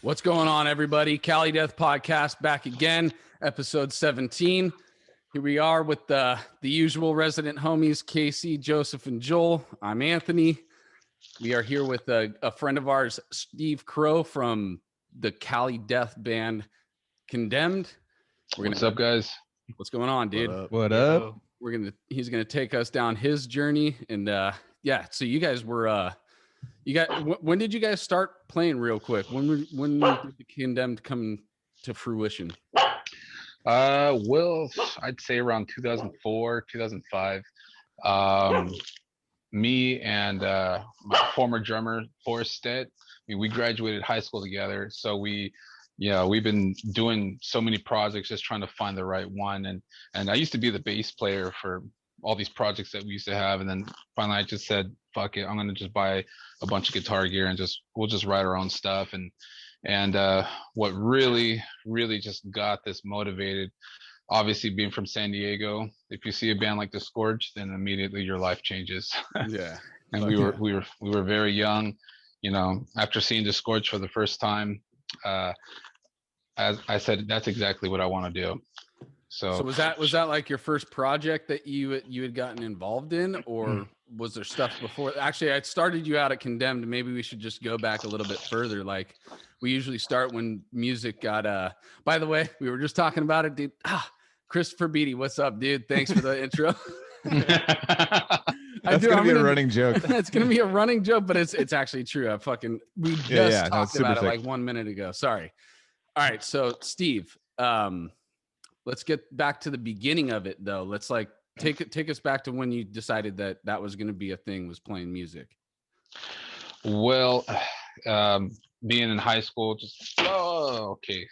What's going on, everybody? Cali Death Podcast back again, episode 17. Here we are with the usual resident homies, Casey, Joseph, and Joel. I'm Anthony. We are here with a friend of ours, Steve Crow from the Cali Death band Condemned. What's up, guys? What's going on, dude? What up? He's gonna take us down his journey, and so you guys were when did you guys start playing real quick? When did the Condemned come to fruition? Well, I'd say around 2004, 2005. Me and my former drummer, Forrest Stett, we graduated high school together. So we've been doing so many projects, just trying to find the right one. And I used to be the bass player for all these projects that we used to have. And then finally I just said, fuck it, I'm going to just buy a bunch of guitar gear and we'll just write our own stuff. And what really just got this motivated, obviously being from San Diego, if you see a band like The Scorch, then immediately your life changes. Yeah. And we were very young, after seeing The Scorch for the first time, as I said, that's exactly what I want to do. So was that like your first project that you had gotten involved in, or was there stuff before? Actually, I started you out at Condemned. Maybe we should just go back a little bit further. Like we usually start when music got by the way, we were just talking about it, dude. Christopher Beatty, what's up, dude? Thanks for the intro. That's gonna be a running joke. It's gonna be a running joke, but it's actually true. We just talked about it like 1 minute ago. Sorry. All right, so Steve, let's get back to the beginning of it, though. Let's take us back to when you decided that was going to be a thing, was playing music. Well, being in high school, okay.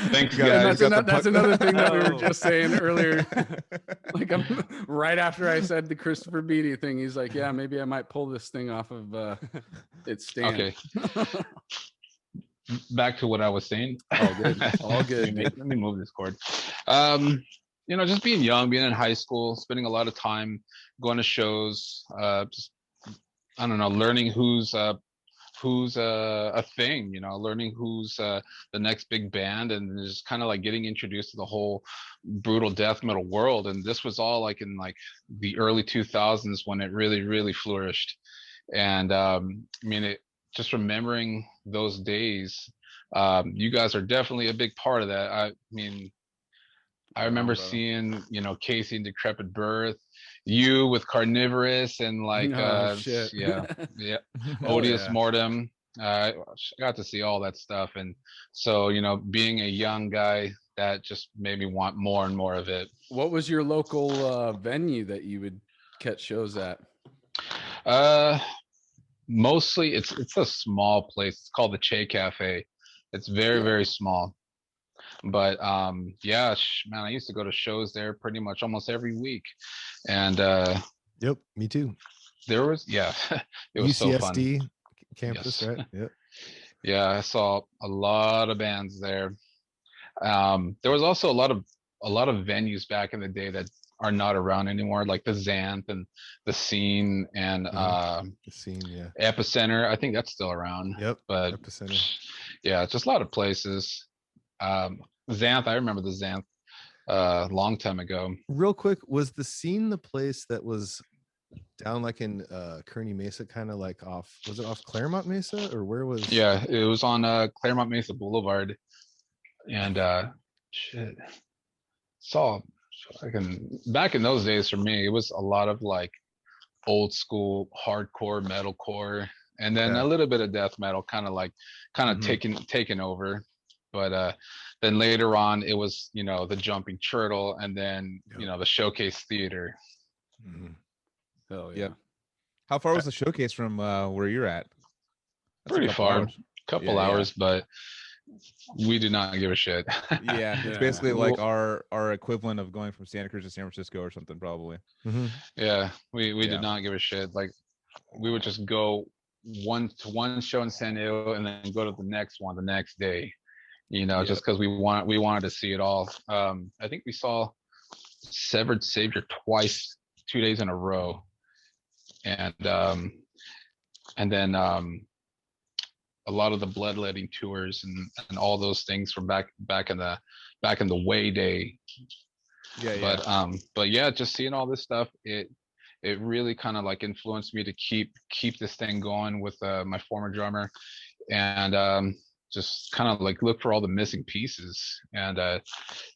Thanks, guys. That's another thing that we were just saying earlier. Like right after I said the Christopher Beatty thing, he's like, "Yeah, maybe I might pull this thing off of its stand." Okay. Back to what I was saying. All good. Let me move this cord. Just being young, being in high school, spending a lot of time going to shows, learning who's a thing, learning who's the next big band, and just kind of like getting introduced to the whole brutal death metal world. And this was all like in like the early 2000s when it really flourished. And just remembering those days, you guys are definitely a big part of that. I remember seeing, Casey and Decrepit Birth, you with Carnivorous, and Odious Mortem. I got to see all that stuff, and so being a young guy, that just made me want more and more of it. What was your local venue that you would catch shows at? Mostly it's a small place. It's called the Che Cafe. It's very small, but man, I used to go to shows there pretty much almost every week. And yep, me too. There was it was UCSD so fun. campus, yes. Right? Yep. Yeah, I saw a lot of bands there. There was also a lot of venues back in the day that are not around anymore, like the Xanth and the Scene and the Scene, Epicenter. I think that's still around. Yep. But Epicenter. Yeah, just a lot of places. Xanth, I remember the Xanth long time ago. Real quick, was the Scene the place that was down like in Kearney Mesa, kind of like was it off Claremont Mesa, or where was? Yeah, it was on Claremont Mesa Boulevard. And back in those days, for me, it was a lot of like old school hardcore metalcore, and then a little bit of death metal, kind of taking over. But then later on, it was the Jumping Turtle, and then the Showcase Theater. Mm-hmm. Oh yeah. How far was the Showcase from where you're at? Pretty far, couple hours, but we did not give a shit. Yeah, it's basically like our equivalent of going from Santa Cruz to San Francisco or something, probably. Mm-hmm. Yeah, we did not give a shit. Like, we would just go one show in San Diego and then go to the next one the next day, just because we wanted to see it all. I think we saw Severed Savior twice, 2 days in a row, and then a lot of the bloodletting tours and all those things from back in the way day. Yeah. But yeah, just seeing all this stuff, it really kind of like influenced me to keep this thing going with my former drummer, and just kind of like look for all the missing pieces, and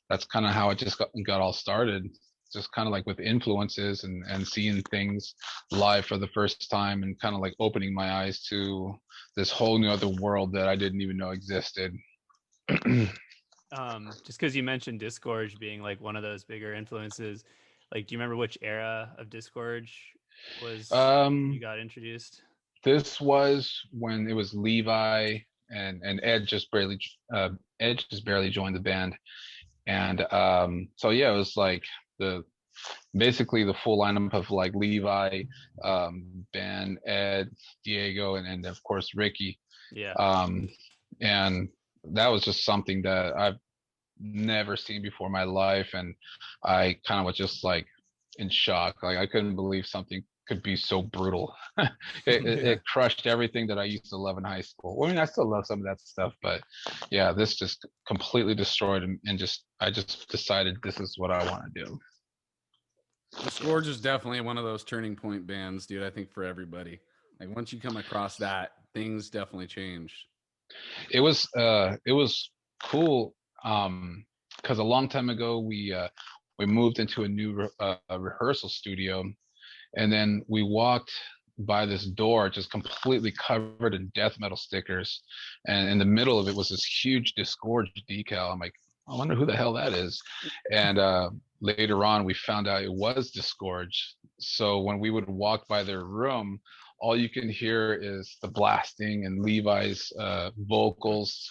that's kind of how it just got all started, just kind of like with influences and seeing things live for the first time, and kind of like opening my eyes to this whole new other world that I didn't even know existed. Just because you mentioned Disgorge being like one of those bigger influences, like, do you remember which era of Disgorge was you got introduced? This was when it was Levi and Ed just barely joined the band, and so yeah, it was like basically the full lineup of like Levi, Ben, Ed, Diego, and of course Ricky. Yeah. And that was just something that I've never seen before in my life, and I kind of was just like in shock. Like I couldn't believe something could be so brutal. It crushed everything that I used to love in high school. Well, I mean, I still love some of that stuff, but yeah, this just completely destroyed, and I just decided this is what I want to do. Disgorge is definitely one of those turning point bands, dude. I think for everybody, like once you come across that, things definitely change. It was cool, because a long time ago we moved into a new rehearsal studio, and then we walked by this door just completely covered in death metal stickers, and in the middle of it was this huge Disgorge decal. I'm like, I wonder who the hell that is. And later on we found out it was Disgorge. So when we would walk by their room, all you can hear is the blasting and Levi's vocals.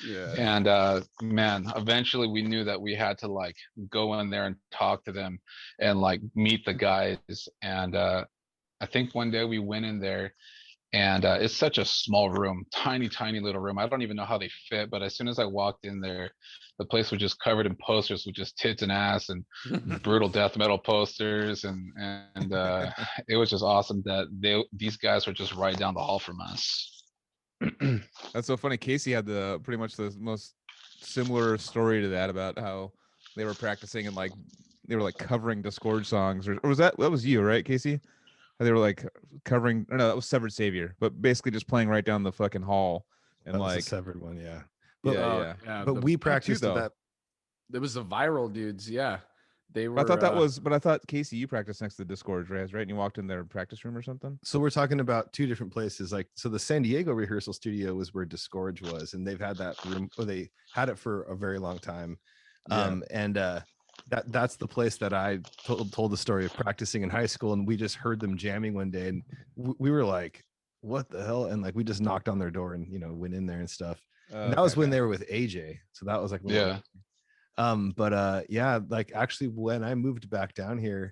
Yeah. And man, eventually we knew that we had to like go in there and talk to them and like meet the guys. And I think one day we went in there, and it's such a small room, tiny little room. I don't even know how they fit, but as soon as I walked in there, the place was just covered in posters with just tits and ass and brutal death metal posters, and it was just awesome that these guys were just right down the hall from us. That's so funny. Casey had pretty much the most similar story to that, about how they were practicing and like they were like covering Disgorge songs, or was that was you, right, Casey? How they were like covering, no, that was Severed Savior, but basically just playing right down the fucking hall, and That was like a severed one, yeah. yeah. But we practiced though. that. There was the viral dudes. Yeah, they were. I thought that was, but I thought Casey, you practiced next to the Disgorge, right? And you walked in their practice room or something. So we're talking about two different places. Like, so the San Diego rehearsal studio was where Disgorge was, and they've had that room, or they had it for a very long time. And that's the place that I told the story of practicing in high school, and we just heard them jamming one day, and we were like, what the hell? And like we just knocked on their door and went in there and stuff. And that was when they were with AJ, so that was like yeah. Like actually when I moved back down here,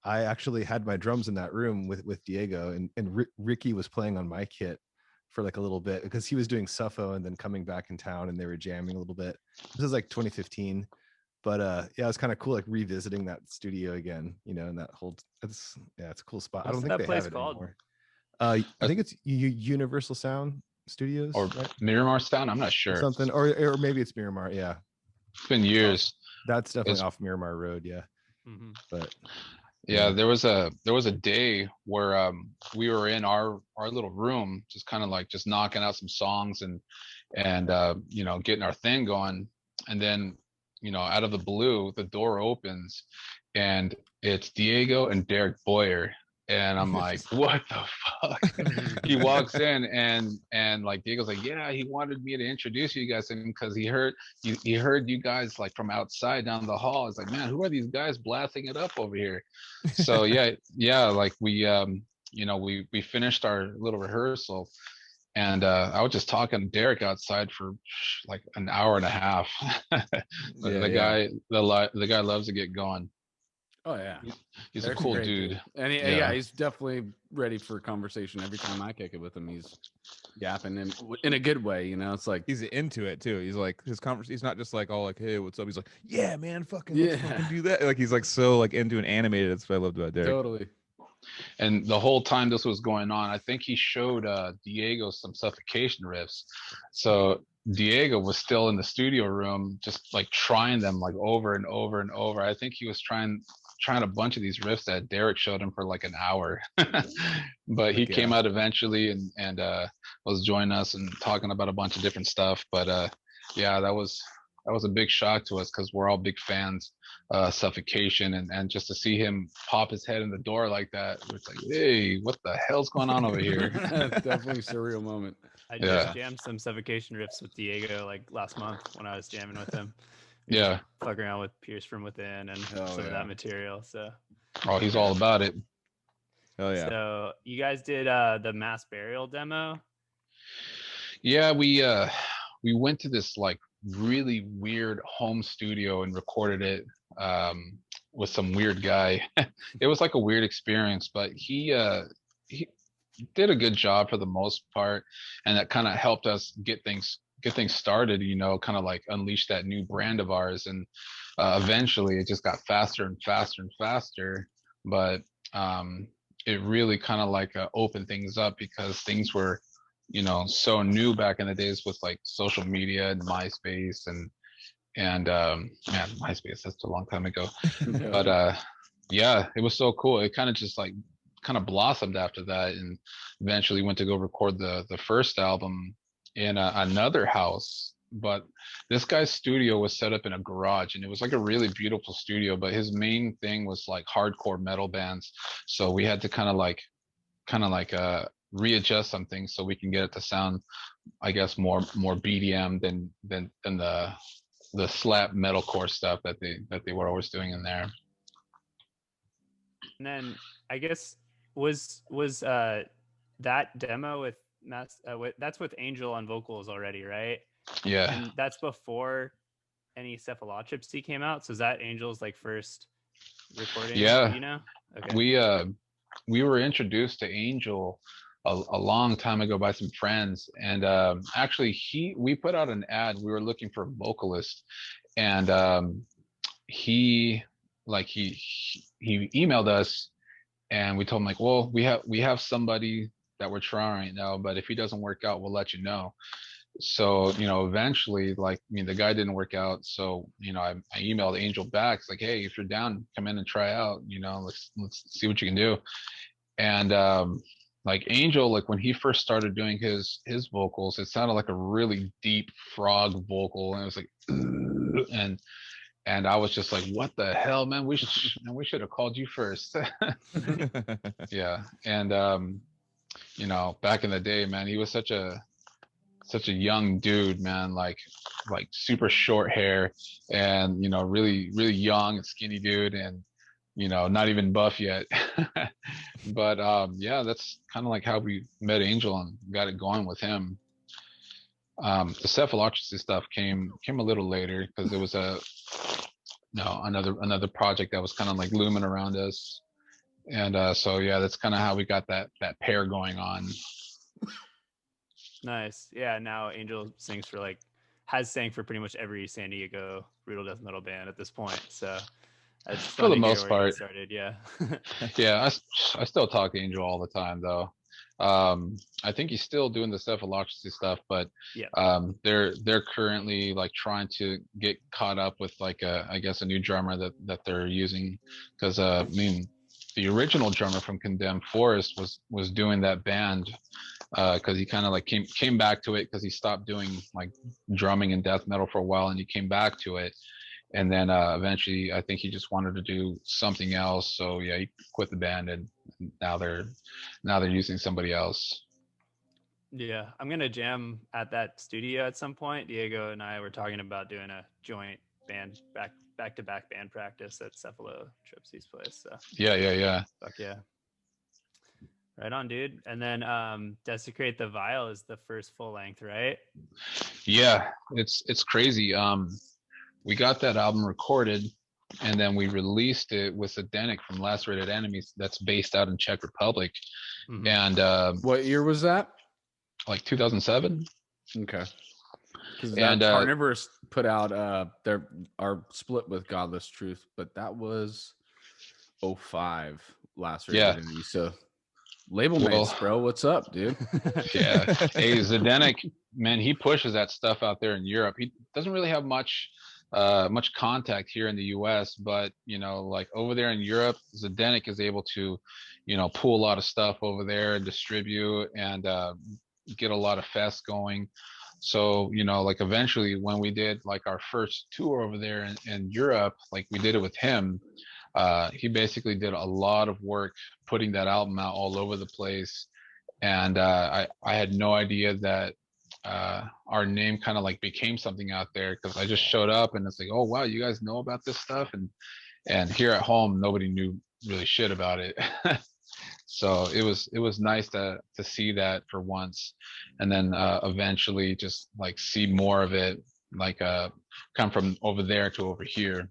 I actually had my drums in that room with Diego, and Ricky was playing on my kit for like a little bit because he was doing Suffo and then coming back in town, and they were jamming a little bit. This was like 2015. But yeah, it was kind of cool, like revisiting that studio again, and that whole it's a cool spot. What's I don't that think they place have it called? anymore. I think it's Universal Sound Studios, Or right? Miramar Sound, I'm not sure. Something, or maybe it's Miramar. Yeah, It's been years. that's definitely off Miramar Road. Yeah, but yeah, there was a day where we were in our little room, just kind of like just knocking out some songs and getting our thing going, and then out of the blue the door opens and it's Diego and Derek Boyer, and I'm like, what the fuck? He walks in and like Diego's like, yeah, he wanted me to introduce you guys to him because he heard you guys like from outside down the hall. It's like, man, who are these guys blasting it up over here? So yeah, like we we finished our little rehearsal, and I was just talking to Derek outside for like an hour and a half. The guy loves to get going. Oh yeah, He's a cool dude. And Yeah. he's definitely ready for conversation. Every time I kick it with him, he's yapping in a good way. It's like he's into it too. He's like his conversation. He's not just like all like, hey, what's up? He's like, yeah, man, let's fucking do that. Like he's like so like into and animated. That's what I loved about Derek. totally. And the whole time this was going on, I think he showed Diego some Suffocation riffs. So Diego was still in the studio room, just like trying them like over and over and over. I think he was trying a bunch of these riffs that Derek showed him for like an hour. But he came out eventually and was joining us and talking about a bunch of different stuff. But yeah, that was a big shock to us because we're all big fans. Suffocation, and just to see him pop his head in the door like that, it's like, hey, what the hell's going on over here? Definitely a surreal moment. I just jammed some Suffocation riffs with Diego like last month when I was jamming with him. Yeah, fucking around with Pierce from Within and some of that material. So he's all about it. Oh yeah. So you guys did the Mass Burial demo? Yeah, we went to this like really weird home studio and recorded it with some weird guy. It was like a weird experience, but he did a good job for the most part, and that kind of helped us get things started, you know, kind of like unleash that new brand of ours. And eventually it just got faster and faster and faster. But it really kind of like opened things up because things were, you know, so new back in the days with like social media and MySpace and man, MySpace, that's a long time ago. But yeah, it was so cool. It kind of just like kind of blossomed after that, and eventually went to go record the first album in another house. But this guy's studio was set up in a garage, and it was like a really beautiful studio, but his main thing was like hardcore metal bands. So we had to kind of like readjust some things so we can get it to sound, I guess, more BDM than the slap metalcore stuff that they were always doing in there. And then I guess was that demo with that's with Angel on vocals already, right? Yeah. And that's before any Cephalotropsy came out. So is that Angel's like first recording? Yeah. You know? Okay. We were introduced to Angel a long time ago by some friends, and actually we put out an ad. We were looking for a vocalist, and he emailed us, and we told him like, well, we have somebody that we're trying right now, but if he doesn't work out, we'll let you know. So, you know, eventually, like, I mean, the guy didn't work out. So, you know, I emailed Angel back. It's like, hey, if you're down, come in and try out, you know, let's see what you can do. And like Angel, like when he first started doing his vocals, it sounded like a really deep frog vocal, and it was like, and I was just like, what the hell, man? We should have called you first. Yeah. And you know, back in the day, man, he was such a young dude, man, like super short hair, and, you know, really young and skinny dude, and, you know, not even buff yet. But yeah, that's kind of like how we met Angel and got it going with him. The Cephalotropsy stuff came a little later because there was another project that was kind of like looming around us. And so yeah, that's kind of how we got that pair going on. Nice. Yeah, now Angel has sang for pretty much every San Diego brutal death metal band at this point. So that's for the most part. Started, yeah. Yeah, I still talk to Angel all the time though. I think he's still doing the Cephalotropsy stuff, but yeah, they're currently like trying to get caught up with like I guess a new drummer that they're using, because I mean, the original drummer from Condemned Forest was doing that band, because he kind of like came back to it because he stopped doing like drumming and death metal for a while, and he came back to it. And then eventually I think he just wanted to do something else, so yeah, he quit the band, and now they're using somebody else. Yeah, I'm gonna jam at that studio at some point. Diego and I were talking about doing a joint band back to back band practice at Cephalotropsy's place. So yeah. Fuck yeah. Right on, dude. And then Desecrate the Vile is the first full length, right? Yeah, it's crazy. We got that album recorded, and then we released it with Zdenek from Lacerated Enemies, that's based out in Czech Republic. Mm-hmm. And what year was that? Like 2007. Okay. And Carnivorous put out our split with Godless Truth, but that was 2005 last Yeah. record interview. So label Well, mates, bro. What's up, dude? Yeah. Hey, Zdenek, man, he pushes that stuff out there in Europe. He doesn't really have much contact here in the US, but like over there in Europe, Zdenek is able to, pull a lot of stuff over there and distribute and get a lot of fests going. So, like eventually when we did like our first tour over there in Europe, like we did it with him. He basically did a lot of work putting that album out all over the place. And I had no idea that our name kind of like became something out there, because I just showed up and it's like, oh wow, you guys know about this stuff, and here at home nobody knew really shit about it. So it was nice to see that for once, and then eventually just like see more of it, like come from over there to over here.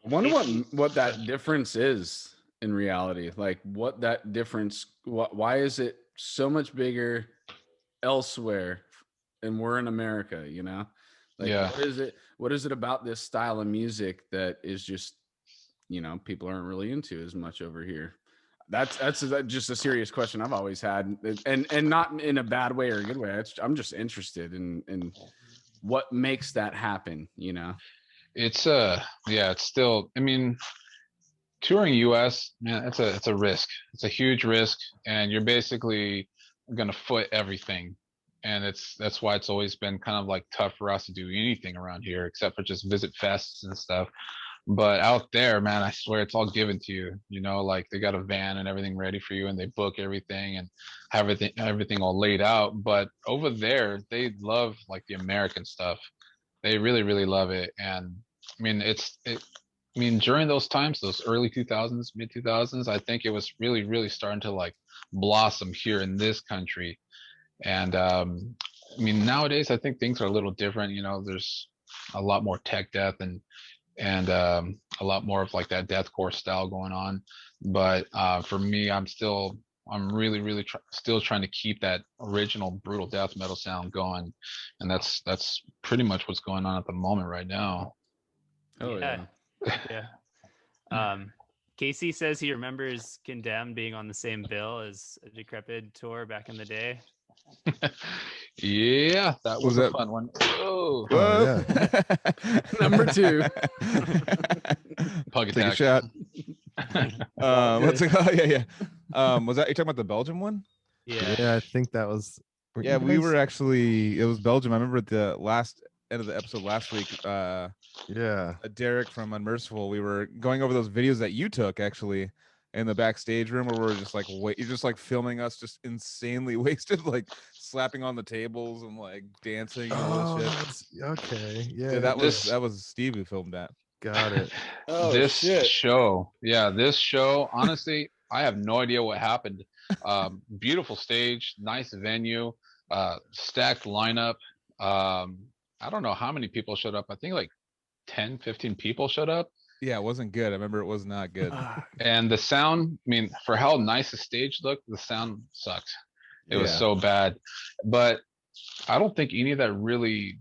I wonder what that difference is in reality. Like what that difference, why is it so much bigger elsewhere and we're in America, Like Yeah. what is it about this style of music that is just, people aren't really into as much over here? That's just a serious question I've always had, and not in a bad way or a good way. I'm just interested in what makes that happen, It's yeah, it's still, I mean, touring US, man, it's a risk. It's a huge risk, and you're basically gonna foot everything. And that's why it's always been kind of like tough for us to do anything around here except for just visit fests and stuff. But out there, man, I swear it's all given to you. Like they got a van and everything ready for you, and they book everything and have everything all laid out. But over there, they love like the American stuff. They really, really love it. And I mean, I mean, during those times, those early 2000s, mid 2000s, I think it was really, really starting to like blossom here in this country. And I mean, nowadays, I think things are a little different. There's a lot more tech death and a lot more of like that deathcore style going on. But for me, I'm really, really still trying to keep that original brutal death metal sound going, and that's pretty much what's going on at the moment right now. Oh yeah. Yeah. Casey says he remembers Condemned being on the same bill as a Decrepit tour back in the day. Yeah, that was a fun one. Oh, yeah. Number 2. Pug Take a attack. shot. What's it called? Yeah. Was that, you talking about the Belgium one? Yeah, I think that was. Yeah, we were actually, it was Belgium. I remember at the last end of the episode last week, Derek from Unmerciful, we were going over those videos that you took actually in the backstage room, where we're just like, you're just like filming us just insanely wasted, like slapping on the tables and like dancing and all this shit. Okay, yeah, that was Steve who filmed that. Got it. Oh, this shit. show, honestly, I have no idea what happened. Beautiful stage, nice venue, stacked lineup. I don't know how many people showed up. I think like 10, 15 people showed up. Yeah, it wasn't good. I remember it was not good. And the sound, I mean, for how nice the stage looked, the sound sucked. It was so bad. But I don't think any of that really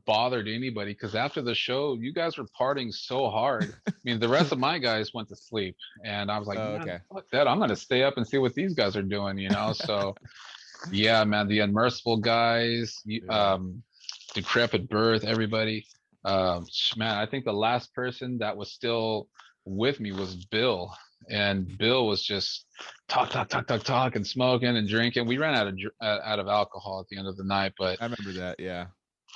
bothered anybody, because after the show, you guys were partying so hard. I mean, the rest of my guys went to sleep, and I was like, fuck that, I'm gonna stay up and see what these guys are doing, So yeah, man, the Unmerciful guys, Decrepit Birth, everybody. Man, I think the last person that was still with me was Bill, and Bill was just talk and smoking and drinking. We ran out of alcohol at the end of the night, but I remember that.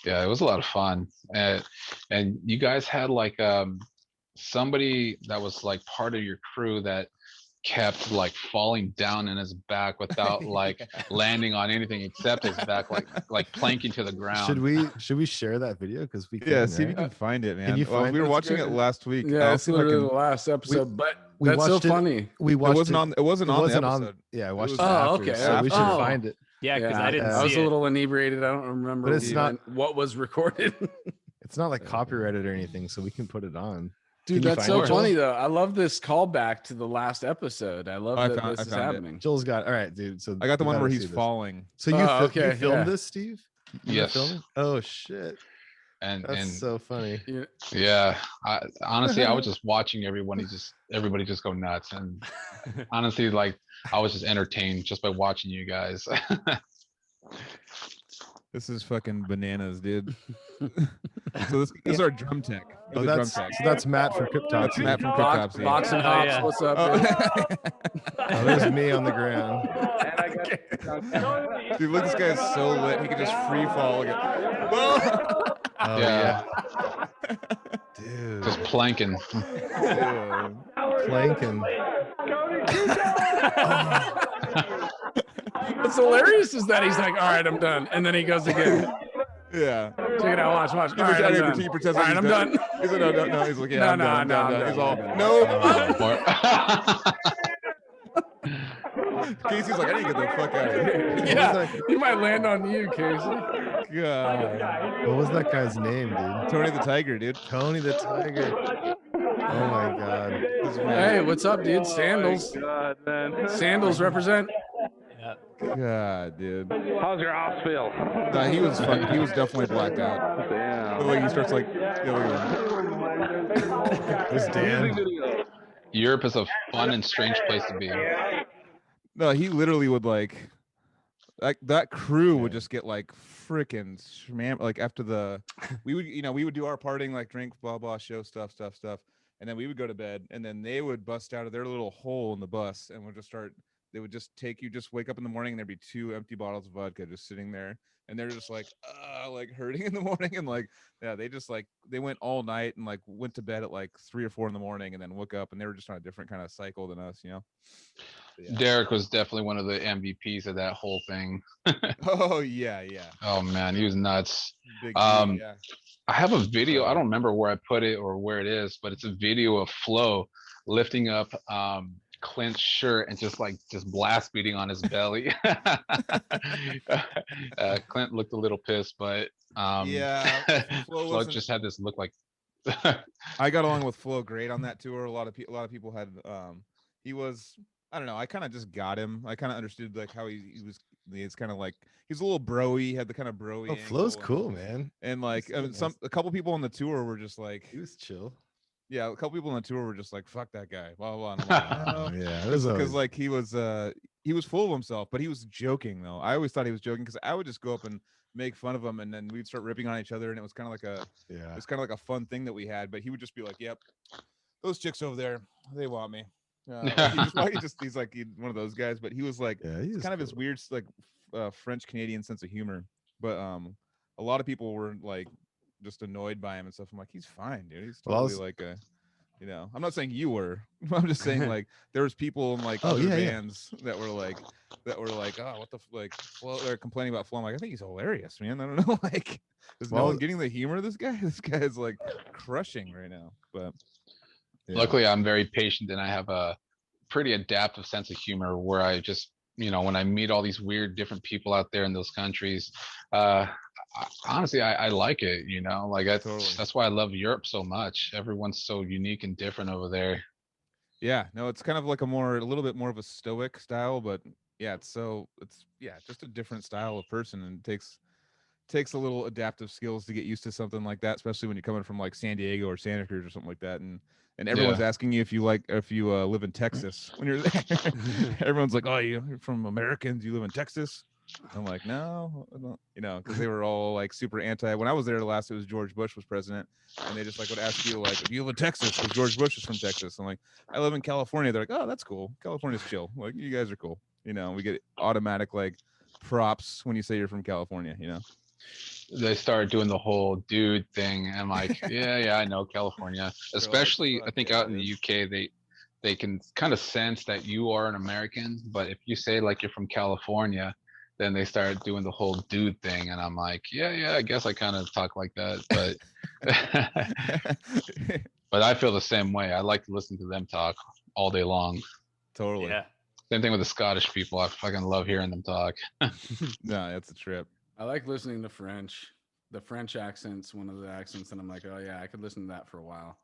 Yeah, it was a lot of fun. And you guys had like somebody that was like part of your crew that kept like falling down in his back without like landing on anything except his back, like planking to the ground. Should we share that video? Because we can, see if you can find it, man. Can you find we were watching it last week. Yeah, it's literally the last episode, but that's so funny. We watched it wasn't on the episode. Yeah, I watched it after, okay. So we should find it. Yeah, because I didn't see it. I was a little inebriated. I don't remember but it's not what was recorded. It's not like copyrighted or anything, so we can put it on. Dude, that's so funny though. I love this callback to the last episode. I love that this is happening. Joel's got all right, dude. So I got the one where he's falling. So you filmed this, Steve? Yes. Oh shit. That's so funny. Yeah, honestly, I was just watching everybody just go nuts, and honestly, like I was just entertained just by watching you guys. This is fucking bananas, dude. So this is our drum tech. Oh, The drum that's tech. so that's Matt from That's Cryptopsy. Matt from Box, Cryptopsy. Box and Hops, yeah. what's up, dude? Oh, there's me on the ground. Dude, look, this guy's so lit. He can just free fall. Look at, whoa! Oh Yeah. Dude. Just planking. Yeah. Planking. What's hilarious is that he's like, all right, I'm done. And then he goes again. Yeah. Check it out, watch. All right, I'm done. He pretends All like right, he's I'm done. He's like, no. He's like, yeah, No, I'm done. I'm He's all, done. nope. Or- Casey's like, I need to get the fuck out of here. Yeah, he might land on you, Casey. God. What was that guy's name, dude? Tony the Tiger, dude. Tony the Tiger. Oh my God. Hey, what's up, dude? Sandals. God, man. Sandals represent. Yeah. God, dude. How's your house feel? Nah, he was definitely blacked out. Damn. But like he starts like, yeah, look at him. There's Dan. Europe is a fun and strange place to be. No, he literally would like that crew would just get like freaking like after we would do our partying, like drink, blah blah, show stuff, and then we would go to bed, and then they would bust out of their little hole in the bus and they would just wake up in the morning and there'd be 2 empty bottles of vodka just sitting there, and they're just like hurting in the morning, and like they went all night and like went to bed at like 3 or 4 in the morning and then woke up, and they were just on a different kind of cycle than us, Yeah. Derek was definitely one of the MVPs of that whole thing. Oh yeah. Oh man, he was nuts. Big dude, yeah. I have a video. I don't remember where I put it or where it is, but it's a video of Flo lifting up Clint's shirt and just blast beating on his belly. Clint looked a little pissed, but yeah, Flo just had this look like. I got along with Flo great on that tour. A lot of people had he was, I don't know, I kind of just got him. I kind of understood like how he was. It's kind of like he's a little broy. He had the kind of broy. Oh, Flo's cool, man. And like a couple people on the tour were just like, He was chill. Yeah, a couple people on the tour were just like, "Fuck that guy," blah blah. blah. And I'm like, no. Yeah, because like he was full of himself, but he was joking though. I always thought he was joking because I would just go up and make fun of him, and then we'd start ripping on each other, and it was kind of like a fun thing that we had. But he would just be like, "Yep, those chicks over there, they want me." He's like one of those guys, but he was like, he's kind of his weird like French Canadian sense of humor. But a lot of people were like just annoyed by him and stuff. I'm like, he's fine, dude. He's totally like a, I'm not saying you were. I'm just saying like there was people in like other bands that were like, oh, what the like, Flo, they're complaining about Flo. I'm like, I think he's hilarious, man. I don't know, like, is no one getting the humor of this guy? This guy is like crushing right now. But luckily, I'm very patient and I have a pretty adaptive sense of humor where I just, when I meet all these weird different people out there in those countries, honestly, I like it, like that's why I love Europe so much. Everyone's so unique and different over there. Yeah, no, it's kind of like a little bit more of a stoic style, but yeah, it's just a different style of person, and it takes a little adaptive skills to get used to something like that, especially when you're coming from like San Diego or Santa Cruz or something like that, and everyone's asking you if you live in Texas when you're there. Everyone's like, oh, you're from Americans, you live in Texas? I'm like, no, I don't, because they were all like super anti. When I was there last, it was George Bush was president, and they just like would ask you like, if you live in Texas, because George Bush is from Texas. I'm like, I live in California. They're like, oh, that's cool. California's chill. Like, you guys are cool. We get automatic like props when you say you're from California. They started doing the whole dude thing. I'm like, yeah, I know California. Especially, I think out in the UK, they can kind of sense that you are an American. But if you say like you're from California, then they started doing the whole dude thing, and I'm like, yeah, I guess I kind of talk like that, but but I feel the same way. I like to listen to them talk all day long. Totally. Yeah. Same thing with the Scottish people. I fucking love hearing them talk. No, that's a trip. I like listening to French. The French accent's one of the accents, and I'm like, oh yeah, I could listen to that for a while.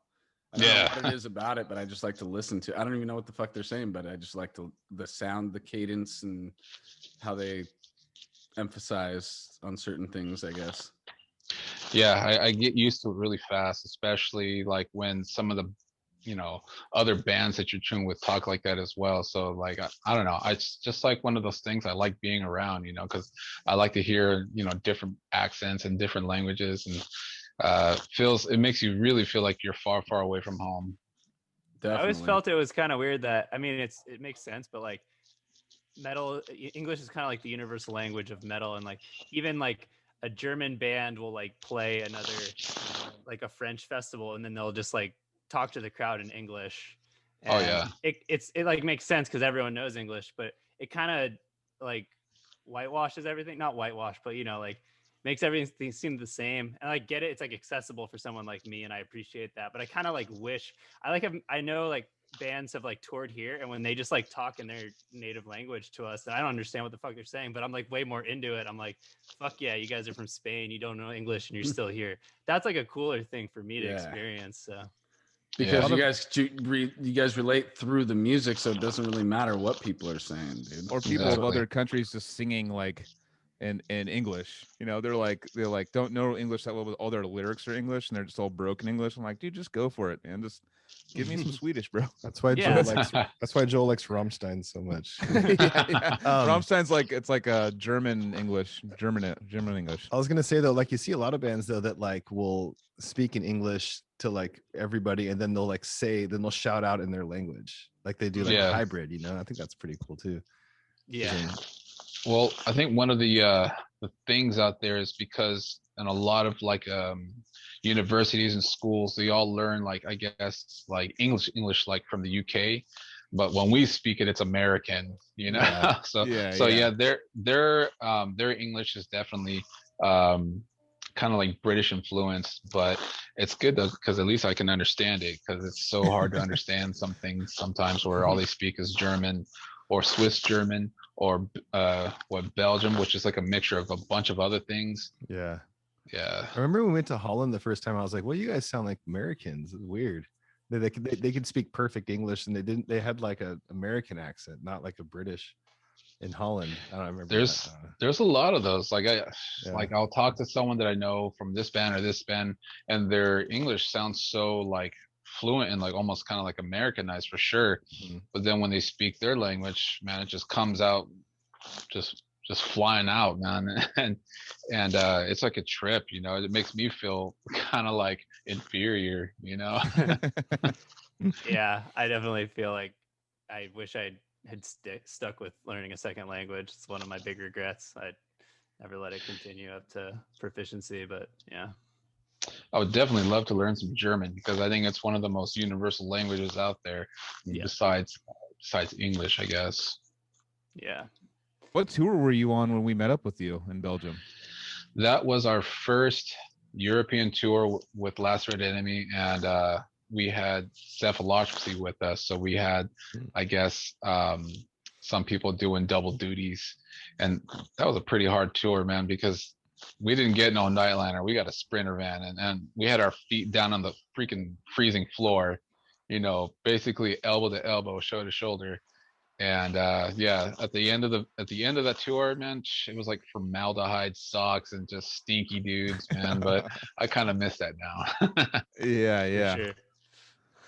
I don't know what it is about it, but I just like to listen to. I don't even know what the fuck they're saying, but I just like the sound, the cadence, and how they emphasize on certain things, I guess. Yeah, I get used to it really fast, especially like when some of the, other bands that you're touring with talk like that as well. So like, I don't know. It's just like one of those things I like being around, because I like to hear, different accents and different languages, and it makes you really feel like you're far, far away from home. Definitely. I always felt it was kind of weird that, I mean, it makes sense, but like metal, English is kind of like the universal language of metal, and like even like a German band will like play another, like a French festival, and then they'll just like talk to the crowd in English. And Oh yeah. it like makes sense because everyone knows English, but it kind of like whitewashes everything. Not whitewash, but like makes everything seem the same. And I get it. It's like accessible for someone like me, and I appreciate that. But I kind of like wish I know like bands have like toured here, and when they just like talk in their native language to us, and I don't understand what the fuck they're saying, but I'm like way more into it. I'm like, fuck yeah, you guys are from Spain, you don't know English, and you're still here. That's like a cooler thing for me to experience. So because Yeah. you guys relate through the music, so it doesn't really matter what people are saying, dude. Or people of Exactly. other countries just singing like in English. They're like don't know English that well, but all their lyrics are English and they're just all broken English. I'm like, dude, just go for it, man. Just give me some Swedish, bro. That's why Yeah. Joel likes Rammstein so much. yeah. Rammstein's like, it's like a German English. I was gonna say though, like you see a lot of bands though that like will speak in English to like everybody, and then they'll shout out in their language, like they do like a hybrid. I think that's pretty cool too. yeah. Well, I think one of the things out there is because in a lot of like universities and schools, they all learn like, I guess, like English like from the UK, but when we speak it, it's American, Yeah. so Yeah. their English is definitely kind of like British influence, but it's good though because at least I can understand it, because it's so hard to understand some things sometimes where all they speak is German or Swiss German or Belgium, which is like a mixture of a bunch of other things. Yeah. Yeah. I remember when we went to Holland the first time. I was like, "Well, you guys sound like Americans. It's weird." They could speak perfect English, and they had like a American accent, not like a British. In Holland, I don't remember. There's a lot of those. Like I'll talk to someone that I know from this band or this band, and their English sounds so like fluent and like almost kind of like Americanized for sure. Mhm. But then when they speak their language, man, it just comes out just flying out, man. and it's like a trip, it makes me feel kind of like inferior. Yeah, I definitely feel like I wish I had stuck with learning a second language. It's one of my big regrets. I never let it continue up to proficiency, but yeah. I would definitely love to learn some German because I think it's one of the most universal languages out there, besides English, I guess. Yeah. What tour were you on when we met up with you in Belgium? That was our first European tour with Last Red Enemy, and we had Cephalocracy with us. So we had, I guess, some people doing double duties, and that was a pretty hard tour, man, because we didn't get no Nightliner. We got a Sprinter van, and we had our feet down on the freaking freezing floor, basically elbow to elbow, shoulder to shoulder. And at the end of that tour, man, it was like formaldehyde socks and just stinky dudes, man. But I kind of miss that now. Yeah. For sure.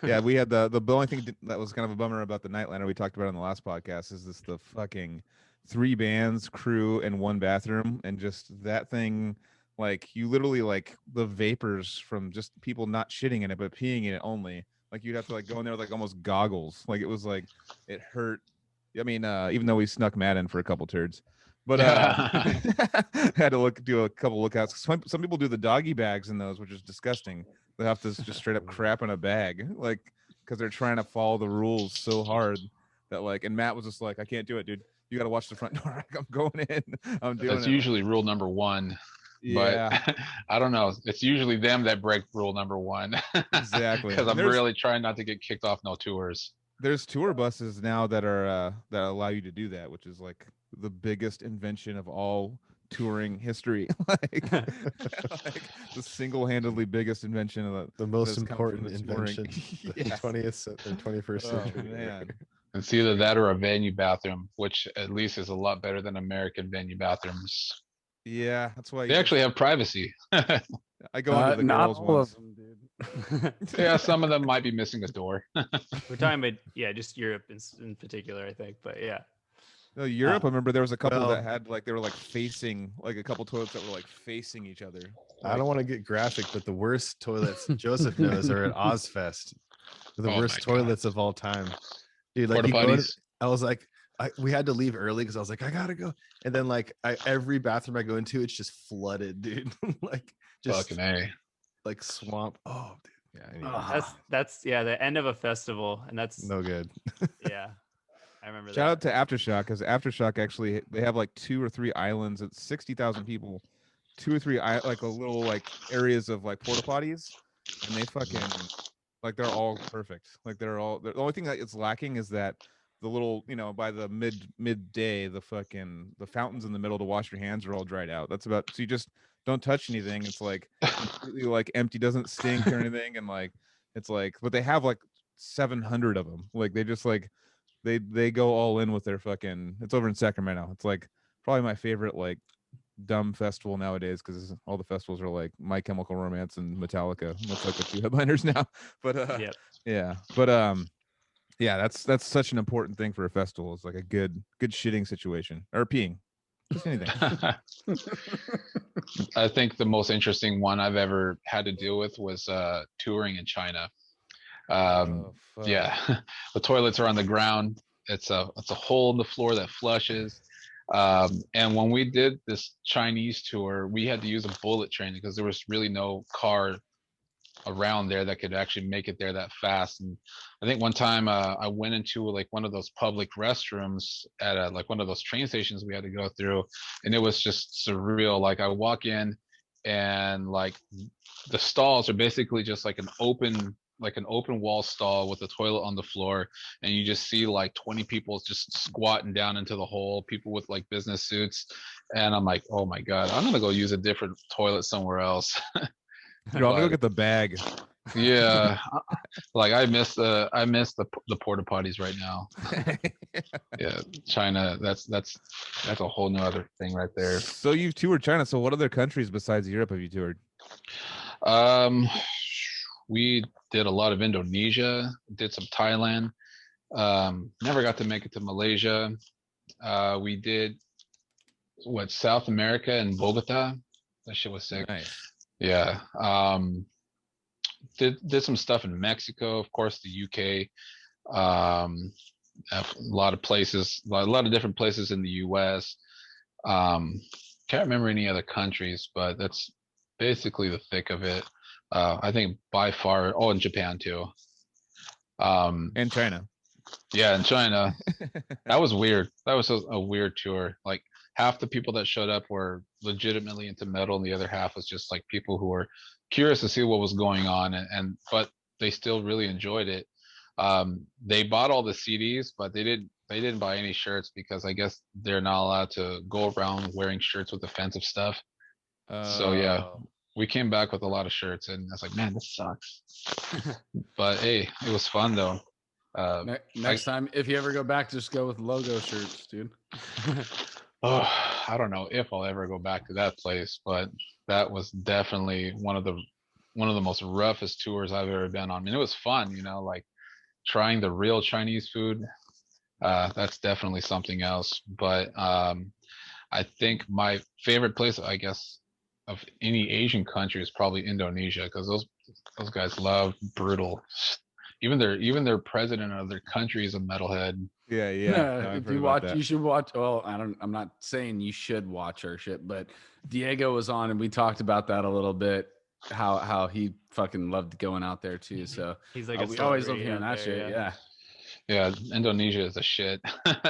Yeah, we had the only thing that was kind of a bummer about the Nightliner we talked about on the last podcast is the fucking 3 bands, crew, and 1 bathroom, and just that thing, like you literally like the vapors from just people not shitting in it but peeing in it only. Like you'd have to like go in there with like almost goggles. Like it was like it hurt. I mean, even though we snuck Matt in for a couple turds, but had to do a couple lookouts. Some people do the doggy bags in those, which is disgusting. They have to just straight up crap in a bag, like because they're trying to follow the rules so hard that like. And Matt was just like, "I can't do it, dude. You got to watch the front door. I'm going in. I'm doing That's it." usually rule number 1. Yeah, but I don't know. It's usually them that break rule number 1. exactly. Because I'm really trying not to get kicked off no tours. There's tour buses now that are that allow you to do that, which is like the biggest invention of all touring history. like the single-handedly biggest invention of the most important invention of the 20th or 21st century. Man. It's either that or a venue bathroom, which at least is a lot better than American venue bathrooms. Yeah, that's why they actually have privacy. I go into the not girls all ones. of them, dude. Yeah, some of them might be missing a door. We're talking about just Europe in particular, I think. But yeah, No, Europe. I remember there was a couple well- that had like they were like facing like a couple toilets that were like facing each other. I don't want to get graphic, but the worst toilets Joseph knows are at Ozfest. The Oh worst my God. toilets of all time, dude. Like Porta you go in, potties. I was like, we had to leave early because I was like, I gotta go. And then like every bathroom I go into, it's just flooded, dude. Like just Fucking A. like swamp. Oh, dude. Yeah. Anyway, that's the end of a festival, and that's no good. yeah. I remember Shout out that. to Aftershock, because Aftershock actually they have like 2 or 3 islands. It's 60,000 people, 2 or 3 like a little like areas of like porta potties, and they fucking like they're all perfect. Like they're all the only thing that it's lacking is that the little by the midday the fountains in the middle to wash your hands are all dried out. That's about so you just don't touch anything. It's like completely like empty, doesn't stink or anything, and like it's like but they have like 700 of them. Like they just like they go all in with their fucking. It's over in Sacramento. It's like probably my favorite like dumb festival nowadays because all the festivals are like My Chemical Romance and Metallica. That's like the 2 headliners now. But Yep. yeah. But yeah, that's such an important thing for a festival. It's like a good shitting situation or peeing, just anything. I think the most interesting one I've ever had to deal with was touring in China. Oh, fuck. Yeah, the toilets are on the ground. It's a hole in the floor that flushes. And when we did this Chinese tour, we had to use a bullet train because there was really no car around there that could actually make it there that fast. And I think one time I went into like one of those public restrooms at like one of those train stations we had to go through, and it was just surreal. Like I walk in and like the stalls are basically just like an open wall stall with a toilet on the floor, and you just see like 20 people just squatting down into the hole, people with like business suits, and I'm like, oh my God, I'm gonna go use a different toilet somewhere else. I'm gonna go But- get the bag. Yeah, like I miss the porta potties right now. Yeah, China, that's a whole new other thing right there. So you've toured China. So what other countries besides Europe have you toured? We did a lot of Indonesia, did some Thailand. Never got to make it to Malaysia. We did South America and Bogota. That shit was sick. Nice. Yeah. Did some stuff in Mexico, of course, the UK. A lot of places, a lot of different places in the US. Can't remember any other countries, but that's basically the thick of it. I think by far, in Japan too. And China. Yeah, in China. That was weird. That was a weird tour. Like half the people that showed up were legitimately into metal, and the other half was just like people who were curious to see what was going on, but they still really enjoyed it. They bought all the CDs, but they didn't buy any shirts because I guess they're not allowed to go around wearing shirts with offensive stuff. So yeah, we came back with a lot of shirts, and I was like, man, this sucks. But hey, it was fun though. Next time, if you ever go back, just go with logo shirts, dude. Oh, I don't know if I'll ever go back to that place, but that was definitely one of the most roughest tours I've ever been on. I mean, it was fun, like trying the real Chinese food. That's definitely something else. But I think my favorite place, I guess, of any Asian country is probably Indonesia, because those guys love brutal. Even their president of their country is a metalhead. Yeah. No, I've If heard you about watch, that. you should watch. Well, I'm not saying you should watch our shit, but Diego was on, and we talked about that a little bit. How he fucking loved going out there too. So He's like we always love hearing that there, shit. Yeah. Yeah, Indonesia is a shit.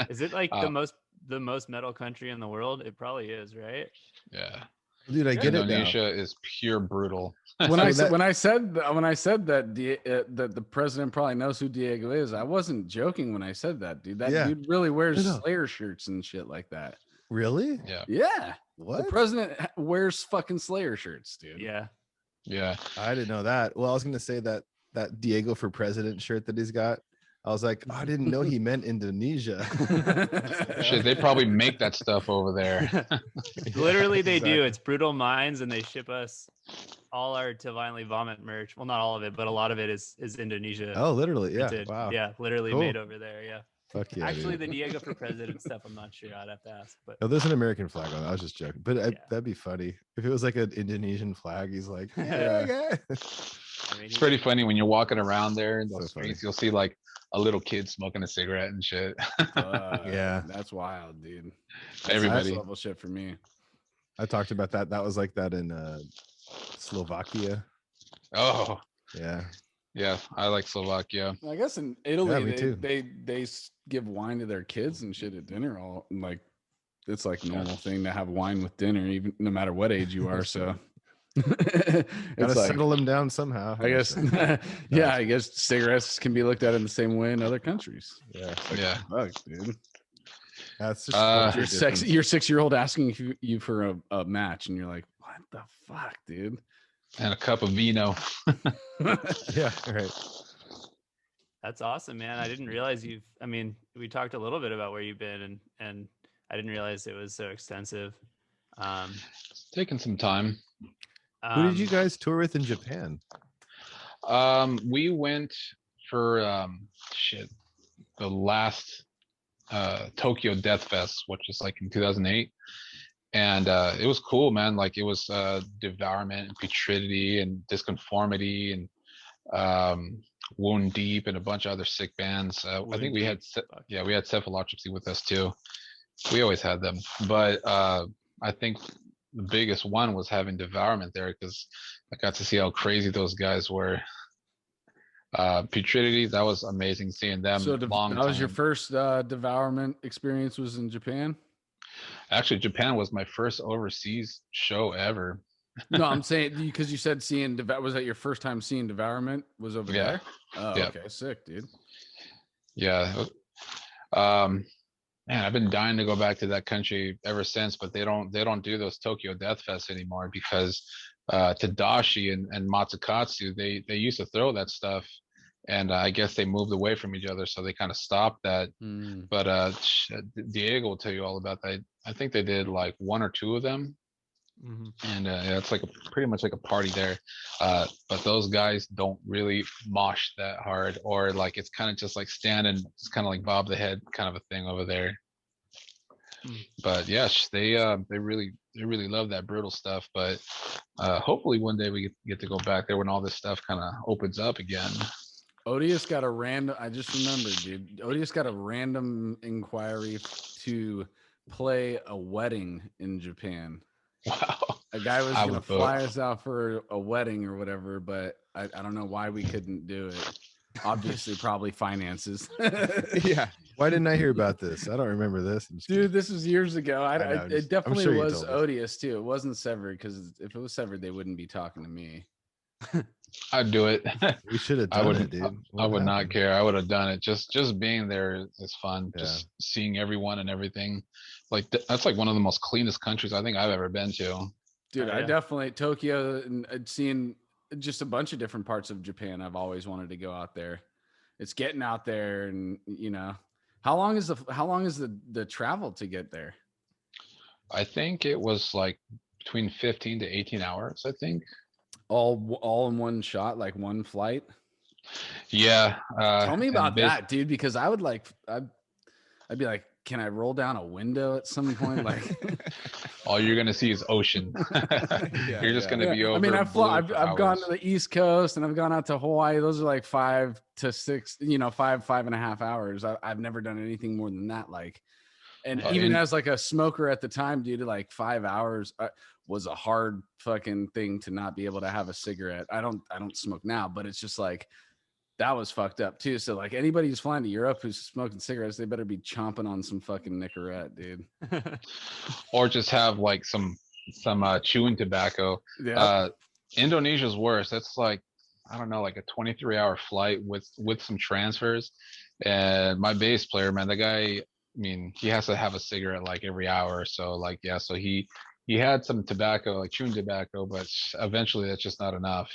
Is it like the most metal country in the world? It probably is, right? Yeah, Dude, I get it now. Indonesia is pure brutal. When I So said that that the president probably knows who Diego is, I wasn't joking when I said that, dude. That Yeah. dude really wears No. Slayer shirts and shit like that. Really? Yeah, Yeah. What? The president wears fucking Slayer shirts, dude. Yeah. yeah. I didn't know that. Well, I was gonna say that Diego for President shirt that he's got. I was like, oh, I didn't know he meant Indonesia. Shit, they probably make that stuff over there. Literally, they do. exactly. It's Brutal Minds, and they ship us all our To Violently Vomit merch. Well, not all of it, but a lot of it is Indonesia. Oh, literally, yeah. printed. Wow. Yeah, literally Cool. made over there. Yeah. Fuck yeah. Actually, dude. the Diego for President stuff, I'm not sure. I'd have to ask. But No, there's an American flag on it. I was just joking, but Yeah. that'd be funny if it was like an Indonesian flag. He's like, Yeah. yeah. I mean, It's pretty funny when you're walking around there in those So funny. streets. You'll see like a little kid smoking a cigarette and shit. Yeah. That's wild, dude. That's Everybody. next level shit for me. I talked about that. That was like that in Slovakia. Oh, Yeah. yeah. I like Slovakia. I guess in Italy, me too. they give wine to their kids and shit at dinner. All like it's like normal thing to have wine with dinner, even no matter what age you are. So Gotta it's like, settle them down somehow. I guess, yeah, I guess cigarettes can be looked at in the same way in other countries. Yeah. Yeah. Fuck, dude. That's just Uh, Your 6-year-old asking you for a match, and you're like, what the fuck, dude? And a cup of vino. Yeah. Right. that's awesome, man. I didn't realize I mean, we talked a little bit about where you've been, and I didn't realize it was so extensive. It's taking some time. Who did you guys tour with in Japan? We went for the last Tokyo Death Fest, which is like in 2008. And it was cool, man. Like it was Devourment and Putridity and Disconformity and Wound Deep and a bunch of other sick bands. I think we had we had Cephalotropsy with us too. We always had them, but I think the biggest one was having Devourment there because I got to see how crazy those guys were. Putridity, that was amazing seeing them. So that was your first Devourment experience was in Japan? Actually, Japan was my first overseas show ever. No, I'm saying because you said was that your first time seeing Devourment was over there? Oh, Yeah. okay, sick, dude. Yeah. Man, I've been dying to go back to that country ever since, but they don't do those Tokyo Death Fest anymore because Tadashi and Matsukatsu, they used to throw that stuff, and I guess they moved away from each other, so they kind of stopped that. But Diego will tell you all about that. I think they did like one or two of them, and yeah, it's like pretty much like a party there. But those guys don't really mosh that hard, or like it's kind of just like standing, it's kind of like bob the head kind of a thing over there. But yes, they really love that brutal stuff. But hopefully one day we get to go back there when all this stuff kind of opens up again. Odious got a random. I just remembered, dude. Odious got a random inquiry to play a wedding in Japan. Wow. A guy was gonna fly us out for a wedding or whatever, but I don't know why we couldn't do it. Obviously, probably finances. Yeah. Why didn't I hear about this? I don't remember this. Dude, this was years ago. It definitely sure you was told us. Odious too. It wasn't Severed because if it was Severed, they wouldn't be talking to me. I'd do it. We should have done it, dude. I would not care. I would have done it. Just being there is fun. Yeah. Just seeing everyone and everything. Like that's like one of the most cleanest countries I think I've ever been to. Dude, Oh, I yeah. definitely Tokyo and I'd seen just a bunch of different parts of Japan. I've always wanted to go out there. It's getting out there, and how long is the travel to get there? I think it was like between 15 to 18 hours, I think. All in one shot, like one flight. Yeah. Tell me and about that, dude, because I'd be like, can I roll down a window at some point? Like, all you're gonna see is ocean. You're just gonna be over. I mean, I've gone hours. to the East Coast and I've gone out to Hawaii. Those are like 5 to 6, 5.5 hours. I've never done anything more than that. Like, and even as like a smoker at the time, dude, like 5 hours was a hard fucking thing to not be able to have a cigarette. I don't smoke now, but it's just like, that was fucked up too. So like anybody who's flying to Europe who's smoking cigarettes, they better be chomping on some fucking Nicorette, dude. Or just have like some chewing tobacco. Yeah. Indonesia's worse. That's like, I don't know, like a 23-hour flight with some transfers. And my bass player, man, the guy, I mean, he has to have a cigarette like every hour or so. Like, yeah, so he had some tobacco, like chewing tobacco, but eventually that's just not enough,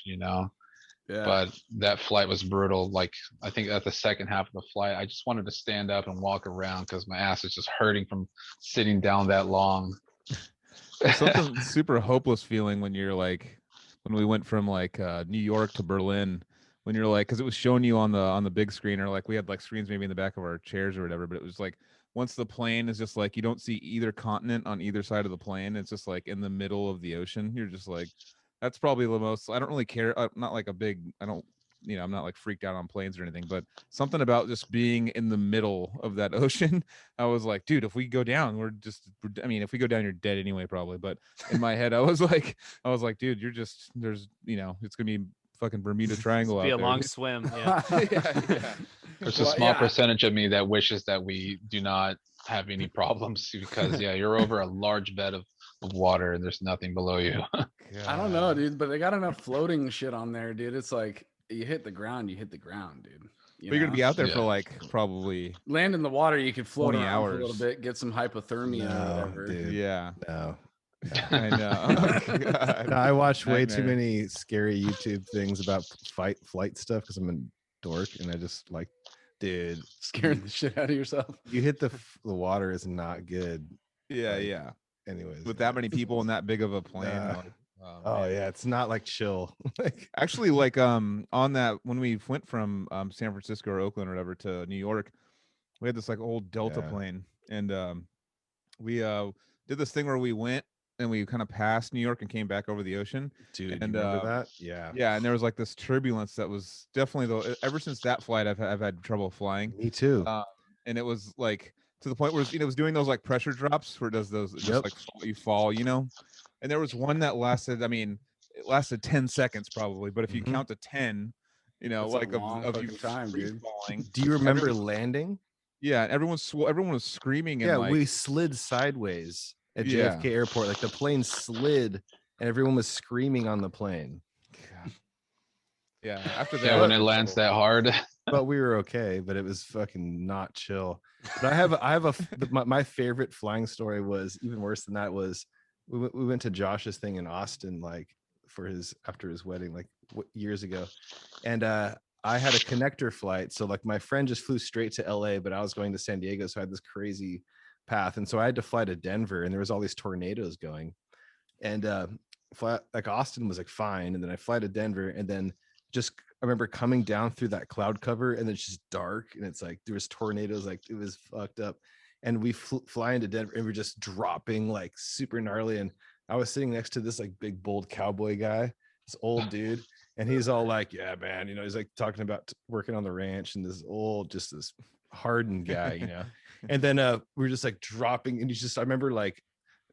Yeah. But that flight was brutal. Like, I think at the second half of the flight, I just wanted to stand up and walk around because my ass is just hurting from sitting down that long. There's something super hopeless feeling when you're like, when we went from like New York to Berlin, when you're like, because it was showing you on the big screen, or like we had like screens maybe in the back of our chairs or whatever, but it was like once the plane is just like, you don't see either continent on either side of the plane. It's just like in the middle of the ocean. You're just like, that's probably the most. I don't really care. I'm not like a big. I don't. I'm not like freaked out on planes or anything, but something about just being in the middle of that ocean. I was like, dude, if we go down, I mean, if we go down, you're dead anyway, probably. But in my head, I was like, dude, you're just, it's gonna be fucking Bermuda Triangle out Be a there. long swim. Yeah. Yeah. There's a small percentage of me that wishes that we do not have any problems because you're over a large bed of water and there's nothing below you. I don't know, dude, but they got enough floating shit on there, dude. It's like you hit the ground, dude. But you're gonna be out there for Yeah. like probably Land in the water, you could float 20 around for a little hours. bit, get some hypothermia or No, whatever. dude. Yeah. No. I know. God. No, I watch way too Nightmare. many scary YouTube things about flight stuff because I'm a dork and I just like, dude, Scaring the shit out of yourself. you hit the water is not good. Yeah, Like, yeah. Anyways, With that many people in that big of a plane. Like, oh man. yeah, it's not like chill. Like Actually, like on that when we went from San Francisco or Oakland or whatever to New York, we had this like old Delta Yeah. plane, and we did this thing where we went and we kind of passed New York and came back over the ocean. dude, And you remember that? Yeah. yeah, and there was like this turbulence that was definitely ever since that flight I've had trouble flying. Me too. And it was like to the point where it was doing those like pressure drops where it does those just Yep. like you fall, and there was one that lasted, I mean, it lasted 10 seconds probably, but if you Mhm. count to 10, That's like a long of you fucking time, free dude. falling. Do you remember Everyone- landing? Yeah, and everyone was screaming and Yeah, like we slid sideways at Yeah. JFK Airport. Like the plane slid, and everyone was screaming on the plane. God. Yeah, after that Yeah, when I it had lands trouble. that hard. But we were okay. But it was fucking not chill. But my favorite flying story was even worse than that. Was we went to Josh's thing in Austin, like after his wedding, like years ago, and I had a connector flight. So like my friend just flew straight to LA, but I was going to San Diego, so I had this crazy path, and so I had to fly to Denver, and there was all these tornadoes going, and like Austin was like fine, and then I fly to Denver, and then just I remember coming down through that cloud cover, and it's just dark, and it's like there was tornadoes, like it was fucked up, and we fly into Denver, and we're just dropping like super gnarly, and I was sitting next to this like big bold cowboy guy, this old dude, and he's all like, "Yeah, man," he's like talking about working on the ranch, and this hardened guy, and then we were just like dropping, and I remember like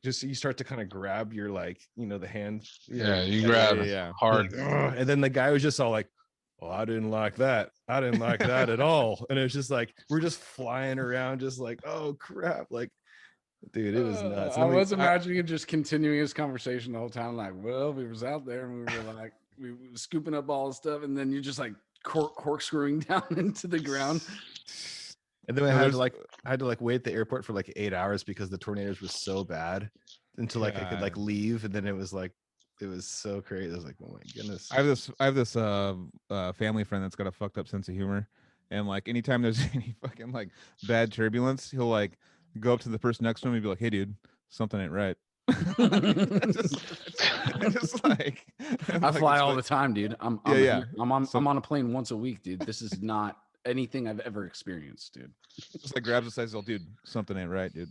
just you start to kind of grab your like the hand, Yeah, you grab yeah. hard. and then the guy was just all like, "Well, I didn't like that at all," and it was just like we're just flying around just like, oh crap, like dude, it was nuts. I was imagining just continuing his conversation the whole time, like, well, we was out there and we were like we were scooping up all the stuff, and then you just like corkscrewing down into the ground. And then I had to wait at the airport for like 8 hours because the tornadoes were so bad until like I could like leave, and then it was so crazy. I was like, oh my goodness. I have this family friend that's got a fucked up sense of humor, and like anytime there's any fucking like bad turbulence, he'll like go up to the person next to him and be like, "Hey, dude, something ain't right." just like I fly all the time, dude. I'm on a plane once a week, dude. This is not anything I've ever experienced, dude. Just like grabs the sides, dude, something ain't right, dude.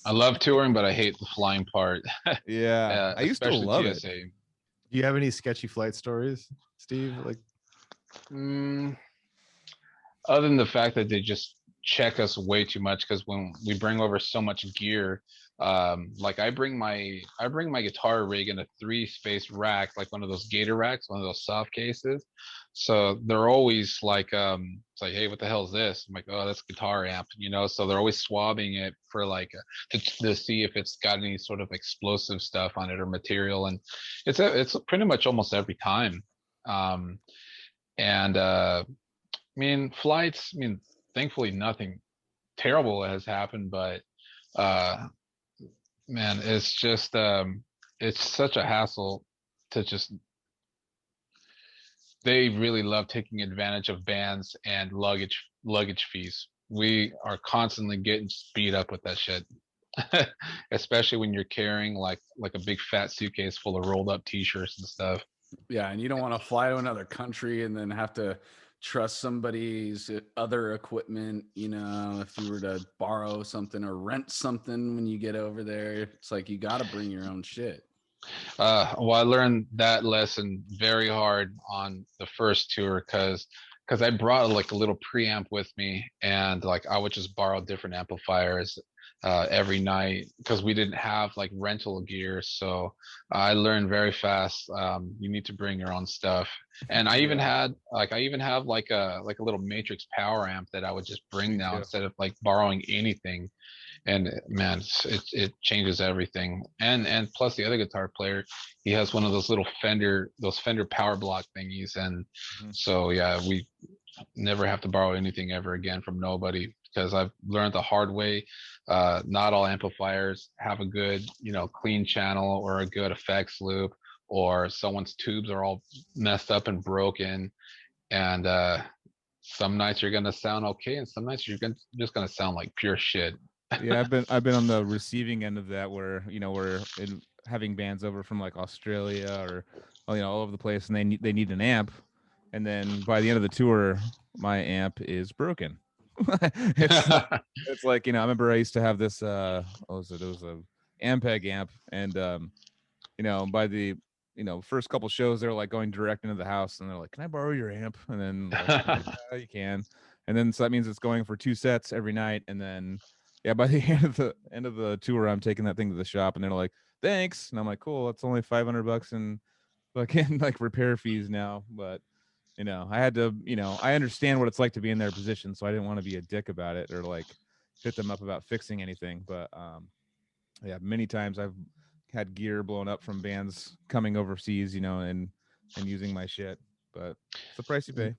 I love touring, but I hate the flying part. Yeah, I used to especially love it. TSA. Do you have any sketchy flight stories, Steve? Like, Other than the fact that they just check us way too much, because when we bring over so much gear, like I bring my guitar rig in a 3-space rack, like one of those gator racks, one of those soft cases. So they're always like, it's like, hey, what the hell is this? I'm like, oh, that's a guitar amp, so they're always swabbing it for like to see if it's got any sort of explosive stuff on it or material, and it's pretty much almost every time. Flights, thankfully nothing terrible has happened, but man, it's just it's such a hassle to just they really love taking advantage of bands and luggage fees. We are constantly getting beat up with that shit. Especially when you're carrying like a big fat suitcase full of rolled up t-shirts and stuff. Yeah, and you don't want to fly to another country and then have to trust somebody's other equipment, you know, if you were to borrow something or rent something when you get over there. It's like you got to bring your own shit. Well, I learned that lesson very hard on the first tour because I brought like a little preamp with me, and like I would just borrow different amplifiers every night because we didn't have like rental gear. So I learned very fast. You need to bring your own stuff, and I even have like a little Matrix power amp that I would just bring now instead of like borrowing anything. And man, it changes everything. And plus the other guitar player, he has one of those little Fender power block thingies, and so yeah, we never have to borrow anything ever again from nobody, because I've learned the hard way. Not all amplifiers have a good, clean channel or a good effects loop, or someone's tubes are all messed up and broken, and some nights you're gonna sound okay, and some nights you're just gonna sound like pure shit. Yeah, I've been on the receiving end of that, where we're having bands over from like Australia or all over the place, and they need an amp, and then by the end of the tour, my amp is broken. it's like I remember I used to have this what was it? It was a Ampeg amp, and by the first couple shows, they're like going direct into the house, and they're like, "Can I borrow your amp?" And then like, yeah, you can, and then so that means it's going for 2 sets every night, and then. Yeah, by the end of the tour, I'm taking that thing to the shop, and they're like, "Thanks," and I'm like, "Cool, that's only $500 in fucking like repair fees now." But I had to, I understand what it's like to be in their position, so I didn't want to be a dick about it or like hit them up about fixing anything. But yeah, many times I've had gear blown up from bands coming overseas, and using my shit. But it's the price you pay.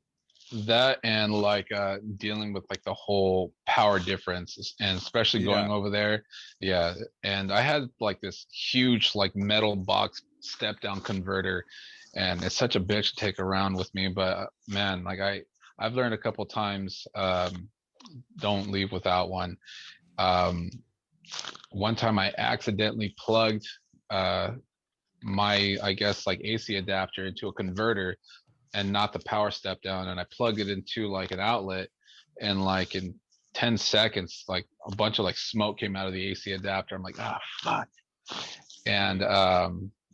That and like dealing with like the whole power difference, and especially going over there. Yeah, and I had like this huge like metal box step down converter, and it's such a bitch to take around with me, but man, like I've learned a couple times, don't leave without one. One time I accidentally plugged my, I guess, like AC adapter into a converter and not the power step down, and I plugged it into like an outlet, and like in 10 seconds like a bunch of like smoke came out of the AC adapter. I'm like, ah, fuck. And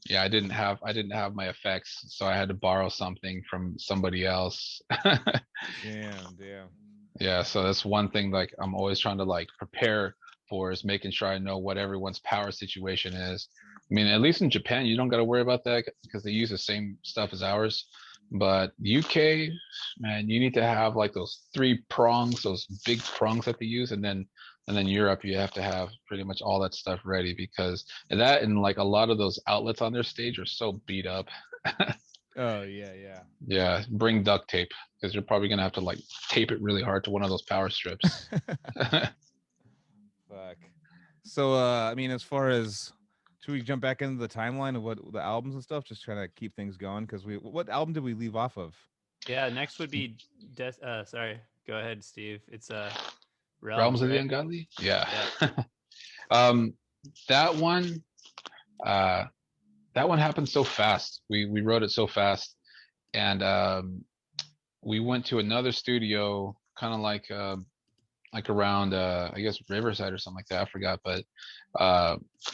yeah, I didn't have my effects, so I had to borrow something from somebody else. Damn. Yeah, so that's one thing like I'm always trying to like prepare for, is making sure I know what everyone's power situation is. I mean, at least in Japan you don't got to worry about that because they use the same stuff as ours. But UK, man, you need to have like those 3 prongs, those big prongs that they use, and then Europe, you have to have pretty much all that stuff ready, because that and like a lot of those outlets on their stage are so beat up. Oh yeah. Yeah, bring duct tape, because you're probably gonna have to like tape it really hard to one of those power strips. Fuck. So I mean, as far as, should we jump back into the timeline of what the albums and stuff, just trying to keep things going? Because what album did we leave off of? Yeah, next would be sorry, go ahead, Steve. It's Realms of right? the Ungodly. Yeah. Yeah. That one happened so fast. We wrote it so fast, and we went to another studio, kind of like around I guess Riverside or something like that. I forgot, but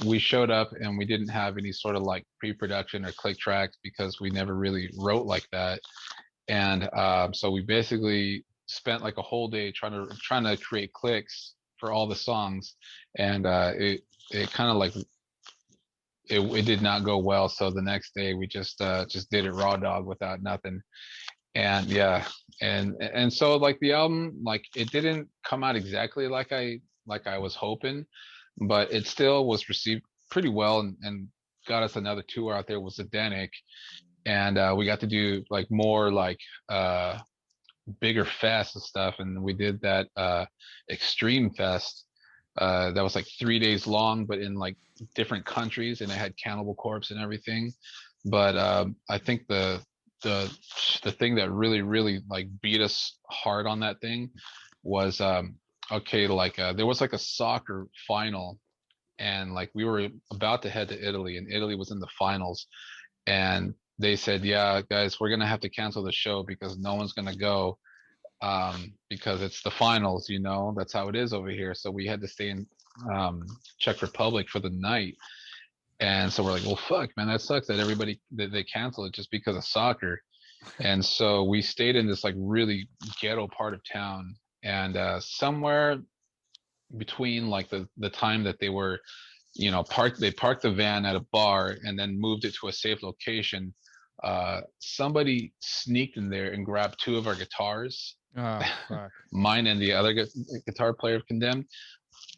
we showed up and we didn't have any sort of like pre-production or click tracks, because we never really wrote like that. And so we basically spent like a whole day trying to create clicks for all the songs, and it kind of like it did not go well. So the next day we just did it raw dog without nothing. And yeah, and so like the album, like it didn't come out exactly like I was hoping, but it still was received pretty well, and got us another tour out there with Zdenek, and we got to do like more like bigger fests and stuff, and we did that Extreme Fest that was like 3 days long, but in like different countries, and it had Cannibal Corpse and everything. But I think the the thing that really like beat us hard on that thing was okay, like there was like a soccer final, and like we were about to head to Italy, and Italy was in the finals, and they said, yeah, guys, we're gonna have to cancel the show because no one's gonna go, because it's the finals, that's how it is over here. So we had to stay in Czech Republic for the night. And so we're like, well, fuck, man, that sucks that everybody that they canceled it just because of soccer. And so we stayed in this like really ghetto part of town, and somewhere between like the time that they were, they parked the van at a bar and then moved it to a safe location. Somebody sneaked in there and grabbed two of our guitars, Oh, fuck. mine and the other guitar player of Condemned.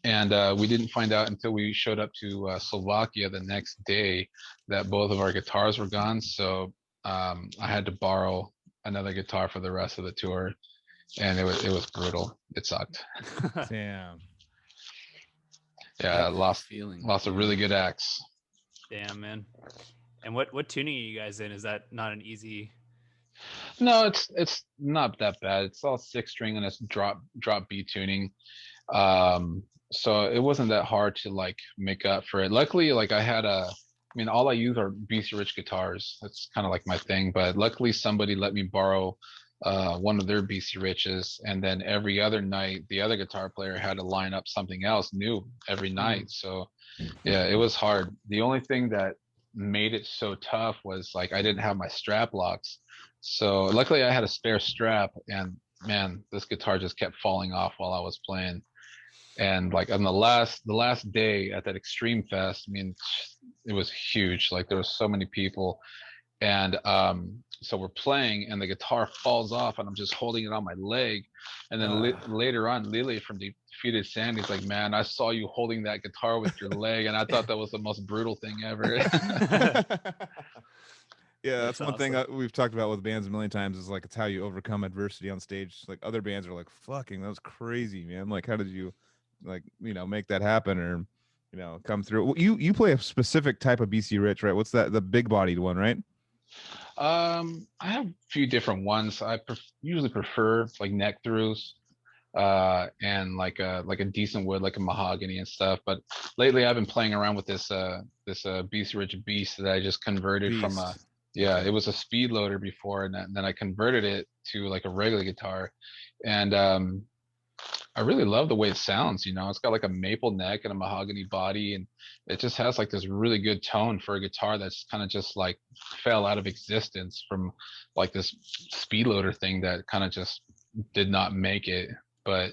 And we didn't find out until we showed up to Slovakia the next day that both of our guitars were gone. So I had to borrow another guitar for the rest of the tour, and it was brutal. It sucked. Damn. Yeah, I lost feeling. a really good axe. Damn, man. And what tuning are you guys in? Is that not an easy? No, it's not that bad. It's all 6-string and it's drop B tuning. So it wasn't that hard to like make up for it. Luckily, like all I use are BC Rich guitars. That's kind of like my thing. But luckily, somebody let me borrow one of their BC Riches, and then every other night, the other guitar player had to line up something else new every night. So yeah, it was hard. The only thing that made it so tough was like I didn't have my strap locks. So luckily, I had a spare strap, and man, this guitar just kept falling off while I was playing. And like on the last day at that Extreme Fest, it was huge. Like there was so many people, and so we're playing, and the guitar falls off, and I'm just holding it on my leg. And then later on, Lily from Defeated Sandy's like, "Man, I saw you holding that guitar with your leg, and I thought that was the most brutal thing ever." Yeah, that's one thing awesome. we've talked about with bands a million times, is like it's how you overcome adversity on stage. Like other bands are like, fucking, that was crazy, man. Like, how did you make that happen, or come through? Well, you play a specific type of BC Rich, right? What's that? The big bodied one, right? I have a few different ones. I usually prefer like neck throughs, and like a decent wood, like a mahogany and stuff. But lately, I've been playing around with this BC Rich Beast that I just converted from a. Yeah, it was a speed loader before, and then I converted it to like a regular guitar, and I really love the way it sounds. It's got like a maple neck and a mahogany body, and it just has like this really good tone for a guitar that's kind of just like fell out of existence from like this speed loader thing that kind of just did not make it. But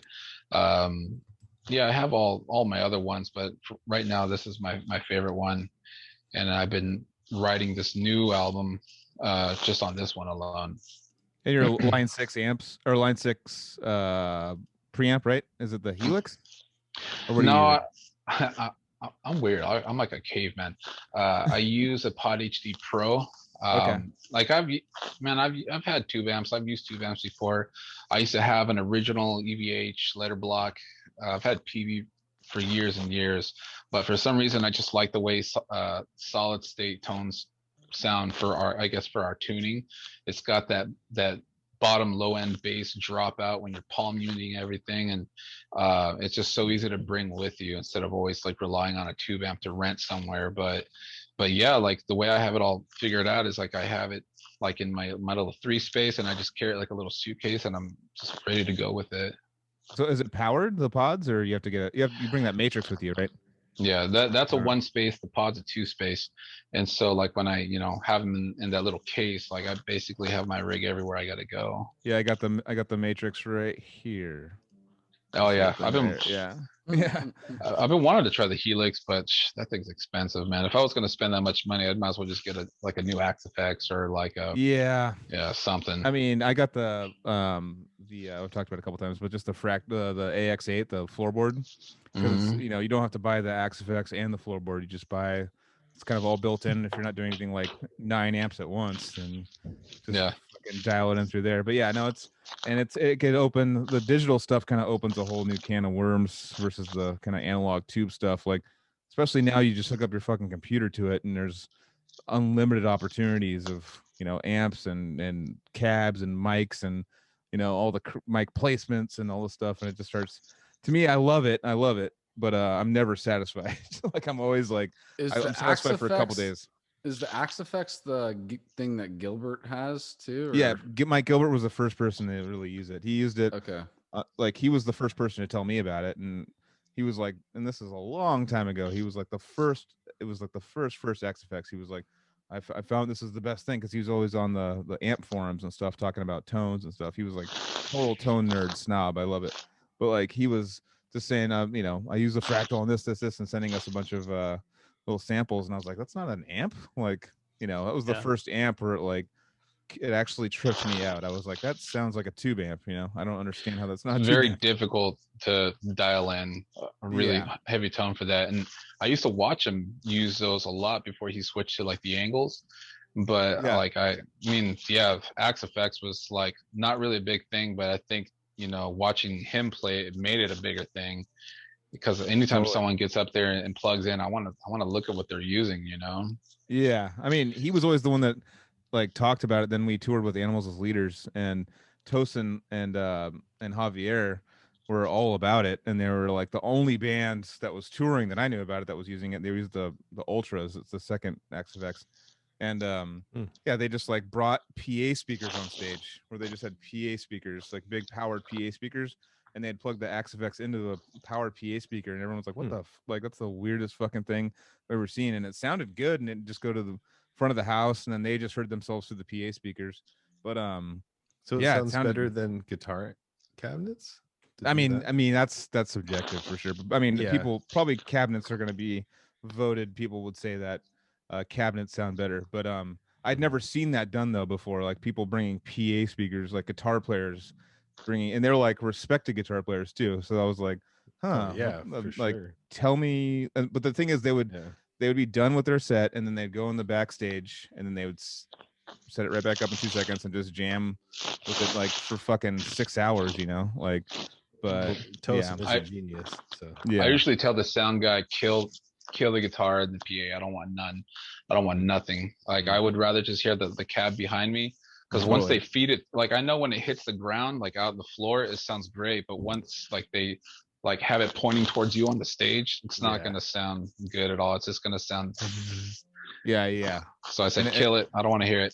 yeah, I have all my other ones, but right now this is my favorite one, and I've been writing this new album just on this one alone. And your Line 6 amps, or Line 6 preamp, right? Is it the Helix? Or what No, I'm weird. I'm like a caveman. I use a Pod HD Pro. Okay. Like I've had tube amps. I've used tube amps before. I used to have an original EVH letter block. I've had PV for years and years, but for some reason I just like the way solid state tones sound for our tuning. It's got that bottom low end bass drop out when you're palm muting everything, and it's just so easy to bring with you instead of always like relying on a tube amp to rent somewhere. But yeah, like the way I have it all figured out is like I have it like in my little 3 space, and I just carry it like a little suitcase, and I'm just ready to go with it. So is it powered, the pods, or you have to you bring that matrix with you, right? Yeah, that's a 1 space. The pod's a 2 space, and so like when I have them in that little case, like I basically have my rig everywhere I gotta go. Yeah, I got the matrix right here. Oh yeah, I've been wanting to try the Helix, but that thing's expensive, man. If I was gonna spend that much money, I'd might as well just get a new Axe FX or like a something. I mean, I got the I've talked about it a couple times, but just the AX8, the floorboard, because you don't have to buy the Axe FX and the floorboard. You just buy. It's kind of all built in. If you're not doing anything like 9 amps at once, then just fucking dial it in through there. But yeah, no, it could open the digital stuff. Kind of opens a whole new can of worms versus the kind of analog tube stuff. Like, especially now, you just hook up your fucking computer to it, and there's unlimited opportunities of, you know, amps and cabs and mics and, you know, all the mic placements and all this stuff. And it just starts, to me, I love it. But I'm never satisfied. Like I'm always like, Is I'm the satisfied for a couple Axe days. Is the Axe Effects the thing that Gilbert has too? Or? Yeah, Mike Gilbert was the first person to really use it. He used it. Okay. Like he was the first person to tell me about it, and he was like, and this is a long time ago. He was like the first. It was like the first X Effects. He was like, I found this is the best thing because he was always on the amp forums and stuff talking about tones and stuff. He was like total tone nerd snob. I love it, but like he was just saying, you know, I use a fractal on this, and sending us a bunch of little samples, and I was like, that's not an amp, like. You know, that was the first amp where it actually tripped me out. I was like, that sounds like a tube amp, you know. I don't understand how that's not It's a tube very amp. difficult to dial in a really heavy tone for that. And I used to watch him use those a lot before he switched to like the angles. But like I mean, Axe Effects was like not really a big thing, but I think, you know, watching him play it made it a bigger thing. Because anytime someone gets up there and plugs in, I want to look at what they're using, you know. Yeah, I mean, he was always the one that like talked about it. Then we toured with Animals as Leaders, and Tosin and Javier were all about it, and they were like the only band that was touring that I knew about it that was using it. They used the Ultras. It's the second XFX, and yeah, they just like brought PA speakers on stage where they just had PA speakers, like big powered PA speakers. And they had plugged the XFX into the powered PA speaker, and everyone was like, "What the like? That's the weirdest fucking thing I've ever seen." And it sounded good, and it just go to the front of the house, and then they just heard themselves through the PA speakers. But so it sounds better than guitar cabinets. I mean that's subjective for sure. But I mean, people probably cabinets are going to be voted. People would say that cabinets sound better, but I'd never seen that done though before. Like people bringing PA speakers, like guitar players bringing, and they're like respected guitar players too. So I was like, huh, like tell me. But the thing is, they would be done with their set, and then they'd go in the backstage, and then they would set it right back up in 2 seconds and just jam with it like for fucking 6 hours, you know, like. But Toast is a genius. So I usually tell the sound guy kill the guitar and the PA. I don't want none. I don't want nothing. Like I would rather just hear the cab behind me. Because once they feed it, like I know when it hits the ground, like out on the floor, it sounds great. But once like they like have it pointing towards you on the stage, it's not gonna sound good at all. It's just gonna sound. Yeah. So I said, kill it. I don't want to hear it.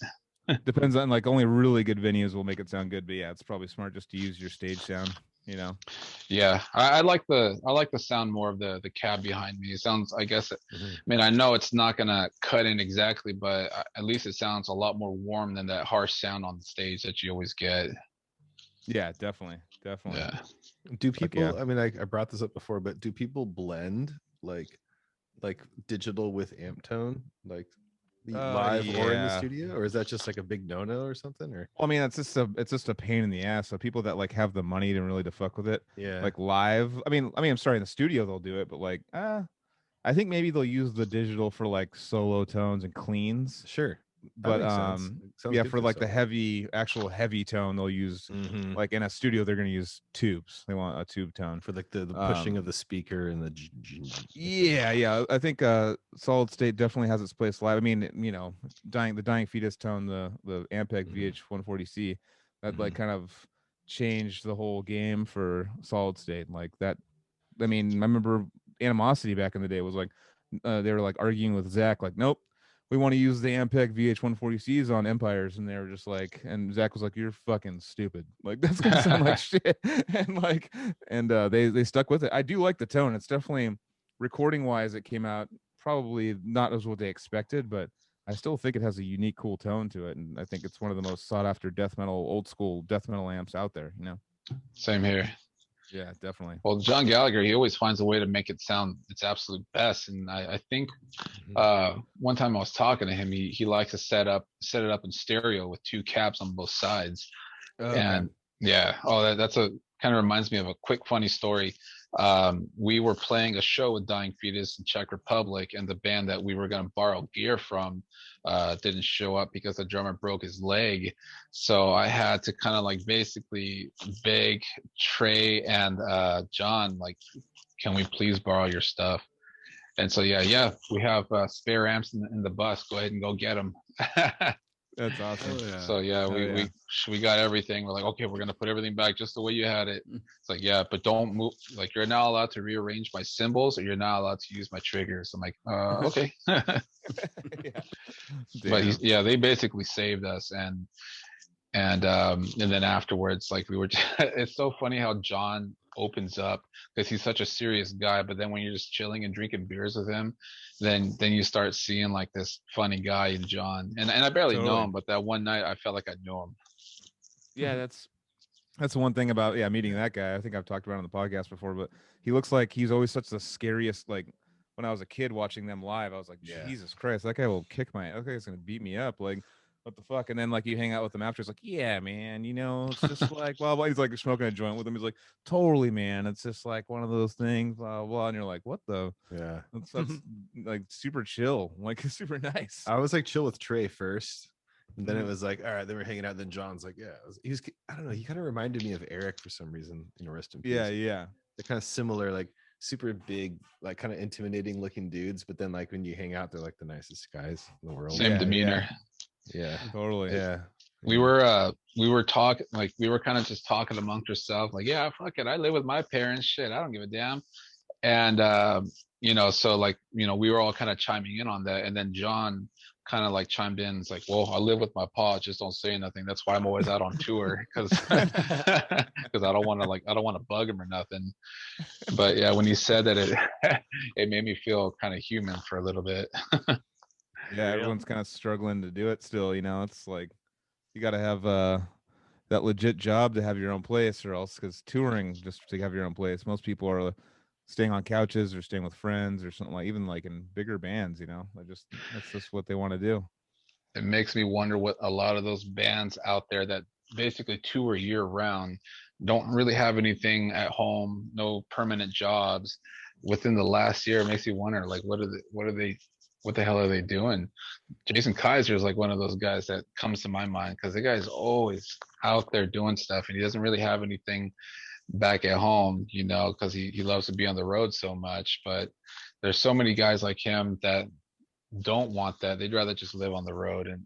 Depends on like only really good venues will make it sound good. But yeah, it's probably smart just to use your stage sound. You know. Yeah, I like the sound more of the cab behind me. It sounds, I guess, I mean, I know it's not gonna cut in exactly, but at least it sounds a lot more warm than that harsh sound on the stage that you always get. Yeah, definitely. Yeah. Do people? I mean, I brought this up before, but do people blend like digital with amp tone, like live or in the studio, or is that just like a big no-no or something? Or well, I mean, it's just a pain in the ass. So people that like have the money to really to fuck with it, like live. I mean, I'm sorry, in the studio they'll do it, but like, I think maybe they'll use the digital for like solo tones and cleans. Sure. But for like the actual heavy tone, they'll use like in a studio they're going to use tubes. They want a tube tone for like the pushing of the speaker and the I think Solid State definitely has its place live. I mean, you know, the dying fetus tone, the Ampeg VH140C, that like kind of changed the whole game for Solid State. Like that, I mean, I remember Animosity back in the day was like they were like arguing with Zach, like, nope, we want to use the Ampeg VH140Cs on Empires, and they were just like, and Zach was like, you're fucking stupid, like that's gonna sound like shit. And they stuck with it. I do like the tone. It's definitely, recording wise, it came out probably not as what they expected, but I still think it has a unique, cool tone to it, and I think it's one of the most sought after death metal, old school death metal amps out there, you know. Same here. Yeah, definitely. Well, John Gallagher, he always finds a way to make it sound its absolute best. And I think one time I was talking to him, he likes to set it up in stereo with 2 cabs on both sides. Okay. And that's a kind of reminds me of a quick funny story. We were playing a show with Dying Fetus in Czech Republic, and the band that we were going to borrow gear from didn't show up because the drummer broke his leg. So I had to kind of like basically beg Trey and John, like, can we please borrow your stuff? And so yeah, we have spare amps in the bus. Go ahead and go get them. That's awesome. Oh, yeah. So yeah, Oh, yeah. we got everything. We're like, okay, we're gonna put everything back just the way you had it. It's like, yeah, but don't move. Like, you're not allowed to rearrange my cymbals, or you're not allowed to use my triggers. I'm like, okay. Yeah. But Damn. yeah, they basically saved us, and then afterwards, like, we were. It's so funny how John opens up because he's such a serious guy, but then when you're just chilling and drinking beers with him, then you start seeing like this funny guy in John, and I barely know Totally. him, but that one night I felt like I knew him. Yeah, that's the one thing about meeting that guy. I think I've talked about it on the podcast before, but he looks like he's always such the scariest. Like when I was a kid watching them live, I was like, Yeah. Jesus Christ, that guy will kick my. Okay, he's gonna beat me up. Like, what the fuck? And then like you hang out with him after, it's like, yeah, man, it's just like blah blah. He's like smoking a joint with him. He's like, totally, man. It's just like one of those things, blah blah. And you're like, what the? Yeah. That's like super chill, like super nice. I was like chill with Trey first. And then it Mhm. was like, all right, then we're hanging out. Then John's like, yeah, I don't know. He kind of reminded me of Eric for some reason. Rest in peace. Yeah. They're kind of similar, like super big, like kind of intimidating looking dudes. But then like when you hang out, they're like the nicest guys in the world. Same Yeah, demeanor. Yeah. Totally. Yeah. We were talking, like, we were kind of just talking amongst ourselves, like, yeah, fuck it, I live with my parents, shit, I don't give a damn. And so like, we were all kind of chiming in on that, and then John kind of like chimed in. It's like, well, I live with my pa, just don't say nothing. That's why I'm always out on tour, because I don't want to bug him or nothing. But yeah, when you said that, it made me feel kind of human for a little bit. Yeah, everyone's kind of struggling to do it still. It's like you got to have that legit job to have your own place, or else, because touring just to have your own place, most people are staying on couches or staying with friends or something, like even like in bigger bands. That's just what they want to do. It makes me wonder what a lot of those bands out there that basically tour year round don't really have anything at home, no permanent jobs within the last year. It makes you wonder, like, what the hell are they doing? Jason Kaiser is like one of those guys that comes to my mind, because the guy's always out there doing stuff, and he doesn't really have anything back at home, because he loves to be on the road so much. But there's so many guys like him that don't want that. They'd rather just live on the road. And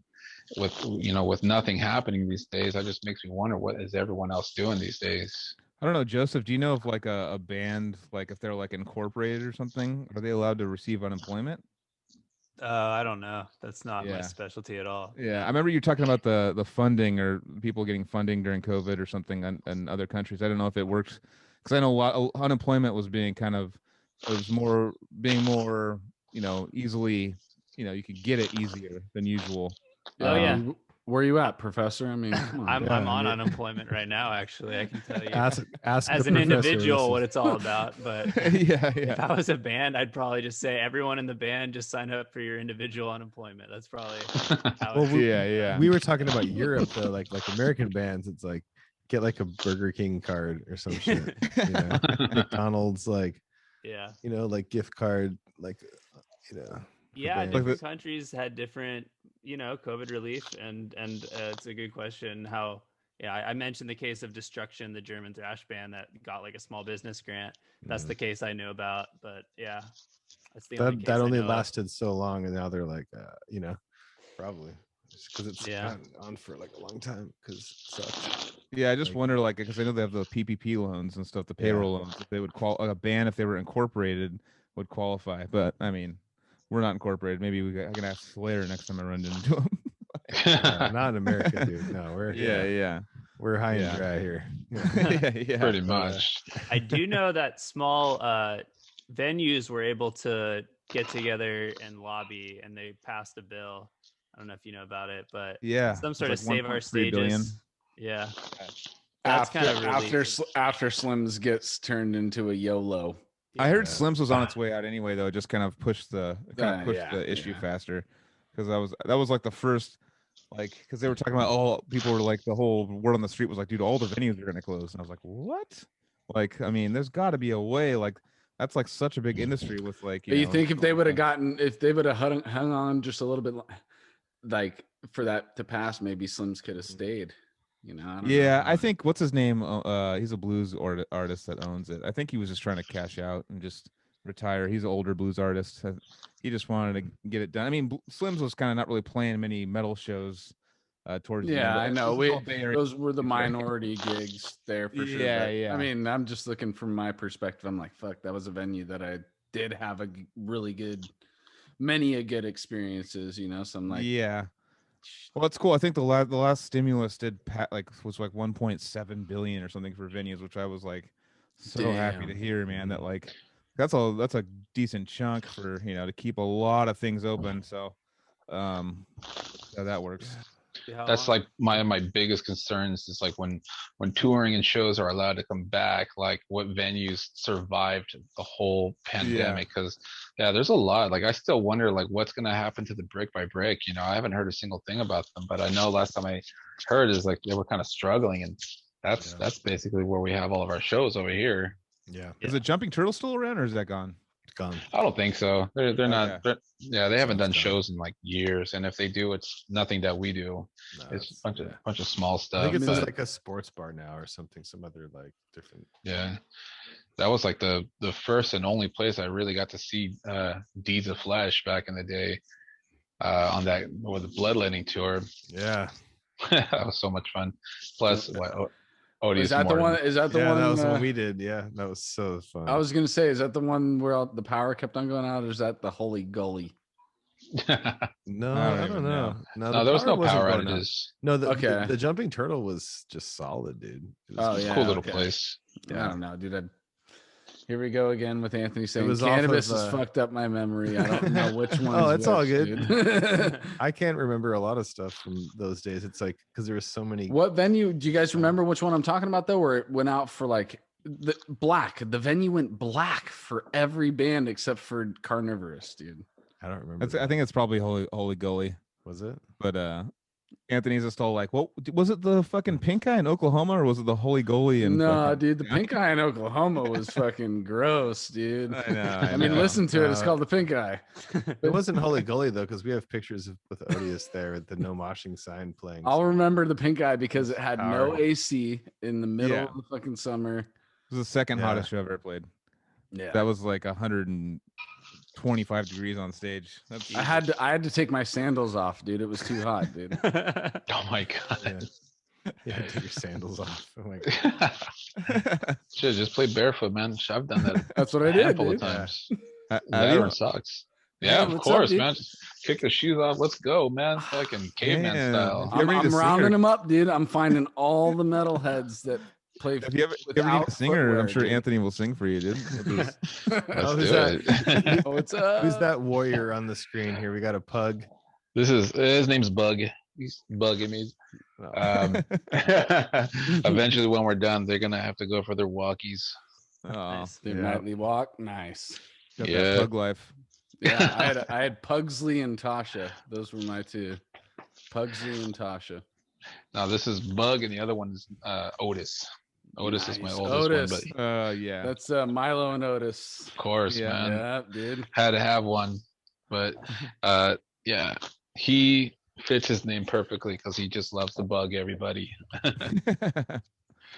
with nothing happening these days, that just makes me wonder, what is everyone else doing these days? I don't know, Joseph, do you know if like a band, like if they're like incorporated or something, are they allowed to receive unemployment? I don't know. That's not my Yeah. specialty at all. Yeah, I remember you talking about the funding, or people getting funding during COVID or something in other countries. I don't know if it works, because I know unemployment was being being more easily, you could get it easier than usual. Oh, yeah. Where are you at, Professor? I mean, come on. I'm on unemployment right now. Actually, I can tell you. Ask As the an professor, individual what it's all about. But Yeah. if I was a band, I'd probably just say, everyone in the band, just sign up for your individual unemployment. That's probably how Well, it Yeah. We were talking about Europe though, like American bands. It's like, get like a Burger King card or some shit. McDonald's, like, yeah. like gift card, like, Yeah, bands. different countries had different, COVID relief, and it's a good question how. Yeah, I mentioned the case of Destruction, the German thrash band that got like a small business grant. That's the case I knew about, but yeah, that's the only case that I only know of. lasted so long, and now they're like, probably because it's Yeah. gone on for like a long time, because it sucks. Yeah, I just Like- wonder, like, because I know they have the PPP loans and stuff, the payroll loans. If they would a band, if they were incorporated, would qualify. But I mean, we're not incorporated. Maybe I can ask Slayer next time I run into him. Not in America, dude. No, we're Yeah. we're high Yeah. and dry here. Yeah. Pretty much. I do know that small venues were able to get together and lobby, and they passed a bill. I don't know if you know about it, but Yeah. some It's sort like of save our 1.3 billion. stages. Yeah. That's kind of after Slims gets turned into a YOLO. I heard Yeah. Slims was on its way out anyway, though. It just kind of pushed the issue faster, because that was like the first, like, because they were talking about, people were like, the whole word on the street was like, dude, all the venues are going to close, and I was like, what? Like, I mean, there's got to be a way. Like, that's like such a big industry with like. You think if they would have hung on just a little bit, like for that to pass, maybe Slims could have stayed. I don't know. I think what's his name? He's a blues artist that owns it. I think he was just trying to cash out and just retire. He's an older blues artist. He just wanted to get it done. I mean, Slims was kind of not really playing many metal shows towards the end. Yeah, but I this know. is all Bay Area Those were the music, right? minority gigs there for sure. Yeah, But, yeah. I mean, I'm just looking from my perspective. I'm like, fuck, that was a venue that I did have really good, many a good experiences. So I'm like, Yeah. Well, that's cool. I think the last stimulus was like 1.7 billion or something for venues, which I was like so happy to Damn. hear, man. That like that's a decent chunk for to keep a lot of things open. So, yeah, that works. That's like my biggest concerns is like when touring and shows are allowed to come back, like what venues survived the whole pandemic. Because there's a lot. Like I still wonder like what's gonna happen to the Brick by Brick. I haven't heard a single thing about them, but I know last time I heard is like they were kind of struggling, and that's basically where we have all of our shows over here. Yeah. Is the Jumping Turtle still around, or is that gone? Gone. I don't think so. They're not. They haven't done Sounds done. shows in like years, and if they do, it's nothing that we do. No, It's a bunch of small I stuff. think it's but, just like a sports bar now or something, some other like different. yeah, that was like the first and only place I really got to see Deeds of Flesh back in the day on that with the Bloodletting tour. Yeah. That was so much fun. Plus, Odious is that the one? Morton. Is that the Yeah, one? that was the one we did. Yeah, that was so fun. I was gonna say, is that the one where the power kept on going out, or is that the Holy Gully? No, I don't I even don't know. No, there was no wasn't power going out. outages. No, Okay. the jumping turtle was just solid, dude. It was Oh, It's yeah, a cool little okay. place. I don't know, dude. Here we go again with Anthony saying was off cannabis of, has fucked up my memory. I don't know which one. Oh, it's all good. Dude. I can't remember a lot of stuff from those days. It's like because there was so many. What venue? Do you guys remember which one I'm talking about though? Where it went out for like the black. The venue went black for every band except for Carnivorous, dude. I don't remember. I think it's probably Holy Gully. Was it? But Anthony's just all like, "What was it? The fucking pink eye in Oklahoma, or was it the Holy Gully in?" No, fucking- dude, the pink eye in Oklahoma was fucking gross, dude. I know. I mean, know. listen to it. It's called the pink eye. It wasn't Holy Gully though, because we have pictures with Odious there at the no moshing sign playing. I'll remember the pink eye because it had no Power. AC in the middle Yeah. of the fucking summer. It was the second Yeah. hottest show I've ever played. Yeah, That was like 125 degrees on stage. That's I had to take my sandals off, dude. It was too hot, dude. Oh my god. Yeah, take your sandals off. Oh my God. Shit, just play barefoot, man. I've done that That's what I a did, handful of dude. times. Have That you? or socks. Yeah, Yeah, of what's up, course, dude? man. Just kick the shoes off. Let's go, man. Fucking caveman Damn. style. You ever need I'm a rounding singer? them up, dude. I'm finding all the metalheads that play. If you ever need without a singer, footwear, I'm sure dude. Anthony will sing for you, dude. Let's Oh, who's do that? it. Oh, what's up? Who's that warrior on the screen here? We got a pug. His name's Bug. He's bugging me. Eventually, when we're done, they're gonna have to go for their walkies. Oh, Nice. The Yeah. nightly walk? Nice. got Yeah. that pug life. Yeah, I had Pugsley and Tasha. Those were my two. Pugsley and Tasha. Now this is Bug, and the other one is Otis. Otis is my Nice. oldest Otis. one, but Yeah. That's Milo and Otis. of course, Yeah. man, Yeah, dude. had to have one. But yeah, he fits his name perfectly because he just loves to bug everybody.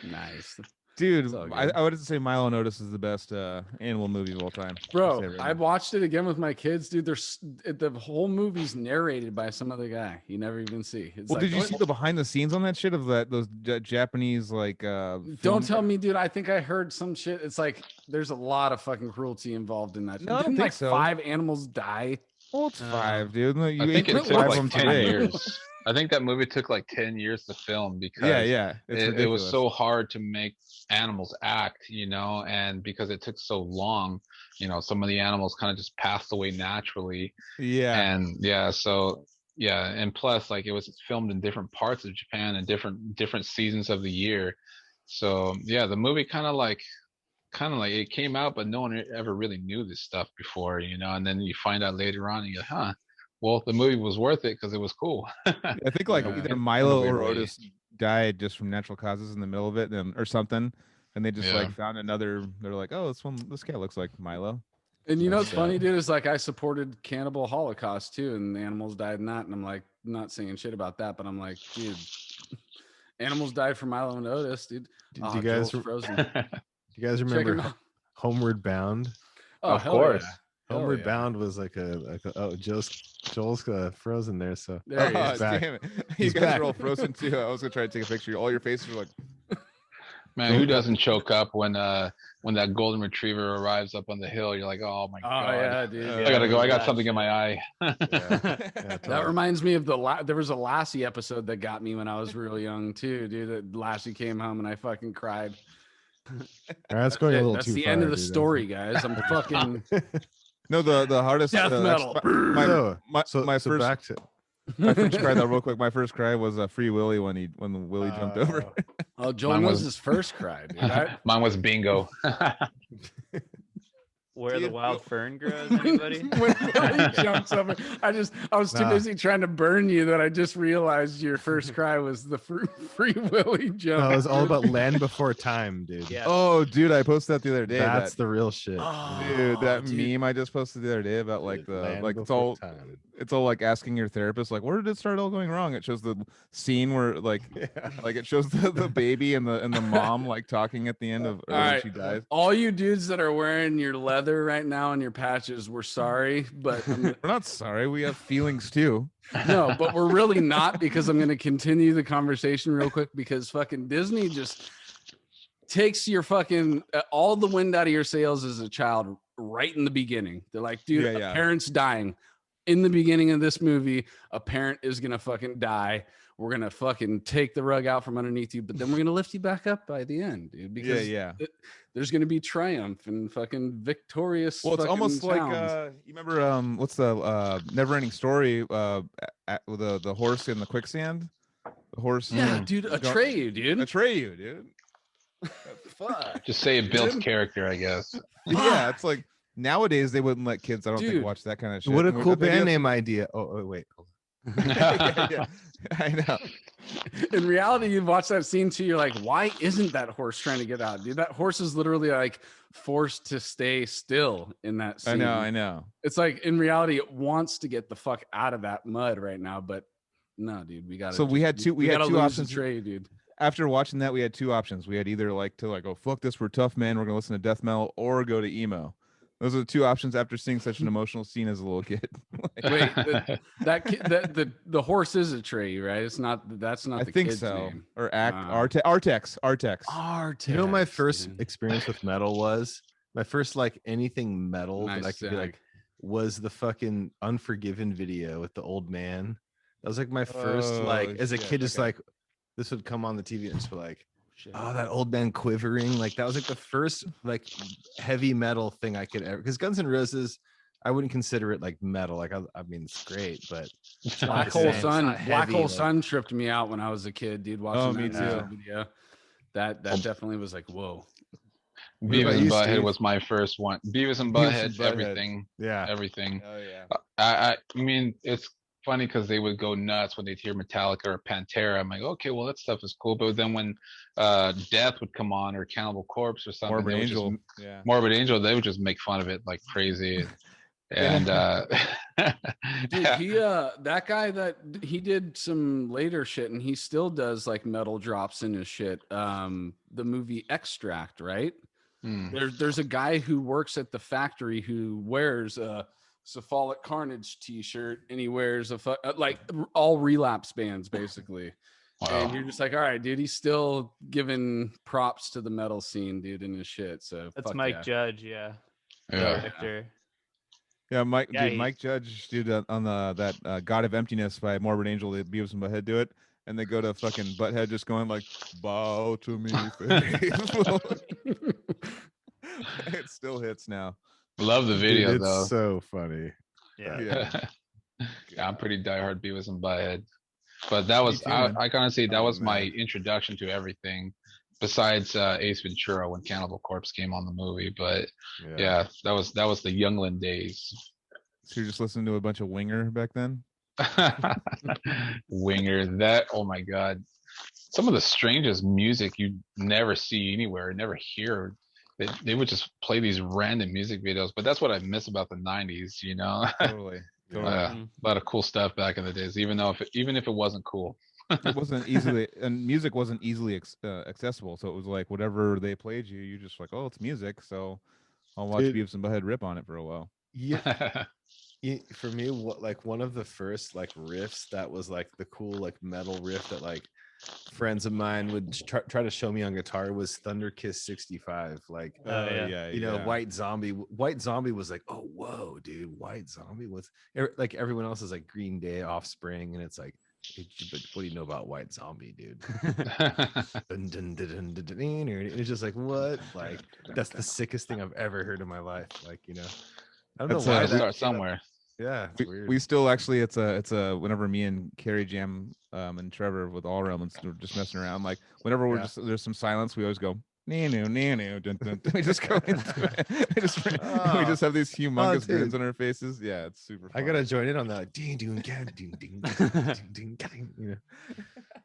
Nice. Dude, It's all I good. would say Milo and Otis is the best animal movie of all time. I'll say Bro, it right I now. watched it again with my kids, dude. The whole movie's narrated by some other guy you never even see. It's Well, like, did you what? see the behind the scenes on that shit of those Japanese like? Don't film- tell me, dude. I think I heard some shit. It's like there's a lot of fucking cruelty involved in that. No, I don't Didn't think like so. 5 animals die? Well, it's 5, dude. No, you I think ate it took 5 of like them 10 today. years. I think that movie took like 10 years to film because Yeah. It's it was ridiculous. so hard to make animals act, and because it took so long, some of the animals kind of just passed away naturally. Yeah. And and plus like it was filmed in different parts of Japan and different seasons of the year. So yeah, the movie kind of like it came out, but no one ever really knew this stuff before, and then you find out later on and you're well, the movie was worth it because it was cool. I think like Yeah. either Milo weird or way. Otis died just from natural causes in the middle of it, or something, and they just Yeah. like found another. They're like, oh, this guy looks like Milo. And you know what's That's, funny, dude, is like I supported Cannibal Holocaust too, and the animals died in that. And I'm like, not saying shit about that, but I'm like, dude, animals died for Milo and Otis, dude. Do Oh, you guys Joel's frozen. do you guys Check remember him out. Homeward Bound? Oh, Of hell course. yeah. Hell Homeward yeah. Bound was like Joel's frozen there. So There he Oh, is. back. damn it. You He's guys back. are all frozen too. I was gonna try to take a picture. All your faces are like, Man, who doesn't choke up when that golden retriever arrives up on the hill? You're like, oh my Oh god, yeah, dude. Uh, I gotta go. I got that something in shit. my eye. Yeah, That totally. reminds me of there was a Lassie episode that got me when I was real young too, dude. That Lassie came home and I fucking cried. All right, that's going a little That's too the far. end of the dude. story, guys. I'm fucking no, the hardest death metal. my so first back to my first cry though, real quick. My first cry was Free Willy when the Willie jumped over. Oh, Joel Mine knows was- his first cry, dude. Mine was bingo. Where the Dude, wild fern grows, anybody? When Willie jumps over, I was too Nah. busy trying to burn you that I just realized your first cry was the free Willie jump. no, it was all about Land Before Time, dude. Yeah. Oh, dude, I posted that the other day. That's that, the real shit. dude, that dude. meme I just posted the other day about like the Land like it's Before all Time. it's all like asking your therapist like where did it start all going wrong. It shows the scene where like like it shows the baby and the mom like talking at the end of All when right. she dies. All you dudes that are wearing your leather right now and your patches, we're sorry, but We're not sorry. We have feelings too. no, but we're really not, because I'm going to continue the conversation real quick, because fucking Disney just takes your fucking all the wind out of your sails as a child right in the beginning. They're like, dude, Yeah, a yeah. parent's dying. In the beginning of this movie, a parent is going to fucking die. We're going to fucking take the rug out from underneath you, but then we're going to lift you back up by the end, dude, because Yeah. there's going to be triumph and fucking victorious. Well, it's fucking almost like sounds. you remember what's the never ending story with the horse in the quicksand? The horse Yeah, dude, Atreyu, dude. Atreyu, dude. Fuck. Just say it builds character, I guess. Yeah, it's like nowadays they wouldn't let kids, I don't Dude. think, watch that kind of shit. What a And we- cool I think band you name idea. Oh wait. yeah, I know. In reality, you watch that scene too, you're like, why isn't that horse trying to get out, dude? That horse is literally like forced to stay still in that scene. I know. It's like in reality, it wants to get the fuck out of that mud right now, but no, dude, we got So we had two options. Trade, dude. After watching that, we had two options. We had either like to like, oh fuck this, we're tough man, we're gonna listen to death metal, or go to emo. Those are the two options after seeing such an emotional scene as a little kid. Wait, the horse is a tray, right? It's not. That's not. I the think kid's so. name. Or Artex. Artex. You know, my first experience with metal was my first like anything metal that I Nice could be like sag. was the fucking Unforgiven video with the old man. That was like my first like Oh, as a shit, kid, just okay. like this would come on the TV and just be like, oh, that old man quivering. Like that was like the first like heavy metal thing I could ever, because Guns N' Roses, I wouldn't consider it like metal. Like I mean it's great, but it's not Black the Hole same. It's Sun. not Black heavy, Hole like- Sun tripped me out when I was a kid, dude. Watching Oh, that me music too. video. That definitely was like, whoa. What about Beavis you, and Butthead Steve? was my first one. Beavis and Beavis Butthead, and Butthead. everything, Yeah. everything. Oh yeah. I mean, it's funny because they would go nuts when they'd hear Metallica or Pantera. I'm like, okay, well that stuff is cool. But then when Death would come on or Cannibal Corpse or something, Morbid they would just- Angel. Yeah. Morbid Angel, they would just make fun of it like crazy. And Dude, he that guy that he did some later shit, and he still does like metal drops in his shit. The movie Extract, right? There's a guy who works at the factory who wears a Cephalic Carnage t-shirt, and he wears like all relapse bands basically. And you're just like, all right, dude, he's still giving props to the metal scene, dude, in his shit. So That's fuck Mike yeah. Judge, yeah. Yeah. Victor. Yeah, Mike, Yeah, dude, Mike Judge, dude, on that God of Emptiness by Morbid Angel, the Beavis and Butthead do it, and they go to fucking Butthead just going like, bow to me, faithful. It still hits now. Love the video Dude, it's though. so funny. Yeah. Yeah. Yeah, I'm pretty diehard Beavis and Butthead. But that was too, man. I gotta say that Oh, was my man. introduction to everything besides Ace Ventura when Cannibal Corpse came on the movie. But yeah, that was the Youngland days. So you're just listening to a bunch of Winger back then? Winger, that oh my god. Some of the strangest music you never see anywhere, never hear. They would just play these random music videos, but that's what I miss about the 90s, you know. Totally. Totally. Mhm. A lot of cool stuff back in the days, even if it wasn't cool. It wasn't easily, and music wasn't easily accessible. So it was like whatever they played you, you just like, oh, it's music. So I'll watch Dude. Beavis and Butthead rip on it for a while. Yeah. For me, what like one of the first like riffs that was like the cool like metal riff that like friends of mine would try to show me on guitar was Thunder Kiss 65. Like, yeah. you know, White Zombie was like, oh whoa, dude, White Zombie was like everyone else is like Green Day, Offspring, and it's like, but what do you know about White Zombie, dude? Dun, dun, dun, dun, dun, dun, dun, and it's just like, what? Like, that's the sickest thing I've ever heard in my life. Like, you know, I don't That's know why Gotta that start came up. somewhere. Yeah, it's weird. We still actually it's a whenever me and Carrie jam and Trevor with All Realm and we're just messing around, like whenever we're just there's some silence, we always go nanu nanu dun, dun, dun. We just go into it. We just have these humongous dude. grins on our faces. Yeah, it's super fun. I gotta join in on that. Ding, ding, ding, ding, ding, ding, ding, ding, you know,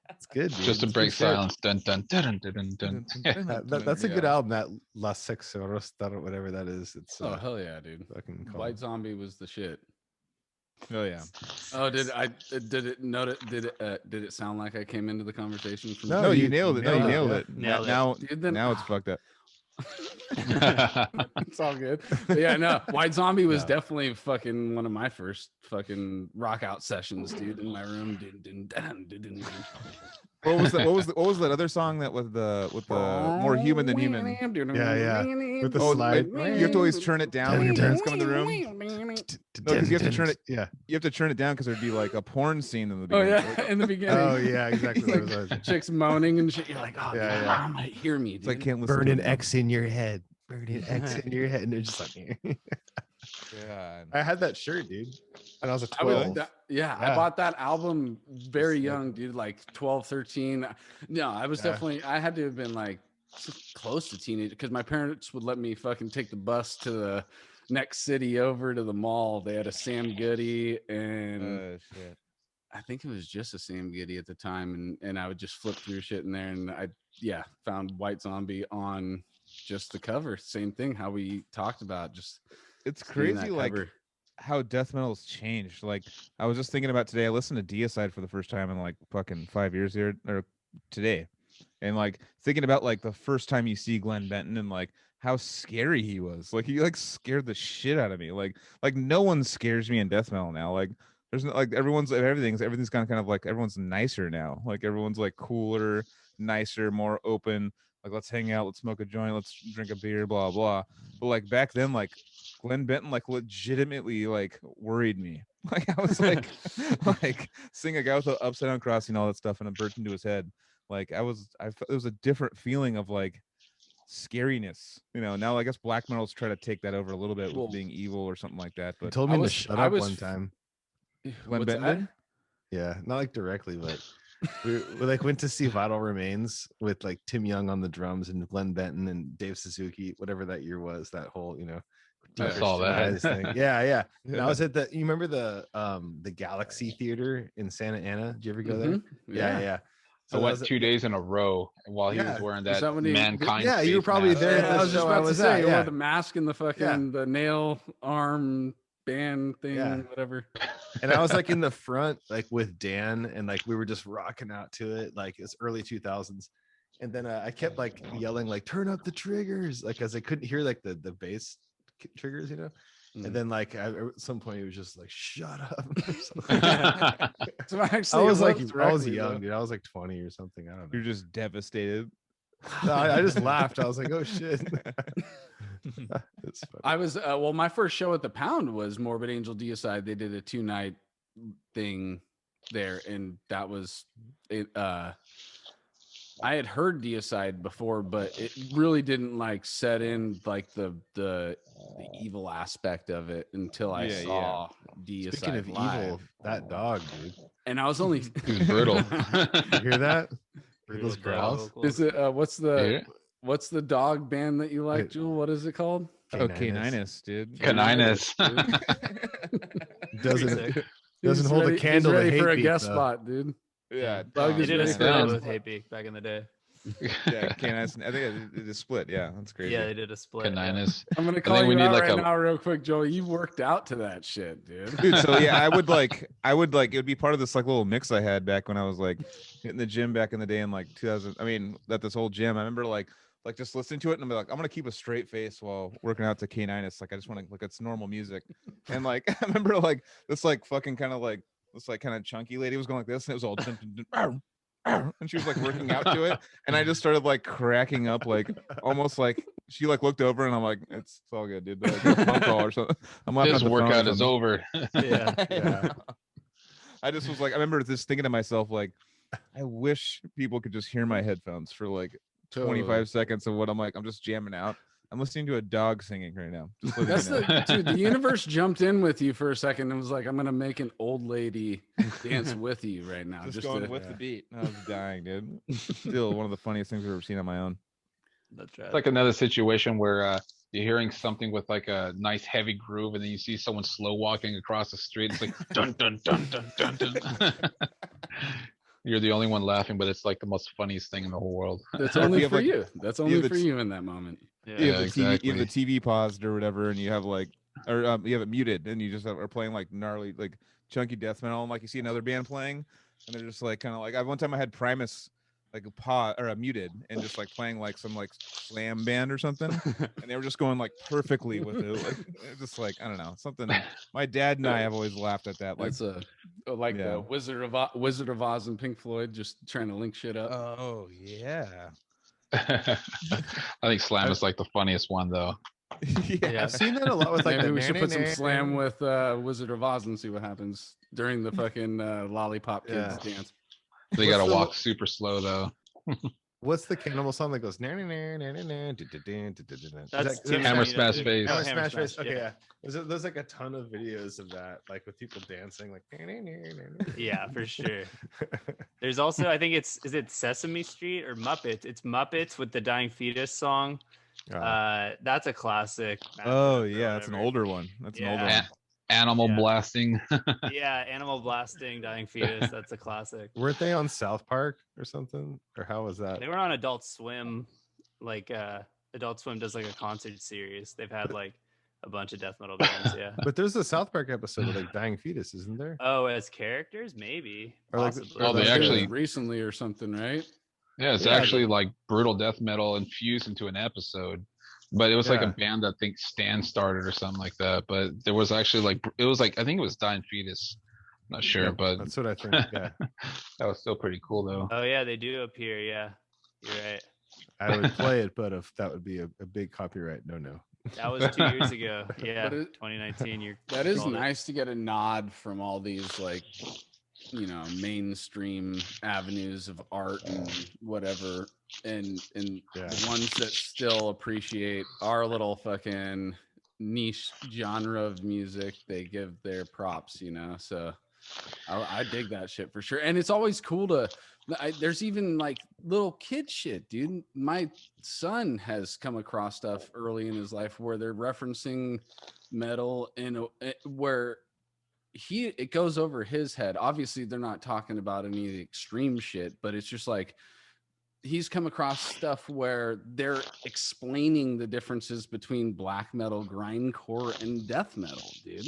it's good. Dude. Just to It's break good shit. silence. Dun, dun, dun, dun, dun, dun. That's a good Yeah. album. That La Sexoros, whatever that is. It's Oh hell yeah, dude! fucking cool. White Zombie was the shit. Oh yeah. Oh, did it sound like I came into the conversation from? No, No, you you nailed it. No, you nailed nailed it. it. Nailed it. Now, Dude, then- now it's fucked up. It's all good. But yeah, no, White Zombie was No. definitely fucking one of my first fucking rock out sessions, dude, in my room. Dun, dun, dun, dun, dun, dun. What was that? What was that other song that with the more human than human? Yeah. With the Oh, slide. like, you have to always turn it down when your parents come in the room. No, 'cause you have to turn it. Yeah. You have to turn it down because there'd be like a porn scene in the Oh beginning. yeah, in the beginning. Oh yeah, exactly. What it was. Chicks moaning and shit. You're like, oh, Yeah, yeah, yeah. mom might hear me. It's Dude. like can't listen. Burn to an it. X in your head. Burn an X in your head, and they're just like. God. I had that shirt, dude, and I was a I was 12. yeah, I Yeah. bought that album very Sick. young, dude, like 12, 13. No, I was Yeah. definitely, I had to have been like close to teenage because my parents would let me fucking take the bus to the next city over to the mall. They had a Sam Goody and Shit. I think it was just a Sam Goody at the time. And I would just flip through shit in there and found White Zombie on just the cover. Same thing, how we talked about, just It's seeing that crazy, like cover. how death metal's changed. Like I was just thinking about today. I listened to Deicide for the first time in like fucking 5 years here or today, and like thinking about like the first time you see Glenn Benton and like how scary he was. Like he like scared the shit out of me. Like no one scares me in death metal now. Like there's no, like everything's kind of like everyone's nicer now. Like everyone's like cooler, nicer, more open. Like let's hang out, let's smoke a joint, let's drink a beer, blah blah. But like back then, like Glenn Benton like legitimately like worried me. Like I was like like seeing a guy with an upside down cross and all that stuff and a birch into his head. Like it was a different feeling of like scariness. You know, now I guess black metal's try to take that over a little bit Well, with being evil or something like that. He But told I me was- to shut I up was one f- time. Glenn What's Benton that? did? Yeah, not like directly, but we like went to see Vital Remains with like Tim Young on the drums and Glenn Benton and Dave Suzuki, whatever that year was. That whole, you know, I saw that. Christianized thing. Yeah. And I was at you remember the Galaxy Theater in Santa Ana? Did you ever go there? Mhm. Yeah. I that went was- 2 days in a row while he was Yeah. wearing Is that that when he- mankind. Yeah, you were face probably mask. there at Yeah, the I was just show about I to was say, at, you yeah. wore the mask and the fucking the nail arm band thing, Yeah. whatever. And I was like in the front, like with Dan, and like we were just rocking out to it, like it's early 2000s. And then I kept like yelling, like turn up the triggers, like as I couldn't hear like the bass triggers, you know. Mm. And then like at some point, it was just like shut up. So actually, I was it like, worked I was directly, young, though. dude. I was like 20 or something. I don't know. You're just devastated. No, I just laughed. I was like, oh shit. It's funny. I was well, my first show at the Pound was Morbid Angel Deicide. They did a 2-night thing there, and that was it. I had heard Deicide before, but it really didn't like set in like the evil aspect of it until I Yeah, saw Deicide Speaking of live. evil, that dog, dude. And I was only He was brutal. You hear that? Hear Brutal those dog growls? vocals. is it Yeah. what's the dog band that you like, Wait. Jewel? What is it called? Okay, Caninus. Ninus, dude. Caninus. Doesn't sick. doesn't He's hold ready- a candle he's to ready for hate a beat, guest though. spot, dude. Yeah, Bug They is did a ready split down. with Hate Beak back in the day. yeah, Caninus. I think it is split. Yeah, that's crazy. Yeah, they did a split. yeah. Caninus. I'm gonna think call we you need, out like, right a- now, real quick, Joel. You worked out to that shit, dude. Dude, so yeah, I would like it would be part of this like little mix I had back when I was like hitting the gym back in the day in like 2000. I mean, at this old gym. I remember like like just listening to it and I'm like, I'm gonna keep a straight face while working out to K9. It's like I just want to like it's normal music. And like I remember like this like fucking kind of like this like kind of chunky lady was going like this and it was all dun, dun, dun, and she was like working out to it and I just started like cracking up like almost like she like looked over and I'm like it's all good, dude. Like, a phone call or something. I'm laughing This at the phone or workout is something. over. Yeah. I just was like, I remember just thinking to myself, like, I wish people could just hear my headphones for like 25 seconds of what I'm like. I'm just jamming out. I'm listening to a dog singing right now. Just letting That's you know. the dude. The universe jumped in with you for a second and was like, "I'm gonna make an old lady dance with you right now." just going to, with the beat. I was dying, dude. Still one of the funniest things I've ever seen on my own. That's right. It's like another situation where you're hearing something with like a nice heavy groove, and then you see someone slow walking across the street. It's like dun dun dun dun dun dun. You're the only one laughing, but it's like the most funniest thing in the whole world. That's Or if only you have, for like, you. That's you only have the for you in that moment. Yeah. You Yeah, have the TV, you have exactly. the TV paused or whatever, and you have like, or you have it muted, and you just are playing like gnarly, like chunky death metal, and like you see another band playing, and they're just like kind of like. One time I had Primus like a pause or a muted, and just like playing like some like slam band or something, and they were just going like perfectly with it, like just like I don't know something. My dad and I have always laughed at that, like That's like yeah. the Wizard of Oz and Pink Floyd, just trying to link shit up. Oh yeah. I think Slam is like the funniest one though. Yeah. I've seen that a lot with like Maybe the we should put some na-na-na. slam with Wizard of Oz and see what happens during the fucking lollipop kids dance. They What's gotta the- walk super slow though. What's the cannibal song that goes na-na-na-na-na-na, du-du-du-du-du-du? Is That's that- too Hammer funny to Smash do. Face. Oh, Hammer Smash Face. Okay, yeah. yeah. There's like a ton of videos of that, like with people dancing, like. Yeah, for sure. There's also, I think is it Sesame Street or Muppets? It's Muppets with the Dying Fetus song. That's a classic. Oh Or yeah, that's an whatever. older one. That's an older Yeah. one. Animal Yeah. blasting. Yeah, Animal Blasting, Dying Fetus. That's a classic. Weren't they on South Park or something? Or how was that? They were on Adult Swim. Like Adult Swim does like a concert series. They've had like a bunch of death metal bands. Yeah. But there's a South Park episode with like dying fetus, isn't there? Oh, as characters, maybe. Or like- Possibly. Oh, they Like, actually- recently or something, right? Yeah, it's Yeah, actually like brutal death metal infused into an episode. But it was like Yeah. a band that I think Stan started or something like that. But there was actually like it was like I think it was Dying Fetus. Not sure, Yeah, but that's what I think. Yeah, that was still pretty cool though. Oh yeah, they do appear. Yeah, you're right. I would play it, but if that would be a big copyright no. That was 2 years ago. Yeah, But it- 2019. You're That is called it. nice to get a nod from all these like, mainstream avenues of art and whatever, and Yeah. the ones that still appreciate our little fucking niche genre of music. They give their props, So I dig that shit for sure, and it's always cool to. There's even like little kid shit, dude. My son has come across stuff early in his life where they're referencing metal where it goes over his head. Obviously, they're not talking about any of the extreme shit, but it's just like he's come across stuff where they're explaining the differences between black metal, grindcore, and death metal, dude,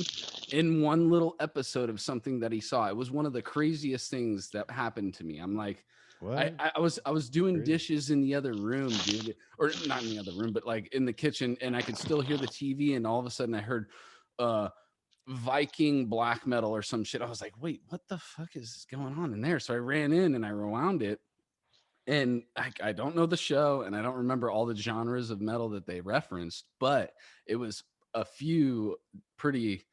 in one little episode of something that he saw. It was one of the craziest things that happened to me. I'm like, What? I was doing Crazy. dishes in the other room, dude, or not in the other room, but like in the kitchen, and I could still hear the TV, and all of a sudden I heard Viking black metal or some shit. I was like, wait, what the fuck is going on in there? So I ran in and I rewound it. And I don't know the show, and I don't remember all the genres of metal that they referenced, but it was a few pretty,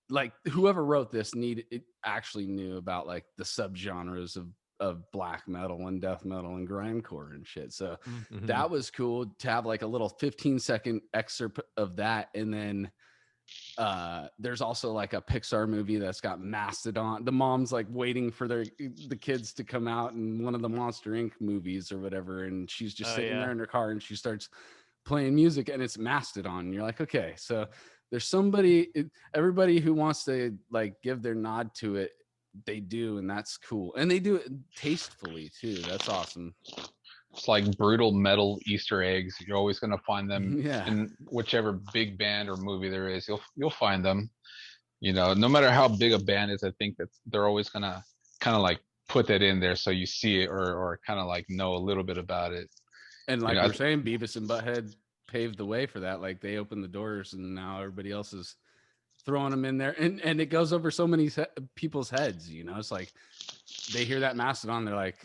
like, whoever wrote this actually knew about like the subgenres of black metal and death metal and grindcore and shit. So Mhm. that was cool to have like a little 15-second excerpt of that. And then there's also like a Pixar movie that's got Mastodon. The mom's like waiting for the kids to come out in one of the Monster Inc. movies or whatever, and she's just sitting there in her car and she starts playing music, and it's Mastodon. And you're like, okay, so there's everybody who wants to like give their nod to it, they do, and that's cool, and they do it tastefully too. That's awesome. It's like brutal metal Easter eggs. You're always gonna find them Yeah. in whichever big band or movie there is. You'll find them. No matter how big a band is, I think that they're always gonna kind of like put that in there so you see it or kind of like know a little bit about it. And like know, we were saying, Beavis and Butthead paved the way for that. Like they opened the doors, and now everybody else is throwing them in there, and it goes over so many people's heads. You know, it's like they hear that Mastodon, they're like,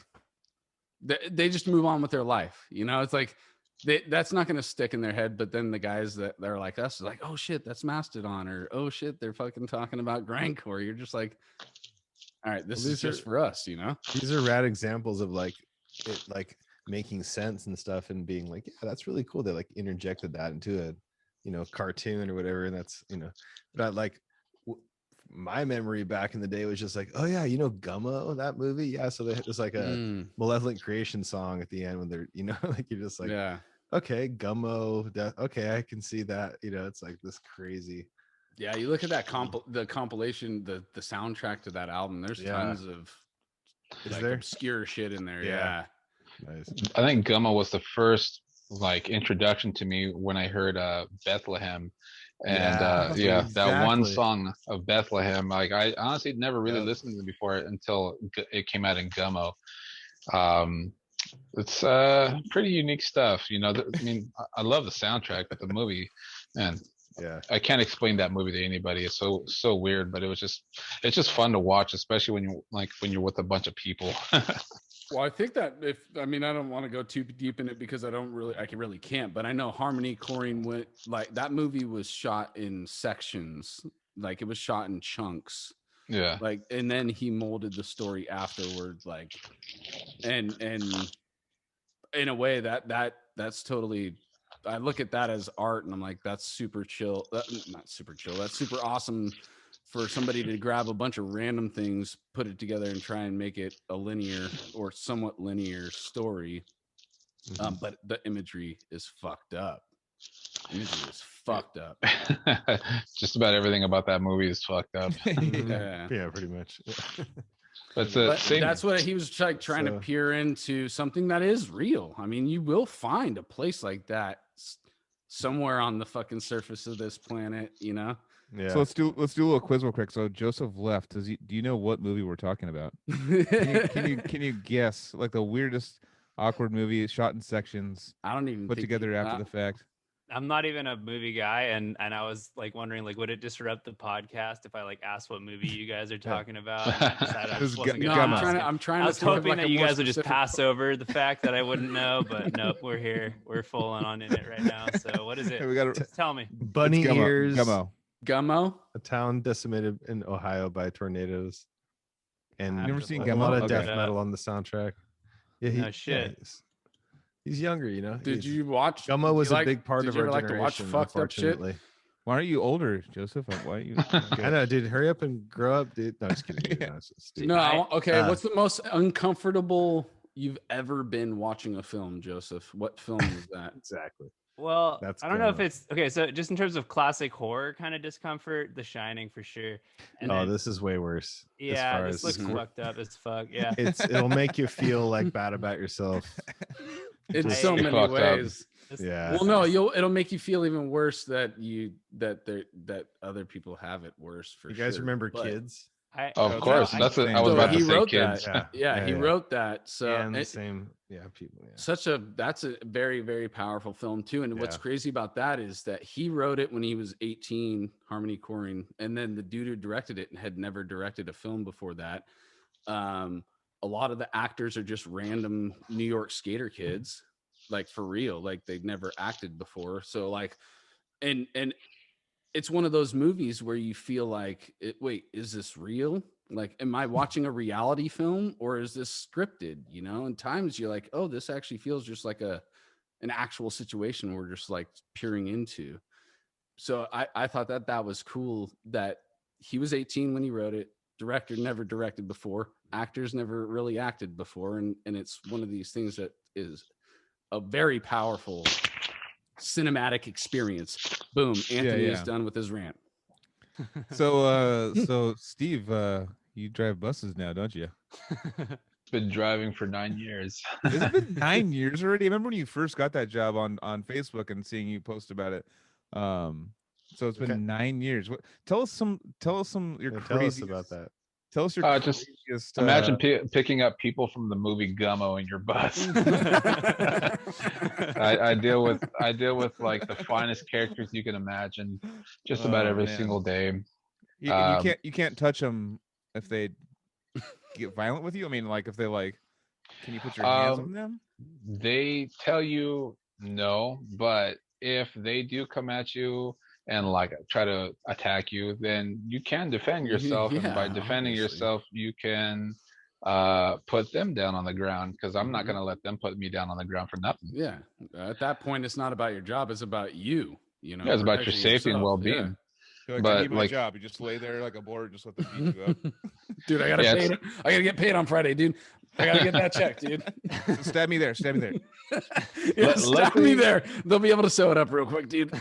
they just move on with their life. You know, it's like that's not going to stick in their head. But then the guys that they're like us, are like, oh shit, that's Mastodon, or oh shit, they're fucking talking about grindcore. You're just like, all right, this is just for us. You know, these are rad examples of like it like making sense and stuff, and being like, yeah, that's really cool. They like interjected that into a, you know, cartoon or whatever, and that's, you know, but like my memory back in the day was just like, oh yeah, you know, Gummo, that movie, yeah. So there's like a Malevolent Creation song at the end when they're, you know, like you're just like, yeah, okay, Gummo, okay, I can see that. You know, it's like this crazy. Yeah, you look at that the compilation, the soundtrack to that album. There's tons of like obscure shit in there. Yeah. Nice. I think Gummo was the first like introduction to me when I heard Bethlehem, and that one song of Bethlehem. Like I honestly never really listened to them before until it came out in Gummo. It's pretty unique stuff, you know. I mean, I love the soundtrack, but the movie, man, I can't explain that movie to anybody. It's so weird, but it's just fun to watch, especially when you're with a bunch of people. Well, I think that I don't want to go too deep in it because I really can't, but I know Harmony Korine went, like, that movie was shot in sections, like it was shot in chunks. Yeah. Like, and then he molded the story afterward, like, and in a way that's totally, I look at that as art and I'm like, that's super chill. Not super chill. That's super awesome for somebody to grab a bunch of random things, put it together, and try and make it a linear or somewhat linear story. But the imagery is fucked up. Imagery is fucked up. Just about everything about that movie is fucked up. Yeah, pretty much. But that's what he was like, trying to peer into something that is real. I mean, you will find a place like that somewhere on the fucking surface of this planet, you know? Yeah. So let's do a little quiz real quick. So Joseph left. Do you know what movie we're talking about? Can you guess, like, the weirdest awkward movie shot in sections? I don't even put together after the fact. I'm not even a movie guy, and I was like wondering, like, would it disrupt the podcast if I like asked what movie you guys are talking about? I was hoping that you guys would just pass over the fact that I wouldn't know, but nope, we're here. We're full on in it right now. So what is it? Hey, tell me. Bunny Ears. Gummo, a town decimated in Ohio by tornadoes, and never seen a lot of death metal on the soundtrack. Yeah, shit. He's younger, you know. Did you watch? Gummo was a big part of our generation. To watch fucked up shit? Why aren't you older, Joseph? Why aren't you? I know, dude. Hurry up and grow up, dude. No, just kidding. Dude. What's the most uncomfortable you've ever been watching a film, Joseph? What film is that? Exactly. Well, I don't know if it's okay. So just in terms of classic horror kind of discomfort, The Shining for sure. And this is way worse. Yeah, this looks fucked up as fuck. Yeah, it'll make you feel like bad about yourself in so many ways. Yeah. Well, no, it'll make you feel even worse that other people have it worse. For you guys remember Kids? Of course, I was about to say Kids. He wrote that. So and the same, people. Yeah. That's a very, very powerful film too. And what's crazy about that is that he wrote it when he was 18, Harmony Korine, and then the dude who directed it had never directed a film before that. A lot of the actors are just random New York skater kids, like for real, like they'd never acted before. So like, and it's one of those movies where you feel like, wait, is this real? Like, am I watching a reality film or is this scripted? You know, and times you're like, oh, this actually feels just like an actual situation we're just like peering into. So I thought that was cool that he was 18 when he wrote it. Director never directed before. Actors never really acted before. And it's one of these things that is a very powerful cinematic experience. Boom, Anthony is done with his rant. So Steve, you drive buses now, don't you? Been driving for 9 years. Has it been 9 years already? I remember when you first got that job on Facebook and seeing you post about it. So it's been 9 years. Tell us some your crazy about that. Tell us your Just craziest, imagine picking up people from the movie Gummo in your bus. I deal with like the finest characters you can imagine, just about Oh, every man. single day. And you can't touch them if they get violent with you. I mean, like if they like, can you put your hands on them? They tell you no, but if they do come at you and like try to attack you, then you can defend yourself, and by Yeah, defending obviously. yourself, you can put them down on the ground, because I'm not Mhm. going to let them put me down on the ground for nothing. Yeah. At that point, it's not about your job. It's about you, Yeah, it's about your protecting safety and yourself. well-being. You're like, I But need my like, job. You just lay there like a board, just let them Yeah. beat you up. Dude, I got to Yeah, pay. I got to get paid on Friday, dude. I got to get that check, dude. Stab me there. Stab me there. Yeah, stab me luckily- there. They'll be able to sew it up real quick, dude.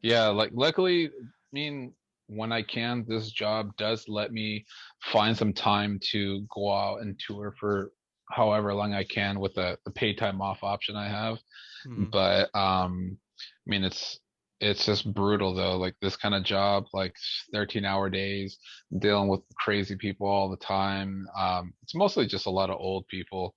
yeah, like luckily, I mean, when I can, this job does let me find some time to go out and tour for however long I can with the paid time off option I have. Mhm. But I mean, it's just brutal though. Like this kind of job, like 13-hour days, dealing with crazy people all the time. It's mostly just a lot of old people.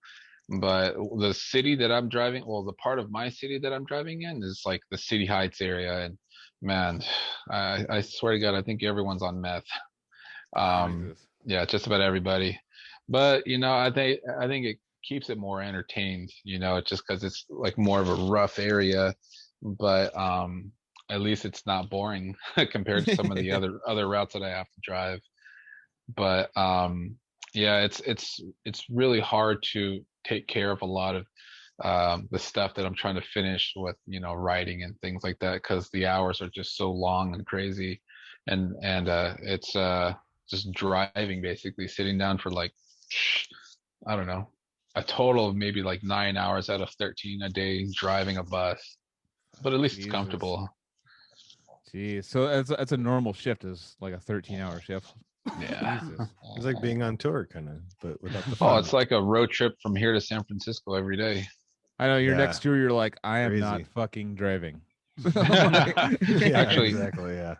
But the city that I'm driving, well, the part of my city that I'm driving in is like the City Heights area, and man, I swear to God, I think everyone's on meth. Jesus. Yeah, just about everybody. But I think it keeps it more entertained, just because it's like more of a rough area. But at least it's not boring compared to some of the other routes that I have to drive. But yeah, it's really hard to take care of a lot of the stuff that I'm trying to finish with, writing and things like that, because the hours are just so long and crazy. And it's just driving, basically sitting down for like, I don't know, a total of maybe like 9 hours out of 13 a day driving a bus. But at least it's Jesus. comfortable. Geez. So that's a normal shift, is like a 13-hour shift. Yeah. Jesus. It's like being on tour, kind of, but without the Oh, fun. it's like a road trip from here to San Francisco every day. I know your Yeah. next tour, you're like, I am not Crazy. fucking driving. Yeah, Actually, exactly. Yeah.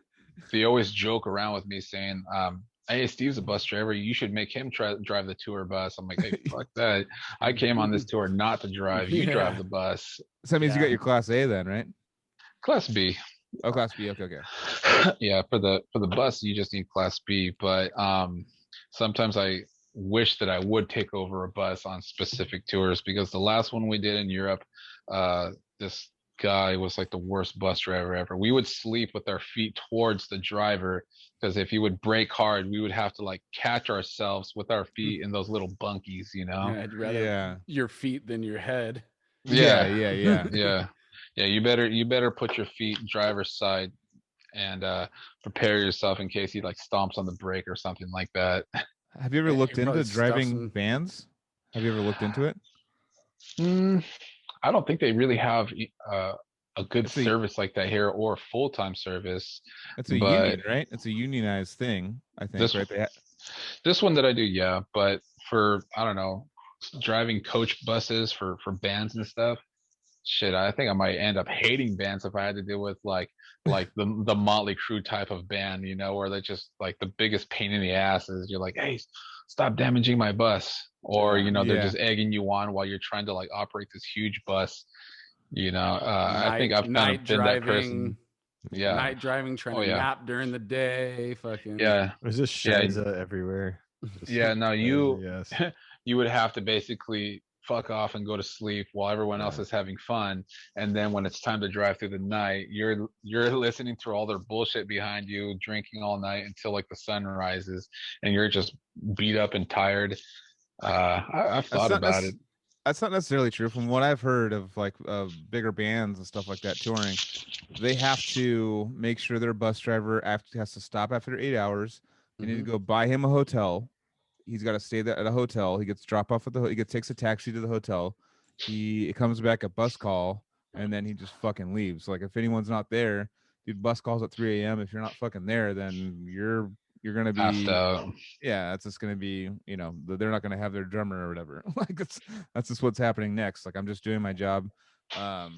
they always joke around with me saying, hey, Steve's a bus driver. You should make him drive the tour bus. I'm like, hey, fuck that. I came on this tour not to drive. You drive the bus. So that means you Yeah. got your Class A then, right? Class B. Oh, Class B. Okay. Yeah, for the bus, you just need Class B. But sometimes I wish that I would take over a bus on specific tours, because the last one we did in Europe, this guy was like the worst bus driver ever. We would sleep with our feet towards the driver, because if he would brake hard, we would have to like catch ourselves with our feet in those little bunkies, Yeah, I'd rather Yeah. your feet than your head. Yeah. Yeah, you better put your feet driver's side and prepare yourself in case he like stomps on the brake or something like that. Have you ever Yeah, looked he probably into stuffs driving them. vans? Have you ever looked into it? I don't think they really have a good It's a- service like that here, or full-time service. It's a But union, right? It's a unionized thing, I think, this right? this one that I do, yeah. But for, I don't know, driving coach buses for bands and stuff, shit, I think I might end up hating bands if I had to deal with like the Motley Crue type of band, where they're just like the biggest pain in the ass. Is you're like, hey, stop damaging my bus, or Yeah. they're Yeah. just egging you on while you're trying to like operate this huge bus. I think I've kind night of been that person. driving. Yeah. Night driving, trying Oh, to yeah. nap during the day. Fucking Yeah. There's just Yeah. Shiza everywhere. Just Yeah. No, yes. you would have to basically fuck off and go to sleep while everyone else is having fun, and then when it's time to drive through the night, you're listening to all their bullshit behind you, drinking all night until like the sun rises, and you're just beat up and tired. I've thought about it. That's not necessarily true. From what I've heard of like bigger bands and stuff like that touring, they have to make sure their bus driver has to stop after 8 hours. They need to go buy him a hotel. He's got to stay there at a hotel. He gets dropped off at takes a taxi to the hotel. He comes back at bus call, and then he just fucking leaves. Like if anyone's not there, dude, bus calls at 3 a.m. If you're not fucking there, then you're gonna be Passed out. yeah, it's just gonna be, they're not gonna have their drummer or whatever. Like that's just what's happening next. Like I'm just doing my job. I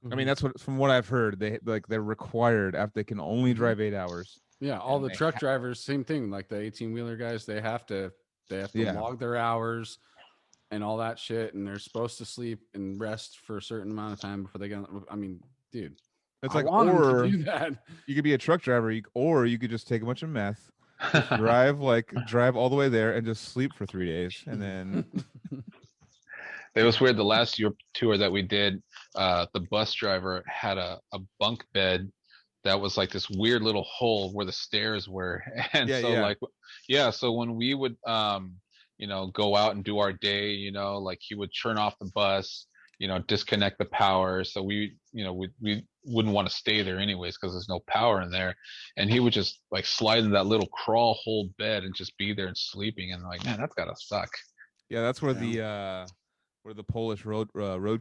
mean, that's what, from what I've heard, they're required, after they can only drive 8 hours, Yeah, all And the they truck drivers, same thing. Like the 18-wheeler guys, they have to Yeah. log their hours and all that shit, and they're supposed to sleep and rest for a certain amount of time before they get. I mean, dude, It's I like, want them to or do that. you could be a truck driver, or you could just take a bunch of meth, just drive all the way there and just sleep for 3 days, and then It was weird. The last Europe tour that we did, the bus driver had a bunk bed that was like this weird little hole where the stairs were. And Yeah, so yeah. like, yeah, so when we would, go out and do our day, like he would turn off the bus, disconnect the power. So we wouldn't want to stay there anyways because there's no power in there. And he would just like slide in that little crawl hole bed and just be there and sleeping. And like, man, that's gotta suck. yeah, that's where Yeah. the Polish road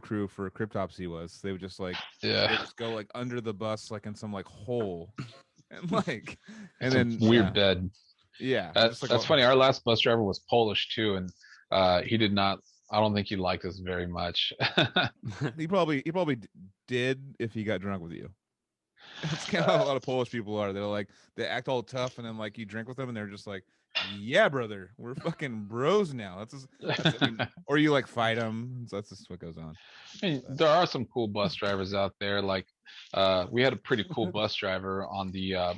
crew for Cryptopsy was. They would just like Yeah. go like under the bus, like in some like hole, and like, and It's a then weird yeah, bed. yeah, That's just like that's funny. Our last bus driver was Polish too, and he did not. I don't think he liked us very much. he probably did if he got drunk with you. That's kind of how a lot of Polish people are. They're like, they act all tough, and then like you drink with them, and they're just like, "Yeah, brother, we're fucking bros now." I mean, or you like fight them. So that's just what goes on. I mean, there are some cool bus drivers out there. Like, we had a pretty cool bus driver on the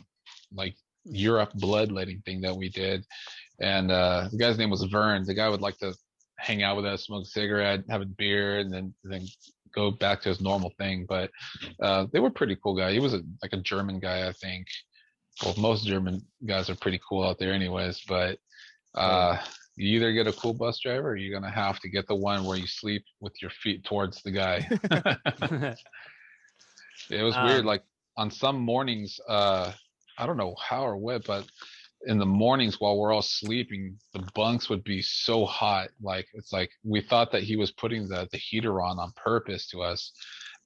like Europe bloodletting thing that we did, and the guy's name was Vern. The guy would like to hang out with us, smoke a cigarette, have a beer, and then go back to his normal thing. But they were pretty cool guy. He was like a German guy, I think. Well, most German guys are pretty cool out there, anyways. But you either get a cool bus driver, or you're gonna have to get the one where you sleep with your feet towards the guy. It was weird. Like on some mornings, I don't know how or what, but in the mornings while we're all sleeping, the bunks would be so hot. Like it's like we thought that he was putting the heater on purpose to us.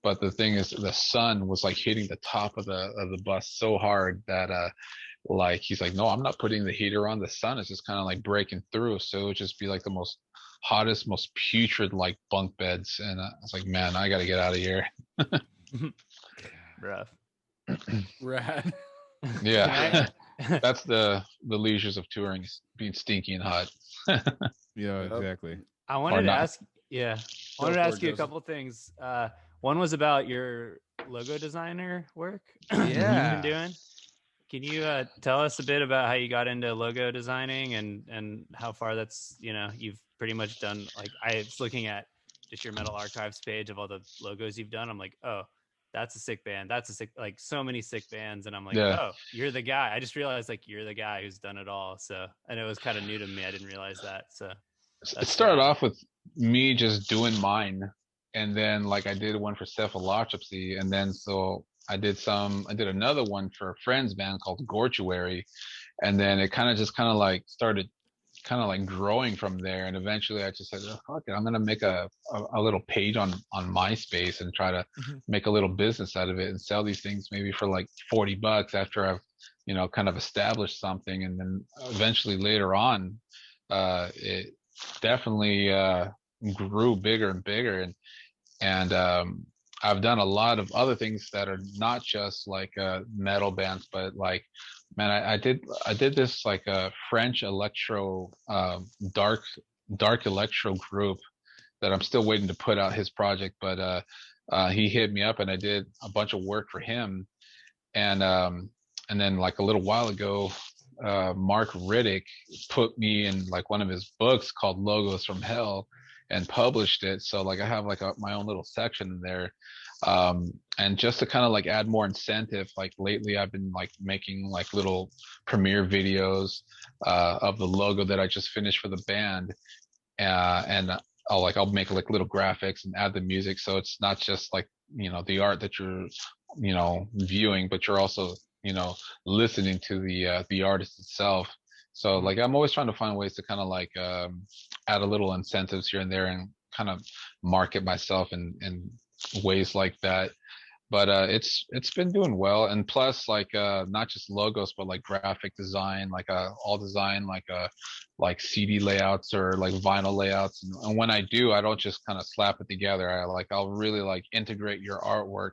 But the thing is, the sun was like hitting the top of the bus so hard that like he's like, no, I'm not putting the heater on. The sun is just kind of like breaking through, so it would just be like the most hottest, most putrid like bunk beds. And I was like, man, I got to get out of here. Rough. Rad. Yeah. That's the leisures of touring, is being stinky and hot. Yeah, Yep. exactly. I wanted to not. ask, yeah, I wanted to ask you a couple things. One was about your logo designer work you've Yeah. been doing. Can you tell us a bit about how you got into logo designing and how far that's, you've pretty much done? Like I was looking at just your Metal Archives page of all the logos you've done. I'm like, oh, that's a sick band. That's a sick, like so many sick bands. And I'm like, Yeah. oh, you're the guy. I just realized like you're the guy who's done it all. So, and it was kind of new to me. I didn't realize that. So It started off with me just doing mine, and then like I did one for Cephalopsy, and then so I did another one for a friend's band called Gortuary, and then it kind of like started kind of like growing from there, and eventually I just said, oh, fuck it, I'm gonna make a little page on MySpace and try to make a little business out of it and sell these things maybe for like $40 after I've kind of established something. And then eventually later on it definitely grew bigger and bigger, and I've done a lot of other things that are not just like metal bands, but like, man, I did this like a French electro dark electro group that I'm still waiting to put out his project, but he hit me up and I did a bunch of work for him, and then like a little while ago, Mark Riddick put me in like one of his books called Logos from Hell and published it. So like I have like my own little section in there. And just to kind of like add more incentive, like lately I've been like making like little premiere videos of the logo that I just finished for the band. And I'll make like little graphics and add the music. So it's not just like, the art that you're, viewing, but you're also, listening to the artist itself. So like I'm always trying to find ways to kind of like add a little incentives here and there and kind of market myself in ways like that. but it's been doing well. And plus, like not just logos, but like graphic design, like all design, like CD layouts or like vinyl layouts. And when I do, I don't just kind of slap it together. I'll really like integrate your artwork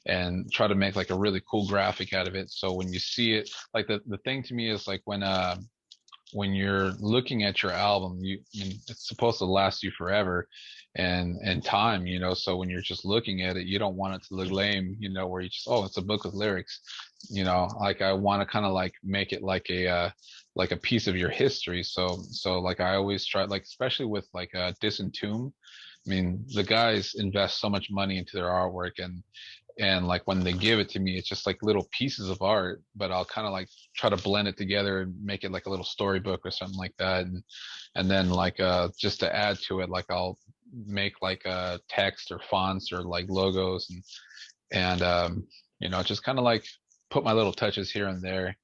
and try to make like a really cool graphic out of it. So when you see it, like the thing to me is like when you're looking at your album, it's supposed to last you forever and time, so when you're just looking at it, you don't want it to look lame, where you just, oh, it's a book with lyrics, like I want to kind of like make it like a piece of your history. So like I always try, like especially with like Disentomb, I mean, the guys invest so much money into their artwork, and like when they give it to me, it's just like little pieces of art, but I'll kind of like try to blend it together and make it like a little storybook or something like that. And then like just to add to it, like I'll make like text or fonts or like logos and just kind of like put my little touches here and there.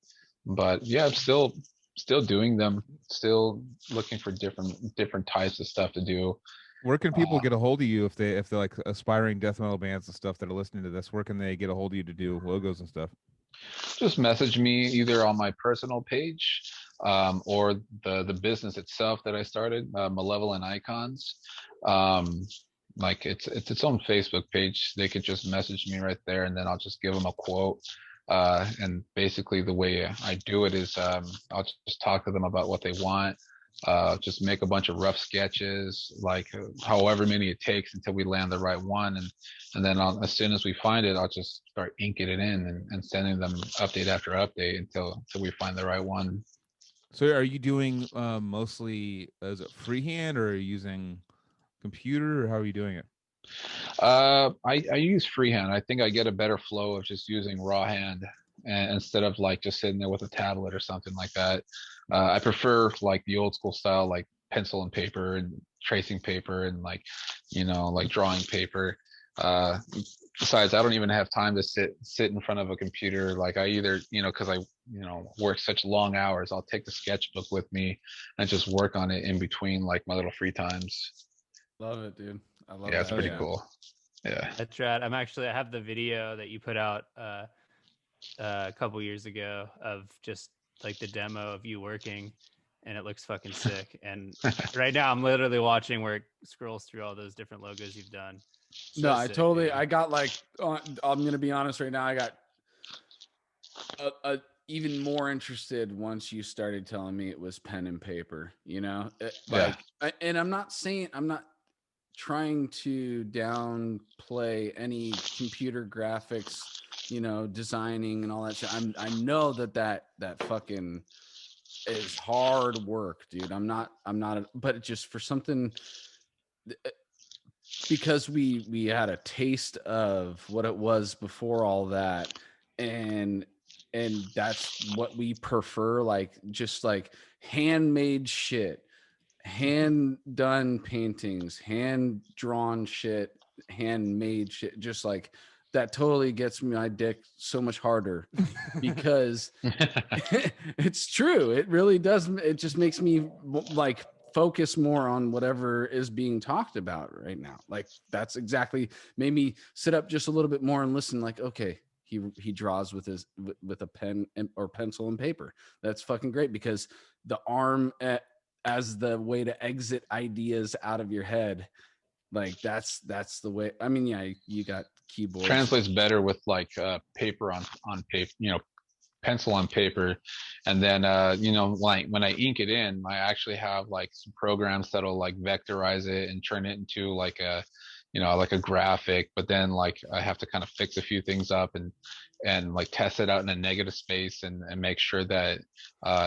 But yeah, I'm still doing them, still looking for different types of stuff to do. Where can people get a hold of you if they're like aspiring death metal bands and stuff that are listening to this? Where can they get a hold of you to do logos and stuff? Just message me either on my personal page or the business itself that I started, Malevolent Icons. Like it's its own Facebook page. They could just message me right there, and then I'll just give them a quote. And basically the way I do it is I'll just talk to them about what they want. Just make a bunch of rough sketches, like however many it takes until we land the right one, and then as soon as we find it, I'll just start inking it in and sending them update after update until we find the right one. So are you doing mostly is it freehand, or are you using computer, or how are you doing it? I use freehand. I think I get a better flow of just using raw hand instead of like just sitting there with a tablet or something like that. I prefer like the old school style, like pencil and paper and tracing paper and like like drawing paper. Besides, I don't even have time to sit in front of a computer. Like I either because I work such long hours, I'll take the sketchbook with me and just work on it in between like my little free times. Love it, dude. I love yeah, that. it's pretty cool. Yeah, that's rad. I have the video that you put out a couple years ago of just like the demo of you working, and it looks fucking sick. And right now I'm literally watching where it scrolls through all those different logos you've done. So no, sick, dude. I got like I'm gonna be honest right now, I got even more interested once you started telling me it was pen and paper, and I'm not trying to downplay any computer graphics, designing and all that shit. I know that fucking is hard work, dude. I'm not, but just for something, because we had a taste of what it was before all that, and that's what we prefer, like just like handmade shit, hand done paintings, hand drawn shit, handmade shit, just like that totally gets my dick so much harder because it's true. It really does. It just makes me like focus more on whatever is being talked about right now. Like that's exactly made me sit up just a little bit more and listen, like, okay, he draws with a pen or pencil and paper. That's fucking great, because the arm as the way to exit ideas out of your head, like that's the way. I mean, yeah, you got keyboards. Translates better with like paper on paper, pencil on paper, and then like when I ink it in, I actually have like some programs that'll like vectorize it and turn it into like a like a graphic, but then like I have to kind of fix a few things up and like test it out in a negative space and make sure that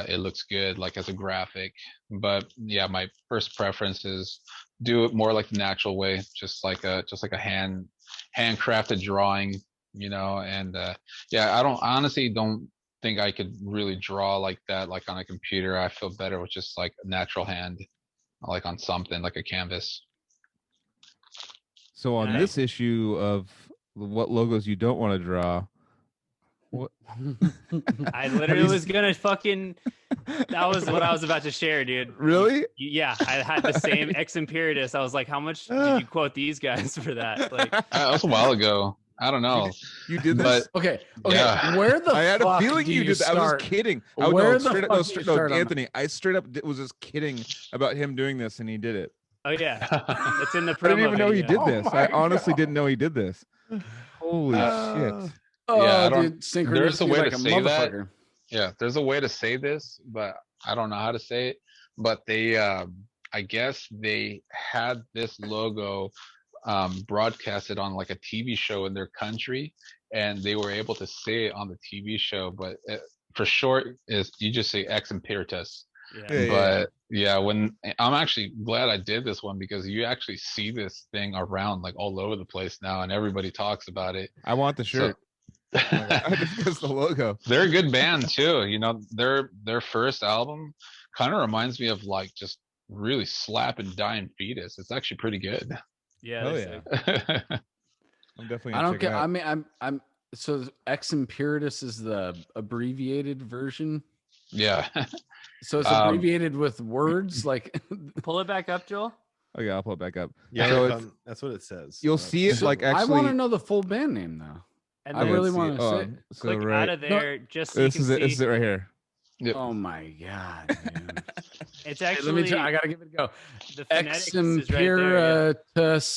it looks good like as a graphic. But yeah, my first preference is do it more like the natural way, just like a handcrafted drawing, and yeah, I honestly don't think I could really draw like that, like on a computer. I feel better with just like a natural hand, like on something like a canvas. So on this issue of what logos you don't want to draw, what I literally was gonna fucking. That was what I was about to share, dude. Really? Yeah, I had the same ex imperatus. I was like, how much did you quote these guys for that? Like, that was a while ago. I don't know. You did But this? Okay. Yeah. Where the I had a fuck feeling do you did that. I was start? just kidding. Where the Straight up, fuck do you start on Anthony, I straight up was just kidding about him doing this, and he did it. Oh yeah, it's in the promo I didn't even know he video. did this. my I honestly God. didn't know he did this. Holy shit! Oh, Yeah, I don't- dude, synchronicity there's a way like to a say that. motherfucker. Yeah, there's a way to say this, but I don't know how to say it. But they, I guess they had this logo broadcasted on like a TV show in their country, and they were able to say it on the TV show. But for short, is you just say ex imperatus. Yeah. But yeah, when I'm actually glad I did this one because you actually see this thing around like all over the place now, and everybody talks about it. I want the shirt. Because the logo. They're a good band too. You know, their first album kind of reminds me of like just really slapping Dying Fetus. It's actually pretty good. Yeah. Hell they're yeah. sick. I'm definitely. I Gonna don't check it get. out. I mean, I'm. So ex imperatus is the abbreviated version. Yeah. So it's Um, abbreviated with words like. Pull it back up, Joel. Oh yeah, I'll pull it back up. Yeah, So that's, it's- that's what it says. You'll see it So like I want actually. to know the full band name though. And I then really see want it. to say. So click right. out of there just so This you is can it. This is see. it right here. Yep. Oh my god, dude. It's Hey, actually let me try. I gotta give it a go. the phonetics is right there.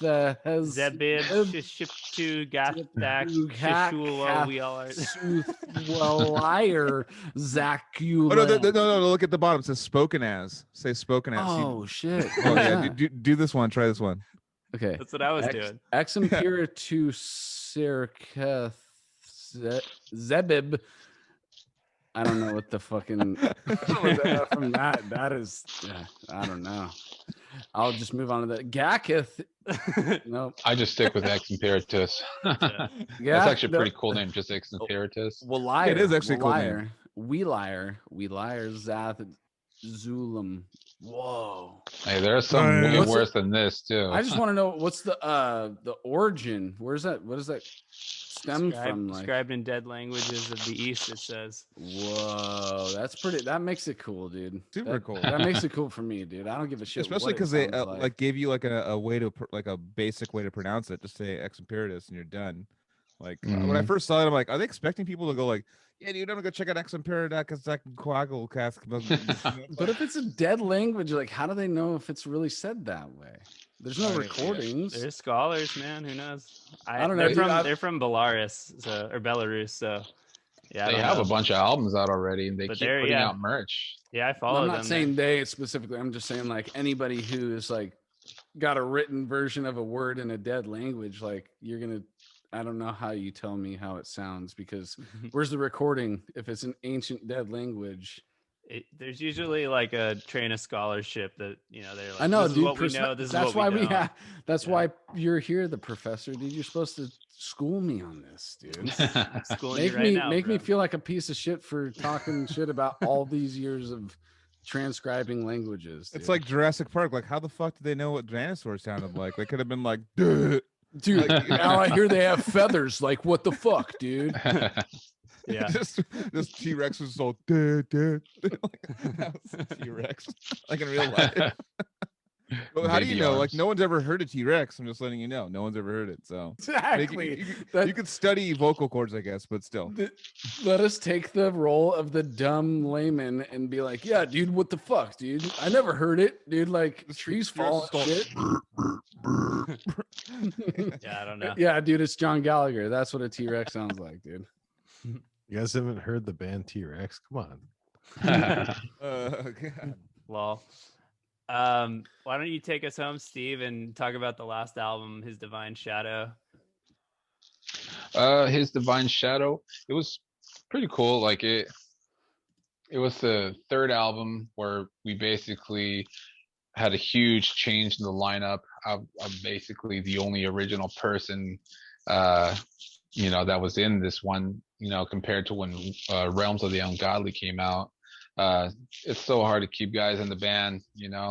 Zebib, Shishiptu, Gathak, Shishula, we all are. Liar, Zacula. Oh no! Look at the bottom. It says spoken as. Say spoken as. See- Oh shit. Oh What's yeah. that? Do this one. Try this one. Okay. That's what I was doing. Ex imperatus Sirketh Zebib. I don't know what the fucking from that. That is, I don't know. I'll just move on to that. Gaketh. No. I just stick with ex imperatus. Yeah. That's actually a pretty cool name, just ex imperatus. Liar. It is actually a cool liar. We liar. Zath Zulam. Whoa. Hey, there's some way What's worse than this too. I just want to know what's the origin. Where's that? What does that stem from? Like, Described in dead languages of the East, it says. whoa, that's pretty. That makes it cool, dude. Super cool. That makes it cool for me, dude. I don't give a shit. Especially because they like gave you like a way to like a basic way to pronounce it. Just say ex imperatus and you're done. Like when I first saw it, I'm like, are they expecting people to go like, yeah, dude, I'm gonna go check out ex imperatus coagul cast. But if it's a dead language, like, how do they know if it's really said that way? There's no Right, yeah. recordings. They're scholars, man. Who knows? I don't know, dude. They're from Belarus, so or Belarus, so yeah. I They don't have know. a bunch of albums out already, and they But keep they're- putting yeah. out merch. Yeah, I Well, follow I'm them. not saying they specifically. I'm just saying like anybody who is like got a written version of a word in a dead language, like you're gonna. I don't know how you tell me how it sounds because where's the recording if it's an ancient dead language? There's usually like a train of scholarship that they're like. I know, this dude. Is what we know. This that's is what why we don't. have. That's Yeah. why you're here, the professor, dude. You're supposed to school me on this, dude. I'm schooling you Make right me now, make me bro. feel like a piece of shit for talking shit about all these years of transcribing languages. It's dude. like Jurassic Park. Like, how the fuck did they know what dinosaurs sounded like? They could have been like, dude. dude. Now I hear they have feathers. Like, what the fuck, dude? Yeah. Just this T-Rex was so dude. T-Rex. Like in real life. Well, how do you Baby know? Like, arms. no one's ever heard a T-Rex. I'm just letting you know. No one's ever heard it. So Exactly. you could study vocal cords, I guess, but still. Let us take the role of the dumb layman and be like, yeah, dude, what the fuck, dude? I never heard it, dude. Like, trees fall and shit. Yeah, I don't know. Yeah, dude, it's John Gallagher. That's what a T-Rex sounds like, dude. You guys haven't heard the band T-Rex? Come on. God. Lol. Why don't you take us home, Steve, and talk about the last album, His Divine Shadow? His Divine Shadow. It was pretty cool. Like it was the third album where we basically had a huge change in the lineup. I'm basically the only original person, that was in this one, compared to when Realms of the Ungodly came out. It's so hard to keep guys in the band,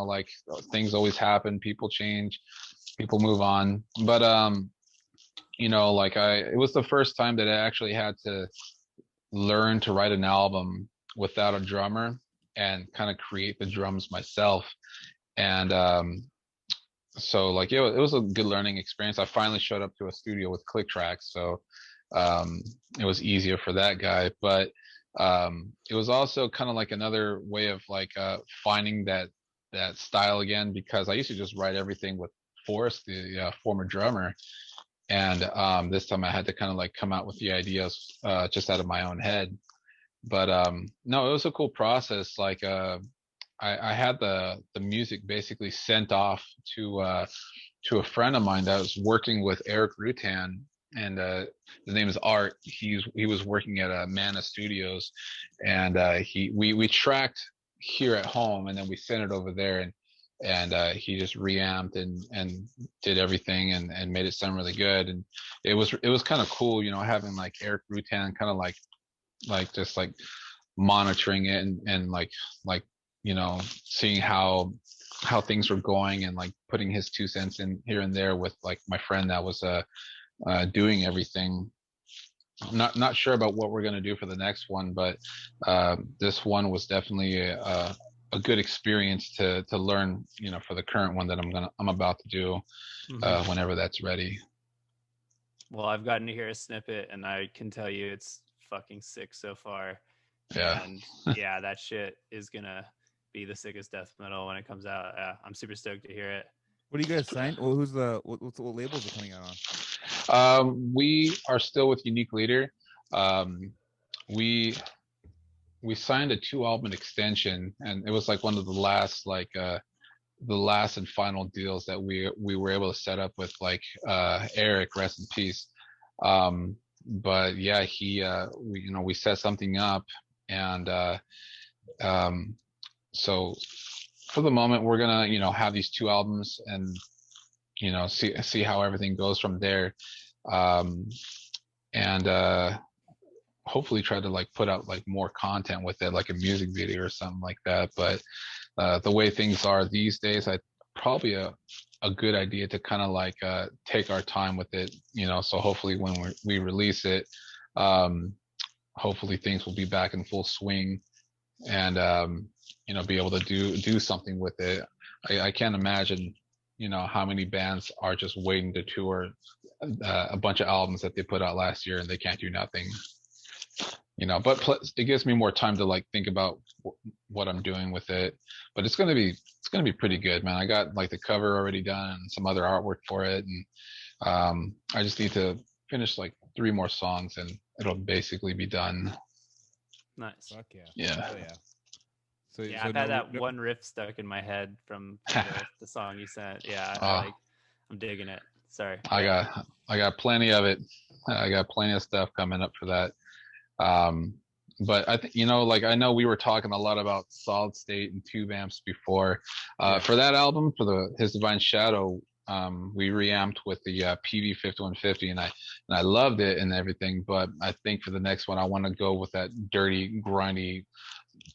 like things always happen, people change, people move on. But it was the first time that I actually had to learn to write an album without a drummer and kind of create the drums myself. And so like it was a good learning experience. I finally showed up to a studio with click tracks, so it was easier for that guy. But it was also kind of like another way of like finding that style again, because I used to just write everything with Forrest, the former drummer, and this time I had to kind of like come out with the ideas just out of my own head. But no, it was a cool process. Like I had the music basically sent off to a friend of mine that was working with Eric Rutan, and his name is Art. He was working at Mana Studios, and we tracked here at home, and then we sent it over there, and he just reamped and did everything and made it sound really good. And it was kind of cool, having like Eric Rutan kind of like just like monitoring it and like seeing how things were going, and like putting his 2 cents in here and there with like my friend that was doing everything. I'm not sure about what we're going to do for the next one, but this one was definitely a good experience to learn, for the current one that I'm about to do whenever that's ready. Well, I've gotten to hear a snippet, and I can tell you it's fucking sick so far. Yeah. And yeah, that shit is gonna be the sickest death metal when it comes out. I'm super stoked to hear it. What do you guys sign? Well, who's the what labels are coming out on? We are still with Unique Leader. We signed a 2-album extension, and it was like one of the last the last and final deals that we were able to set up with like Eric, rest in peace. But yeah, we set something up, and so for the moment we're gonna have these 2 albums, and see how everything goes from there, and hopefully try to like put out like more content with it, like a music video or something like that. But the way things are these days, I probably a good idea to kind of like take our time with it, so hopefully when we release it, hopefully things will be back in full swing, and be able to do something with it. I can't imagine how many bands are just waiting to tour a bunch of albums that they put out last year and they can't do nothing. But it gives me more time to like think about what I'm doing with it. But it's gonna be pretty good, man. I got like the cover already done and some other artwork for it, and I just need to finish like 3 more songs, and it'll basically be done. Nice. Fuck yeah. Yeah. Oh, yeah. So I've had that one riff stuck in my head from the song you sent. Yeah, I'm digging it. Sorry. I got plenty of it. I got plenty of stuff coming up for that. But I think like I know we were talking a lot about Solid State and tube amps before. For that album, for His Divine Shadow, we reamped with the PV 5150, and I loved it and everything. But I think for the next one, I want to go with that dirty, grindy,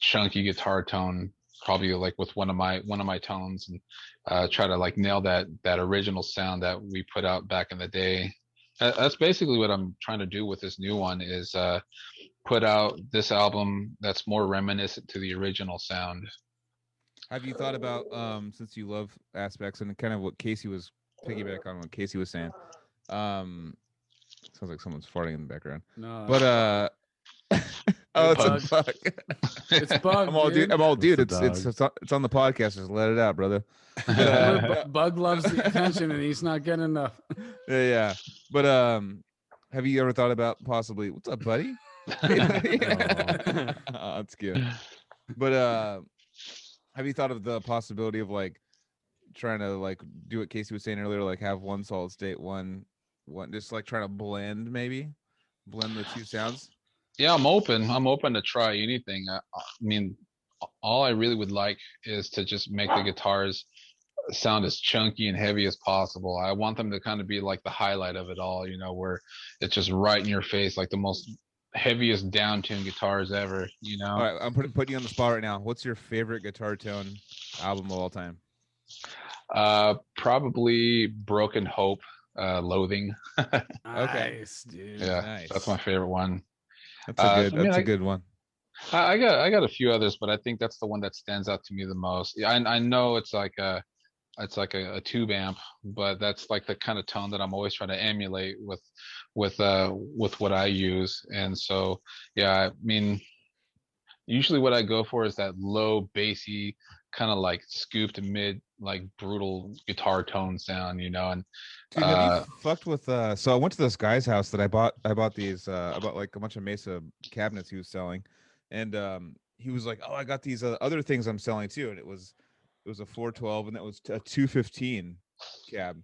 chunky guitar tone, probably like with one of my tones, and try to like nail that original sound that we put out back in the day. That's basically what I'm trying to do with this new one, is put out this album that's more reminiscent to the original sound. Have you thought about, since you love aspects and kind of what Casey was piggyback on what Casey was saying, sounds like someone's farting in the background. No, but oh, it's a bug. It's bug. I'm all dude. It's on the podcast. Just let it out, brother. Bug loves the attention, and he's not getting enough. Yeah. But have you ever thought about possibly? What's up, buddy? That's good. But have you thought of the possibility of like trying to like do what Casey was saying earlier, like have one Solid State, one just like trying to blend the 2 sounds? Yeah, I'm open to try anything. I mean, all I really would like is to just make the guitars sound as chunky and heavy as possible. I want them to kind of be like the highlight of it all, where it's just right in your face, like the most heaviest down tune guitars ever. All right, I'm putting you on the spot right now. What's your favorite guitar tone album of all time? Probably Broken Hope, Loathing. Okay. Nice, dude. Yeah, nice. That's my favorite one. That's a good one. I got a few others, but I think that's the one that stands out to me the most. I know it's like it's like a tube amp, but that's like the kind of tone that I'm always trying to emulate with what I use. And so yeah, I mean, usually what I go for is that low bassy kind of like scooped mid like brutal guitar tone sound, and Dude, have you fucked with so I went to this guy's house that I bought these I bought like a bunch of Mesa cabinets he was selling, and he was like, "Oh, I got these other things I'm selling too." And it was a 412 and that was a 215 cab.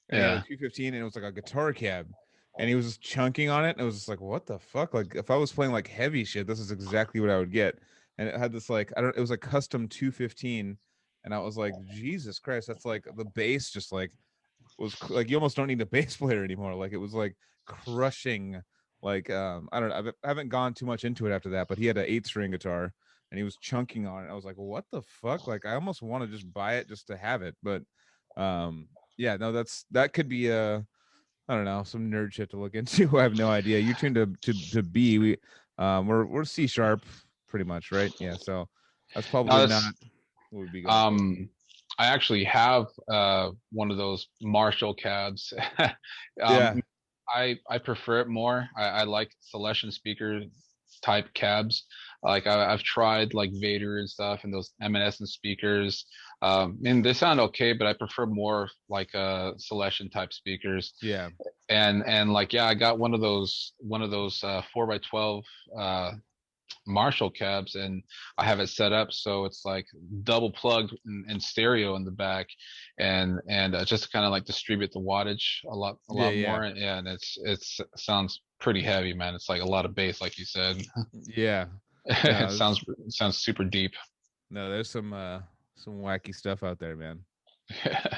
And he had a yeah. 215 and it was like a guitar cab. And he was just chunking on it. And it was just like, what the fuck? Like if I was playing like heavy shit, this is exactly what I would get. And it had this like it was a custom 215. And I was like, Jesus Christ, that's like the bass just like like you almost don't need a bass player anymore. Like it was like crushing. Like I don't know. I haven't gone too much into it after that, but he had an 8-string guitar and he was chunking on it. I was like, what the fuck? Like I almost want to just buy it just to have it. But yeah, no, that could be I don't know, some nerd shit to look into. I have no idea. You tuned to B. We're C sharp pretty much, right? Yeah, so that's probably not what would be going. I actually have one of those Marshall cabs. Yeah. I prefer it more. I like Celestion speaker type cabs. Like I've tried like Vader and stuff and those Evanescent speakers. And they sound okay, but I prefer more like Celestion type speakers. Yeah. And like yeah, I got one of those 4x12 Marshall cabs, and I have it set up so it's like double plugged and stereo in the back, and just to kind of like distribute the wattage a lot Yeah. more. Yeah, and it's sounds pretty heavy, man. It's like a lot of bass, like you said. Yeah. It sounds super deep. No, there's some wacky stuff out there, man.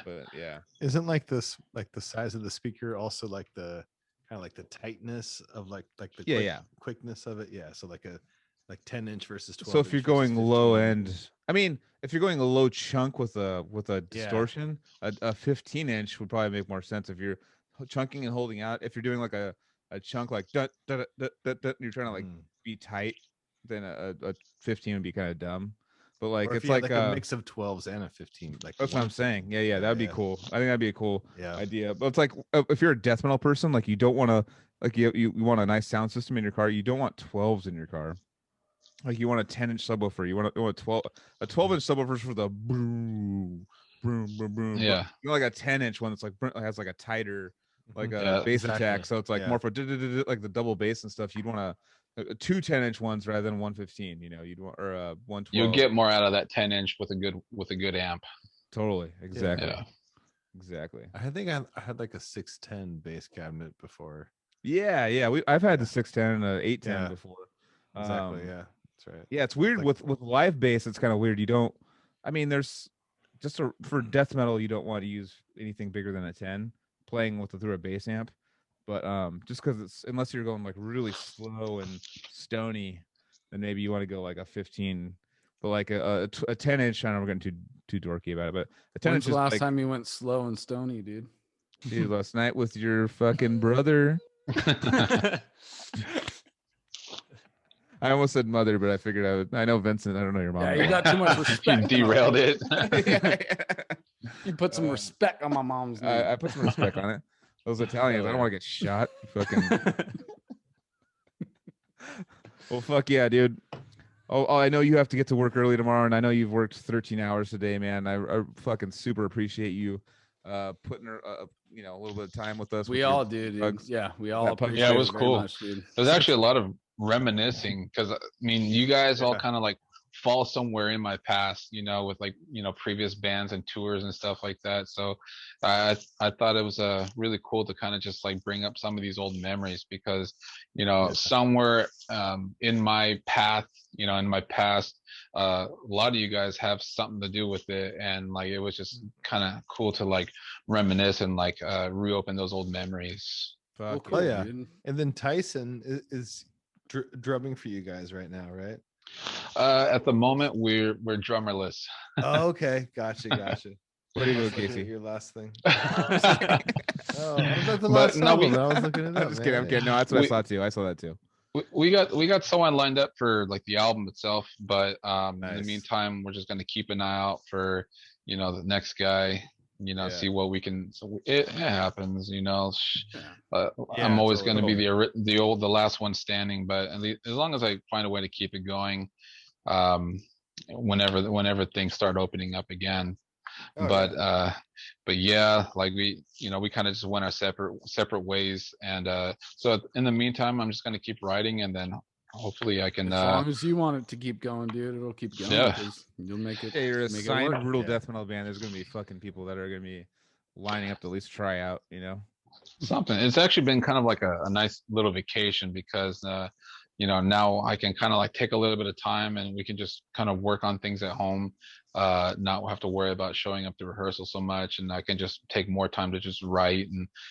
But yeah. Isn't like this like the size of the speaker also like the kind of like the tightness of like the quickness of it? Yeah. So like 10-inch versus 12. So if you're going low end, I mean, if you're going a low chunk with a distortion, a 15-inch would probably make more sense if you're chunking and holding out. If you're doing like a chunk like you're trying to like be tight, then a 15 would be kind of dumb. But like it's like a mix of 12s and a 15. Like that's what I'm saying. Yeah, that'd be cool. I think that'd be a cool idea. But it's like if you're a death metal person, like you don't want to like you want a nice sound system in your car. You don't want 12s in your car. Like you want a 10-inch subwoofer. You want a 12-inch subwoofer for the boom, boom, boom, boom. Yeah. But, like a 10-inch one that's like has like a tighter like a bass attack. So it's like more for like the double bass and stuff. You'd want two 10-inch ones rather than 115. You'd want or a 112. You'll get more out of that 10-inch with a good amp. Totally. Exactly. Yeah. Exactly. I think I had like a 610 bass cabinet before. Yeah. I've had the 610 and a 810 before. Exactly. Yeah. That's right. Yeah, it's weird with live bass. It's kind of weird. You don't. I mean, there's just for death metal, you don't want to use anything bigger than a 10 playing through a bass amp. But just because it's unless you're going like really slow and stony, then maybe you want to go like a 15. But like a 10-inch, I don't know, we're getting too dorky about it. But a 10-inch. When's the last time you went slow and stony, dude? Dude, last night with your fucking brother. I almost said mother, but I figured I know Vincent. I don't know your mom. Yeah, you got too much respect. Derailed it. You put some respect on my mom's name. I put some respect on it. Those Italians, I don't want to get shot. Fucking. Well, fuck yeah, dude. Oh, I know you have to get to work early tomorrow, and I know you've worked 13 hours today, man. I fucking super appreciate you putting a little bit of time with us. We all do, dude. Yeah, we all appreciate it. It was cool. Much, dude. There's actually a lot of reminiscing because I mean you guys all kind of like fall somewhere in my past, with like previous bands and tours and stuff like that. So I thought it was really cool to kind of just like bring up some of these old memories because somewhere in my path, in my past, a lot of you guys have something to do with it, and like it was just kind of cool to like reminisce and like reopen those old memories. Well, cool, yeah. Dude. And then Tyson is drumming for you guys right now, right? At the moment we're drummerless. Oh, okay, gotcha. What do you do, Casey? Your last thing. Oh, the last album. I was looking it up. I'm just kidding. I'm kidding. No, that's what I saw too. I saw that too. We got someone lined up for like the album itself, but in the meantime, we're just gonna keep an eye out for the next guy. see what we can. So it happens, Yeah. I'm Yeah, always going to be totally. the last one standing, but at least, as long as I find a way to keep it going, um, whenever things start opening up again. Oh, but yeah. but yeah, like we kind of just went our separate ways, and so in the meantime, I'm just going to keep writing, and then hopefully I can As long as you want it to keep going, dude, it'll keep going yeah. because you'll make it Yeah, you're a make it work. signed brutal Yeah. death metal band. There's gonna be fucking people that are gonna be lining up to at least try out. Something. It's actually been kind of like a nice little vacation because now I can kind of like take a little bit of time and we can just kind of work on things at home, not have to worry about showing up to rehearsal so much, and I can just take more time to just write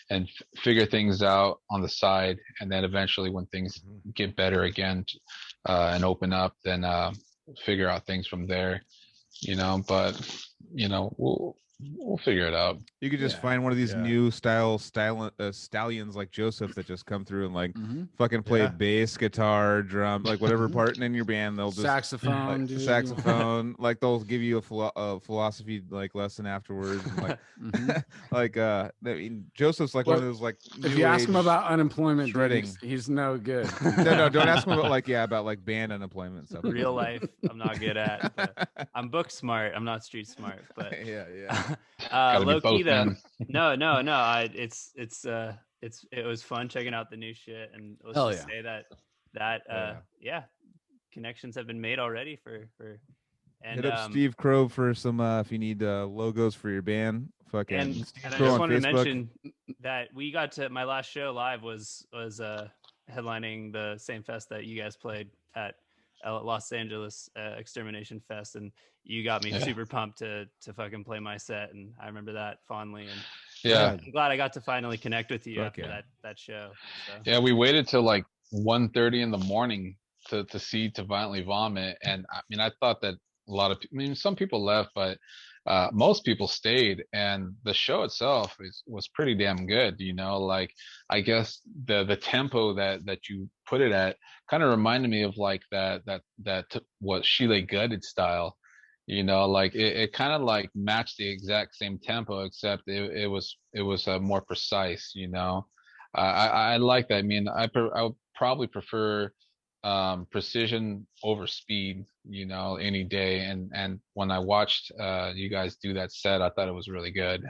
and figure things out on the side, and then eventually when things get better again, and open up, then figure out things from there. But we'll figure it out. You could just Yeah, find one of these yeah. new stallions like Joseph that just come through and like Mhm. fucking play Yeah. bass, guitar, drum, like whatever part in your band. They'll just Saxophone, like dude. saxophone, like they'll give you a philosophy like lesson afterwards. And, like, Mhm. like I mean, Joseph's like one of Well, those like If new you ask him age- about unemployment, dude, shredding. he's no good. no, don't ask him about like band unemployment stuff. Real life, I'm not good at. But I'm book smart. I'm not street smart. But yeah. Gotta be low both, key though. man. No. It was fun checking out the new shit, and let's Hell just say that Yeah. connections have been made already for and Hit up Steve Crow for some if you need logos for your band. Fucking and Steve and I Crow just on wanted to Facebook. mention that we got to my last show live was headlining the same fest that you guys played at Los Angeles Extermination Fest, and you got me Yeah. super pumped to fucking play my set, and I remember that fondly. And Yeah. I'm glad I got to finally connect with you Fuck after yeah. that show. So. Yeah, we waited till like 1:30 in the morning to see To Violently Vomit, and I mean, I thought that some people left, but most people stayed, and the show itself was pretty damn good. Like, I guess the tempo that you put it at kind of reminded me of like what Sheila Gutted style. Like it kind of like matched the exact same tempo, except it was more precise. I like that. I mean, I would probably prefer precision over speed, any day. And when I watched you guys do that set, I thought it was really good.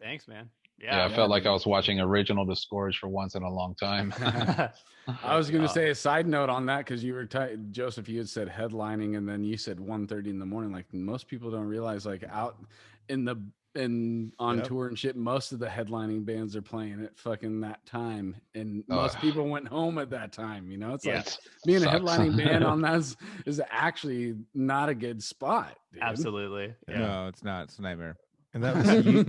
Thanks, man. Yeah, I Yeah. felt like I dude. was watching original Discourage for once in a long time. I was going to Oh. say a side note on that because you were Joseph, you had said headlining and then you said 1:30 in the morning. Like most people don't realize, like out on Yep. tour and shit, most of the headlining bands are playing at fucking that time, and Oh. most people went home at that time. It's Yeah. like being a Sucks. headlining band on that is actually not a good spot. Dude. Absolutely. Yeah. No, it's not. It's a nightmare. And that was you,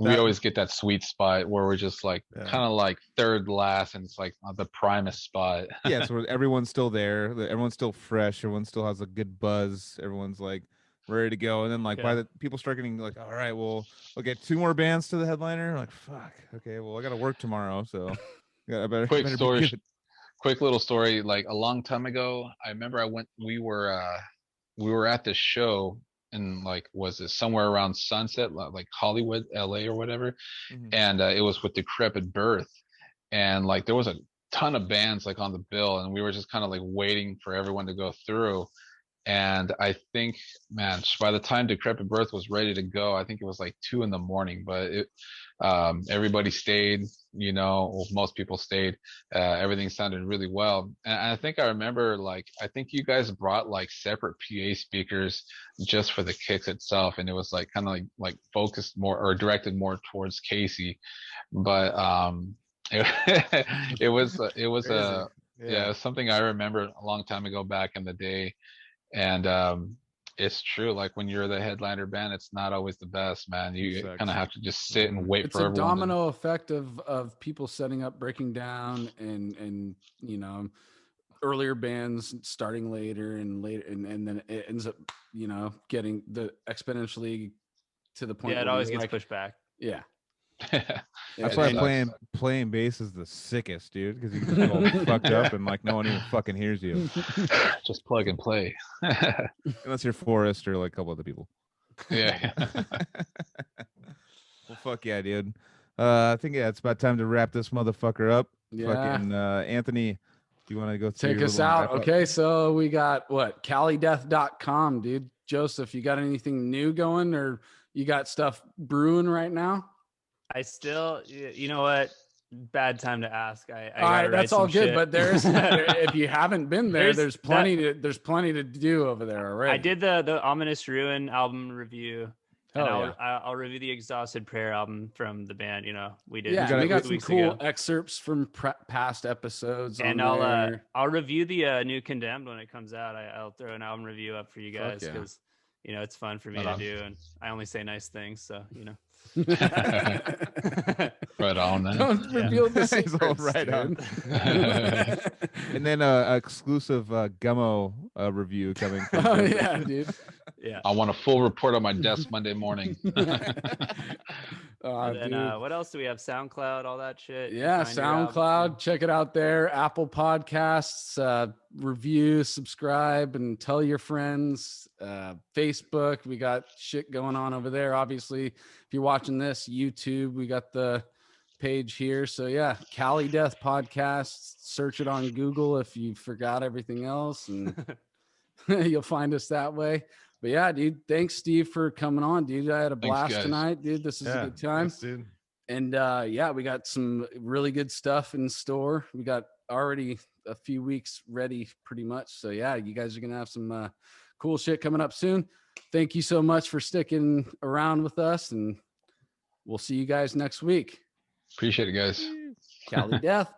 We always get that sweet spot where we're just like Yeah. kind of like third last, and it's like the primest spot. Yeah, so everyone's still there. Everyone's still fresh. Everyone still has a good buzz. Everyone's like ready to go. And then like by Yeah. the people start getting like, all right, well, we'll get 2 more bands to the headliner. Like, fuck. Okay, well, I got to work tomorrow, so I better. Quick better be story. good. Quick little story. Like a long time ago, I remember we were at this show, and like, was it somewhere around Sunset, like Hollywood, LA or whatever. Mhm. And it was with Decrepit Birth, and like there was a ton of bands like on the bill, and we were just kind of like waiting for everyone to go through. And I think, man, by the time Decrepit Birth was ready to go, I think it was like 2 a.m, but everybody stayed, well, most people stayed. Everything sounded really well. And I think I remember, like, I think you guys brought like separate PA speakers just for the kicks itself. And it was like kind of like focused more or directed more towards Casey. But it was Crazy. yeah, something I remember a long time ago back in the day. And it's true, like when you're the headliner band, it's not always the best, man. You Sucks. kind of have to just sit and wait It's for a everyone domino effect of people setting up, breaking down, and earlier bands starting later and later, and then it ends up getting the exponentially to the point Yeah, it where always you're gets like, pushed back. yeah. That's Yeah, why and- playing bass is the sickest, dude, because you can get all fucked up and like no one even fucking hears you, just plug and play. unless you're Forrest or like a couple other people. Yeah. Well, fuck yeah, dude. I think it's about time to wrap this motherfucker up. Yeah. Fucking Anthony, do you want to go through Take your us little out. wrap-up? Okay, so we got what? CaliDeath.com, dude. Joseph, you got anything new going, or you got stuff brewing right now? I still, you know what? Bad time to ask. I All right, gotta that's write all some good. shit. But if you haven't been there, there's plenty to do over there already. I did the Ominous Ruin album review, and Hell yeah. I'll review the Exhausted Prayer album from the band. You know, we did. Yeah, we got some weeks cool ago. excerpts from past episodes. And on there. I'll review the new Condemned when it comes out. I'll throw an album review up for you Fuck guys yeah. because you know it's fun for me to do, and I only say nice things, so you know. Right on, man. Don't reveal the He's all secrets, right on. dude. And then a exclusive Gummo review coming from Oh Joseph. yeah, dude. Yeah. I want a full report on my desk Monday morning. Oh, And then dude. what else do we have? SoundCloud, all that shit. Yeah, Find your album. SoundCloud. Check it out there. Apple Podcasts. Review, subscribe, and tell your friends. Facebook. We got shit going on over there. Obviously, if you're watching this, YouTube. We got the page here. So yeah, Cali Death Podcast. Search it on Google if you forgot everything else, and you'll find us that way. But yeah, dude, thanks, Steve, for coming on, dude. I had a blast guys. tonight, dude. This is a good time. Thanks, dude. And yeah, we got some really good stuff in store. We got already a few weeks ready pretty much. So yeah, you guys are going to have some cool shit coming up soon. Thank you so much for sticking around with us, and we'll see you guys next week. Appreciate it, guys. Cali Death.